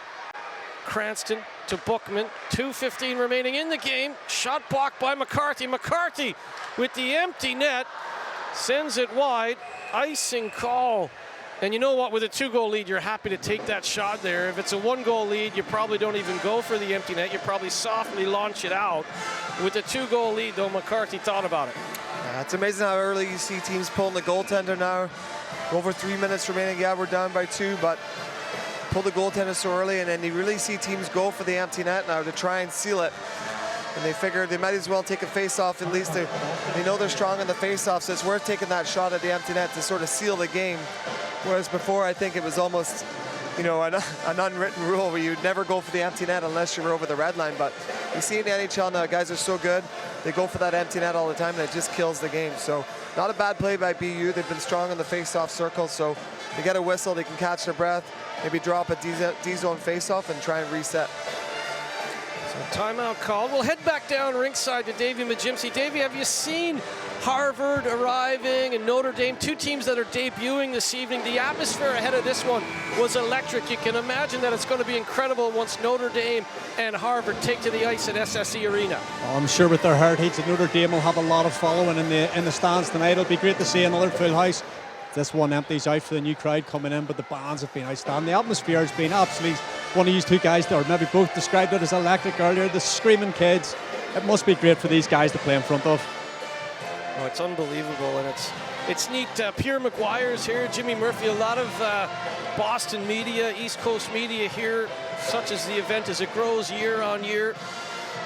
Cranston to Bookman. 2:15 remaining in the game. Shot blocked by McCarthy. McCarthy with the empty net sends it wide. Icing call. And you know what? With a 2-goal lead, you're happy to take that shot there. If it's a 1-goal lead, you probably don't even go for the empty net. You probably softly launch it out. With a 2-goal lead, though, McCarthy thought about it. It's amazing how early you see teams pulling the goaltender now. Over 3 minutes remaining. Yeah, we're down by 2, but pull the goaltender so early, and then you really see teams go for the empty net now to try and seal it. And they figure they might as well take a face-off. At least they know they're strong in the face-off, so it's worth taking that shot at the empty net to sort of seal the game. Whereas before, I think it was almost, you know, an unwritten rule where you'd never go for the empty net unless you were over the red line. But you see in the NHL now, guys are so good. They go for that empty net all the time, and it just kills the game. So not a bad play by BU. They've been strong in the face-off circle, so they get a whistle, they can catch their breath, maybe drop a D-zone face-off and try and reset. So timeout called. We'll head back down ringside to Davey Majimsi. Davey, have you seen Harvard arriving and Notre Dame, two teams that are debuting this evening? The atmosphere ahead of this one was electric. You can imagine that it's going to be incredible once Notre Dame and Harvard take to the ice at SSE Arena. Oh, I'm sure with their heritage that Notre Dame will have a lot of following in the stands tonight. It'll be great to see another full house. This one empties out for the new crowd coming in, but the bands have been outstanding. The atmosphere has been absolutely, one of these two guys, or maybe both, described it as electric earlier. The screaming kids. It must be great for these guys to play in front of. Oh, it's unbelievable, and it's neat. Pierre McGuire's here, Jimmy Murphy, a lot of Boston media, East Coast media here, such as the event as it grows year on year.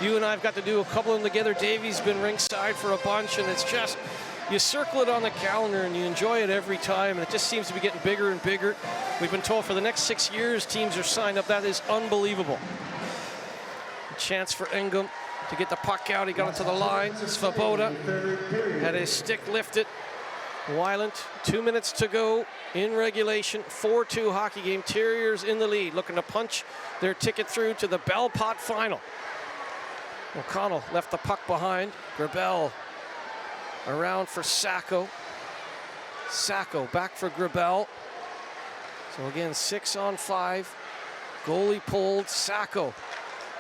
You and I have got to do a couple of them together. Davey's been ringside for a bunch, and it's just, you circle it on the calendar and you enjoy it every time, and it just seems to be getting bigger and bigger. We've been told for the next 6 years teams are signed up. That is unbelievable. A chance for Engum to get the puck out. He got it to the line. Svoboda had his stick lifted. Weiland, 2 minutes to go in regulation. 4-2 hockey game. Terriers in the lead, looking to punch their ticket through to the Bell Pot final. O'Connell left the puck behind. Grabel around for Sacco. Sacco back for Grabel. So again, 6 on 5. Goalie pulled. Sacco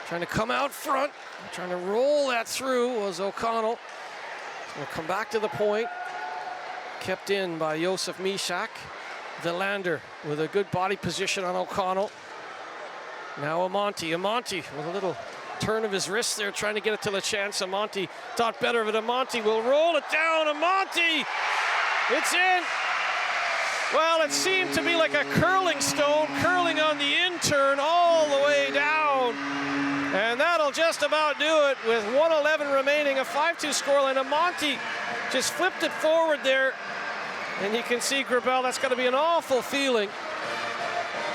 trying to come out front. Trying to roll that through was O'Connell. We'll come back to the point. Kept in by Josef Mishak. Villander with a good body position on O'Connell. Now Amonte with a little turn of his wrist there, trying to get it to LaChance. Amonte thought better of it. Amonte will roll it down. Amonte, it's in. Well, it seemed to be like a curling stone, curling on the in turn all the way down. And that'll just about do it with 1:11 remaining, a 5-2 scoreline. Amonte just flipped it forward there. And you can see Grabel, that's got to be an awful feeling.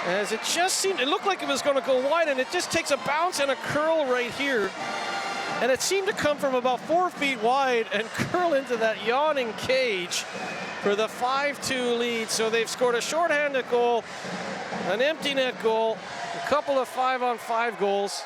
As it just seemed, it looked like it was going to go wide, and it just takes a bounce and a curl right here. And it seemed to come from about 4 feet wide and curl into that yawning cage for the 5-2 lead. So they've scored a shorthanded goal, an empty net goal, a couple of 5-on-5 goals,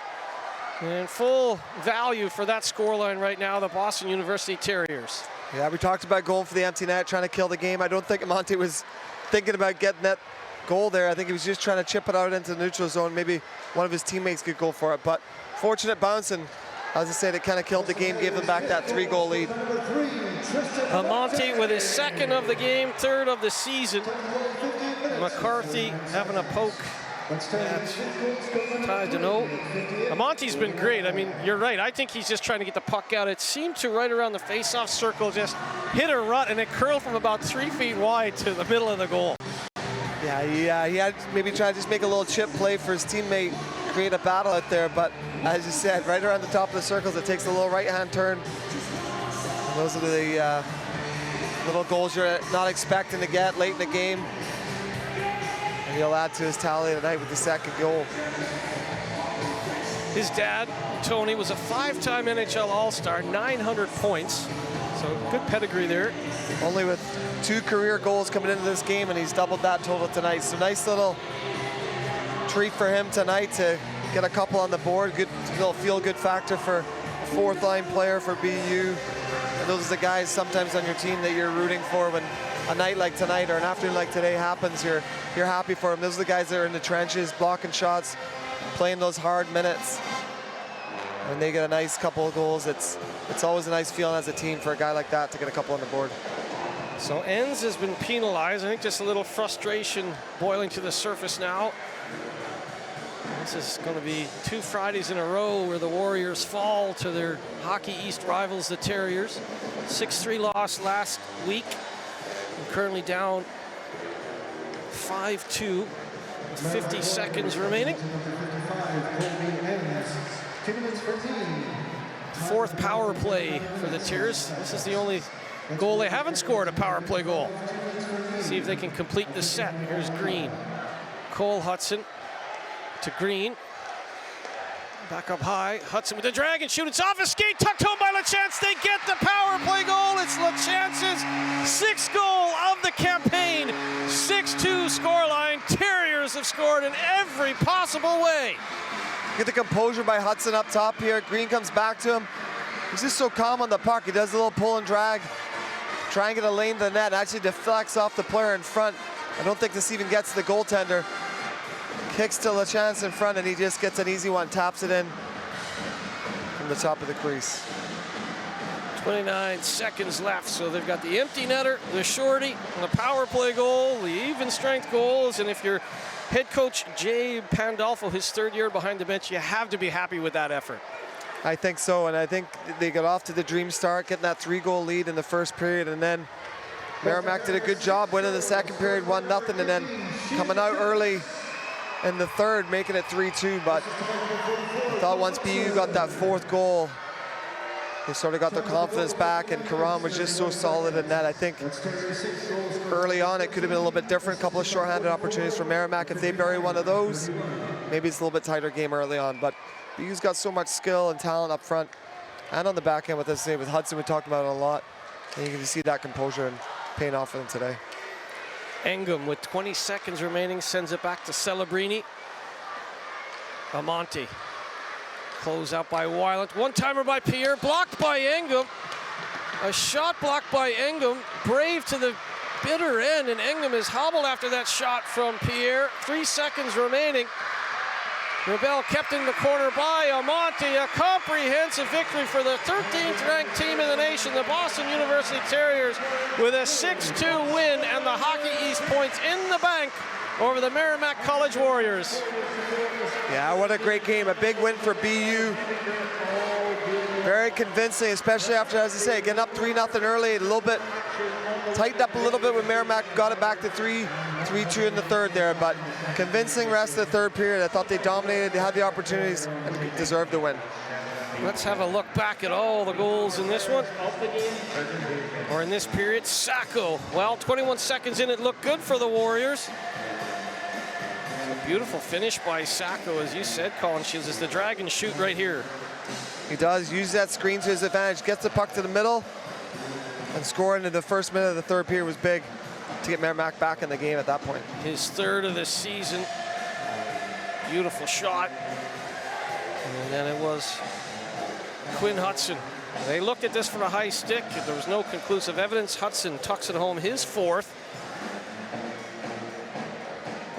and full value for that scoreline right now, the Boston University Terriers. Yeah, we talked about going for the empty net, trying to kill the game. I don't think Amonte was thinking about getting that goal there. I think he was just trying to chip it out into the neutral zone. Maybe one of his teammates could go for it, but fortunate bounce, and as I said, it kind of killed the game, gave them back that 3-goal lead. Amonte with his 2nd of the game, 3rd of the season. McCarthy having a poke at Ty Deneau. Amonte's been great. I mean, you're right. I think he's just trying to get the puck out. It seemed to right around the face-off circle just hit a rut, and it curled from about 3 feet wide to the middle of the goal. Yeah, he had maybe try to just make a little chip play for his teammate, create a battle out there, but as you said, right around the top of the circles, it takes a little right-hand turn. And those are the little goals you're not expecting to get late in the game. And he'll add to his tally tonight with the 2nd goal. His dad, Tony, was a 5-time NHL All-Star, 900 points. So good pedigree there. Only with 2 career goals coming into this game, and he's doubled that total tonight. So nice little treat for him tonight to get a couple on the board. Good little feel-good factor for a 4th-line player for BU. And those are the guys sometimes on your team that you're rooting for when a night like tonight or an afternoon like today happens. You're happy for them. Those are the guys that are in the trenches, blocking shots, playing those hard minutes. And they get a nice couple of goals. It's always a nice feeling as a team for a guy like that to get a couple on the board. So Enns has been penalized. I think just a little frustration boiling to the surface now. This is going to be 2 Fridays in a row where the Warriors fall to their Hockey East rivals, the Terriers. 6-3 loss last week. And currently down 5-2 with 50 seconds remaining. 4th power play for the Terriers. This is the only goal they haven't scored, a power play goal. See if they can complete the set. Here's Green. Cole Hudson to Green. Back up high. Hudson with the drag and shoot. It's off his skate. Tucked home by LaChance. They get the power play goal. It's LaChance's 6th goal of the campaign. 6-2 scoreline. Terriers have scored in every possible way. Get the composure by Hudson up top here. Green comes back to him. He's just so calm on the puck. He does a little pull and drag. Try and get a lane to the net. Actually deflects off the player in front. I don't think this even gets to the goaltender. Kicks to LaChance in front, and he just gets an easy one. Taps it in from the top of the crease. 29 seconds left, so they've got the empty netter, the shorty, and the power play goal, the even strength goals, and if you're head coach Jay Pandolfo, his 3rd year behind the bench, you have to be happy with that effort. I think so, and I think they got off to the dream start, getting that 3-goal lead in the 1st period, and then Merrimack did a good job winning the 2nd period, 1-0, and then coming out early in the 3rd, making it 3-2, but I thought once BU got that 4th goal, they sort of got their confidence back, and Karam was just so solid in net. I think early on it could have been a little bit different, a couple of shorthanded opportunities for Merrimack. If they bury one of those, maybe it's a little bit tighter game early on, but BU's got so much skill and talent up front and on the back end with this with Hudson. We talked about it a lot, and you can see that composure and paying off for them today. Engum with 20 seconds remaining sends it back to Celebrini. Amonte. Close out by Weiland. One-timer by Pierre. Blocked by Engum. A shot blocked by Engum. Brave to the bitter end, and Ingham is hobbled after that shot from Pierre. 3 seconds remaining. Rebel kept in the corner by Amonte. A comprehensive victory for the 13th ranked team in the nation, the Boston University Terriers, with a 6-2 win and the Hockey East points in the bank over the Merrimack College Warriors. Yeah, what a great game. A big win for BU. Very convincing, especially after, as I say, getting up 3-0 early, a little bit, tightened up a little bit when Merrimack got it back to 3-2 in the third there, but convincing rest of the third period. I thought they dominated, they had the opportunities, and deserved the win. Let's have a look back at all the goals in this one, or in this period. Sacco, well, 21 seconds in, it looked good for the Warriors. A beautiful finish by Sacco, as you said, Colin Shields, as the Dragons shoot right here. He does use that screen to his advantage, gets the puck to the middle, and scoring in the first minute of the third period was big to get Merrimack back in the game at that point. His third of the season. Beautiful shot. And then it was Quinn Hudson. They looked at this from a high stick. There was no conclusive evidence. Hudson tucks it home, his fourth.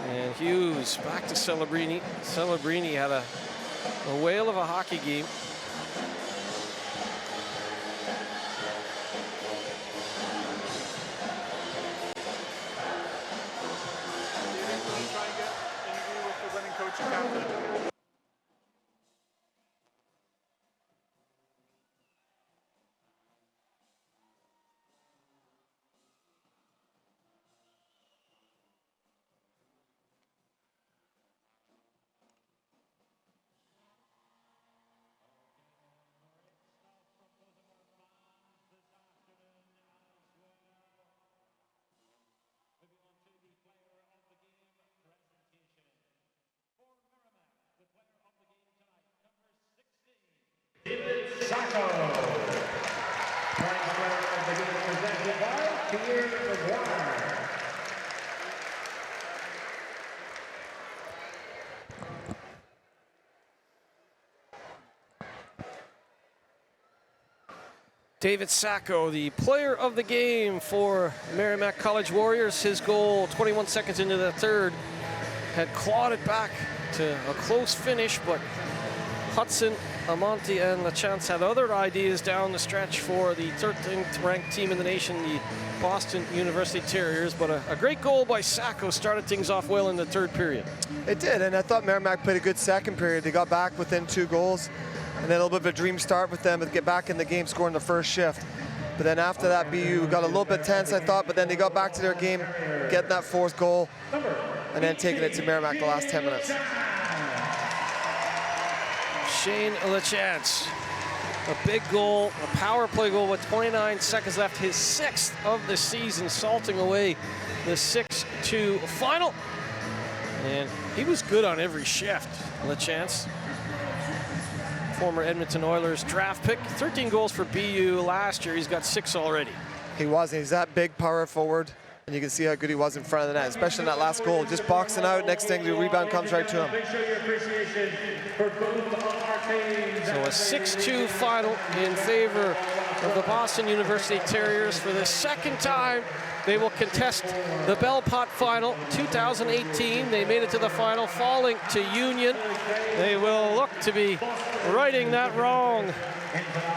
And Hughes back to Celebrini. Celebrini had a whale of a hockey game. David Sacco, the player of the game for Merrimack College Warriors. His goal, 21 seconds into the third, had clawed it back to a close finish, but Hudson, Amonte, and LaChance had other ideas down the stretch for the 13th ranked team in the nation, the Boston University Terriers. But a great goal by Sacco started things off well in the third period. It did, and I thought Merrimack played a good second period. They got back within 2 goals. And then a little bit of a dream start with them to get back in the game, scoring the first shift. But then after that, BU got a little bit tense, I thought, but then they got back to their game, getting that 4th goal, and then taking it to Merrimack the last 10 minutes. Shane LaChance, a big goal, a power play goal with 29 seconds left, his 6th of the season, salting away the 6-2 final. And he was good on every shift, LaChance. Former Edmonton Oilers draft pick, 13 goals for BU last year. He's got 6 already. He was, he's that big power forward, and you can see how good he was in front of the net, especially in that last goal. Just boxing out, next thing, the rebound comes right to him. So a 6-2 final in favor of the Boston University Terriers. For the second time, they will contest the Belpot final. 2018, they made it to the final, falling to Union. They will look to be righting that wrong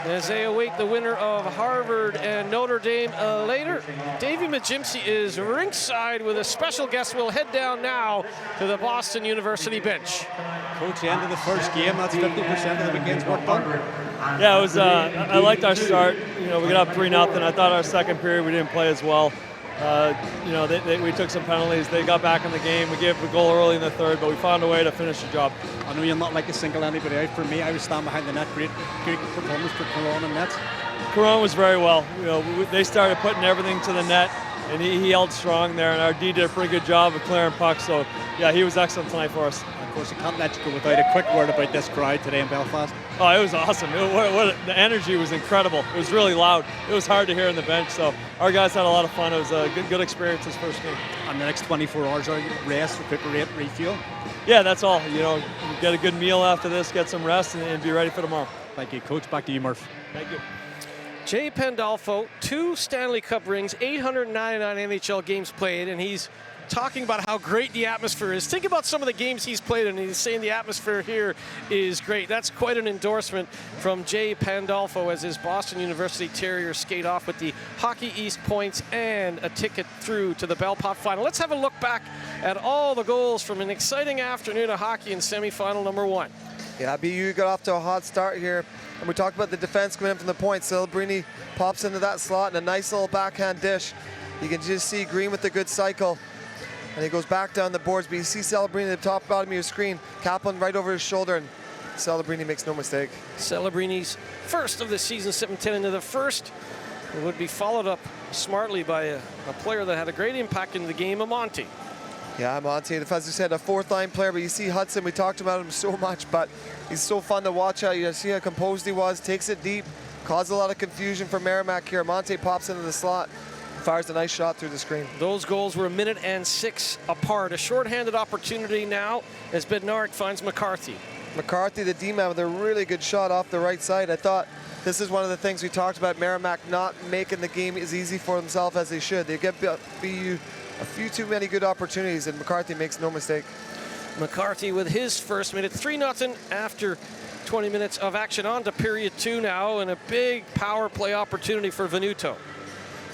as they await the winner of Harvard and Notre Dame later. Davey Majimsi is ringside with a special guest. We'll head down now to the Boston University bench. Coach, the end of the first game, that's 50% of the weekend's work done. Yeah, it was. I liked our start. You know, we got up 3-0. I thought our second period we didn't play as well. You know, we took some penalties. They got back in the game. We gave a goal early in the third, but we found a way to finish the job. I know you're not like to single anybody out. For me, I was standing behind the net. Great performance for Caron and net. Caron was very well. You know, they started putting everything to the net, and he held strong there. And our D did a pretty good job of clearing pucks. So, yeah, he was excellent tonight for us. Of course, I can't let you go without a quick word about this crowd today in Belfast. Oh, it was awesome. The energy was incredible. It was really loud. It was hard to hear on the bench, so our guys had a lot of fun. It was a good experience this first game. And the next 24 hours are rest, recuperate, refuel? Yeah, that's all. You know, get a good meal after this, get some rest, and be ready for tomorrow. Thank you, Coach. Back to you, Murph. Thank you. Jay Pandolfo, 2 Stanley Cup rings, 899 NHL games played, and he's talking about how great the atmosphere is. Think about some of the games he's played, and he's saying the atmosphere here is great. That's quite an endorsement from Jay Pandolfo as his Boston University Terriers skate off with the Hockey East points and a ticket through to the Belfast final. Let's have a look back at all the goals from an exciting afternoon of hockey in semifinal number 1. Yeah, BU got off to a hot start here. And we talked about the defense coming in from the point. Celebrini pops into that slot and a nice little backhand dish. You can just see Green with the good cycle. And he goes back down the boards, but you see Celebrini at the top bottom of your screen. Kaplan right over his shoulder, and Celebrini makes no mistake. Celebrini's first of the season, 7-10 into the first. It would be followed up smartly by a player that had a great impact in the game, Amonte. Yeah, Amonte, as you said, a fourth-line player, but you see Hudson, we talked about him so much, but he's so fun to watch out. You see how composed he was, takes it deep, caused a lot of confusion for Merrimack here. Amonte pops into the slot, fires a nice shot through the screen. Those goals were 1 minute and 6 apart. A shorthanded opportunity now as Bednarik finds McCarthy. McCarthy, the D-man, with a really good shot off the right side. I thought this is one of the things we talked about, Merrimack not making the game as easy for themselves as they should. They give BU a few too many good opportunities, and McCarthy makes no mistake. McCarthy with his first minute, 3-0 after 20 minutes of action. On to period 2 now, and a big power play opportunity for Venuto.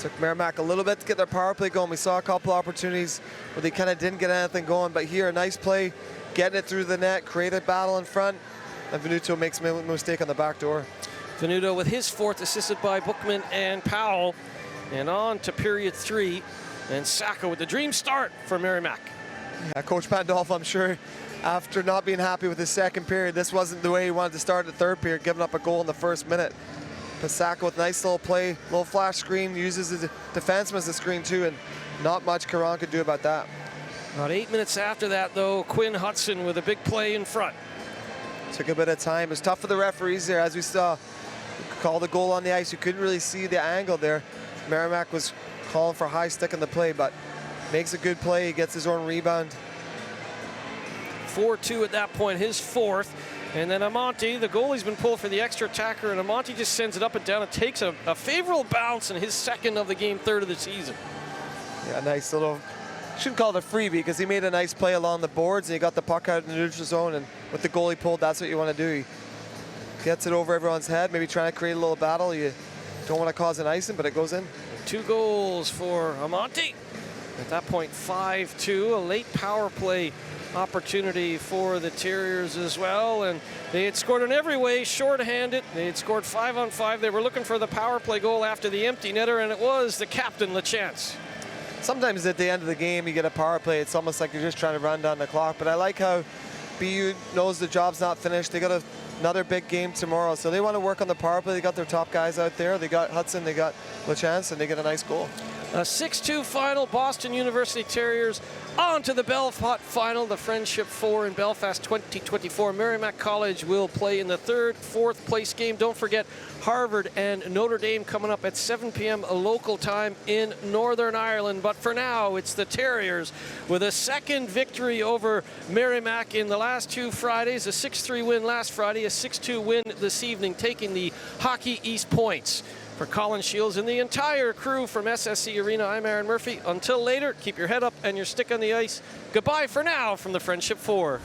Took Merrimack a little bit to get their power play going. We saw a couple opportunities where they kind of didn't get anything going, but here a nice play, getting it through the net, create a battle in front, and Venuto makes a mistake on the back door. Venuto with his 4th, assisted by Bookman and Powell. And on to period 3, and Sacco with the dream start for Merrimack. Yeah, Coach Pandolfo, I'm sure, after not being happy with his second period, this wasn't the way he wanted to start the third period, giving up a goal in the first minute. Pasaka with nice little play, little flash screen, uses his defenseman as a screen too, and not much Caron could do about that. About 8 minutes after that, though, Quinn Hudson with a big play in front. Took a bit of time. It was tough for the referees there, as we saw. Called the goal on the ice. You couldn't really see the angle there. Merrimack was calling for high stick in the play, but makes a good play. He gets his own rebound. 4-2 at that point, his 4th. And then Amonte, the goalie's been pulled for the extra attacker, and Amonte just sends it up and down and takes a favorable bounce in his 2nd of the game, 3rd of the season. Yeah, nice little, shouldn't call it a freebie because he made a nice play along the boards and he got the puck out in the neutral zone, and with the goalie pulled, that's what you want to do. He gets it over everyone's head, maybe trying to create a little battle. You don't want to cause an icing, but it goes in. 2 goals for Amonte. At that point, 5-2, a late power play opportunity for the Terriers as well, and they had scored in every way, shorthanded. They had scored 5-on-5. They were looking for the power play goal after the empty netter, and it was the captain, LaChance. Sometimes at the end of the game, you get a power play. It's almost like you're just trying to run down the clock, but I like how BU knows the job's not finished. They got another big game tomorrow, so they want to work on the power play. They got their top guys out there. They got Hudson, they got LaChance, and they get a nice goal. A 6-2 final, Boston University Terriers on to the Belfast final, the Friendship 4 in Belfast 2024. Merrimack College will play in the 3rd, 4th place game. Don't forget Harvard and Notre Dame coming up at 7 p.m. local time in Northern Ireland. But for now, it's the Terriers with a 2nd victory over Merrimack in the last 2 Fridays. A 6-3 win last Friday, a 6-2 win this evening, taking the Hockey East points. For Colin Shields and the entire crew from SSC Arena, I'm Aaron Murphy. Until later, keep your head up and your stick on the ice. Goodbye for now from the Friendship 4.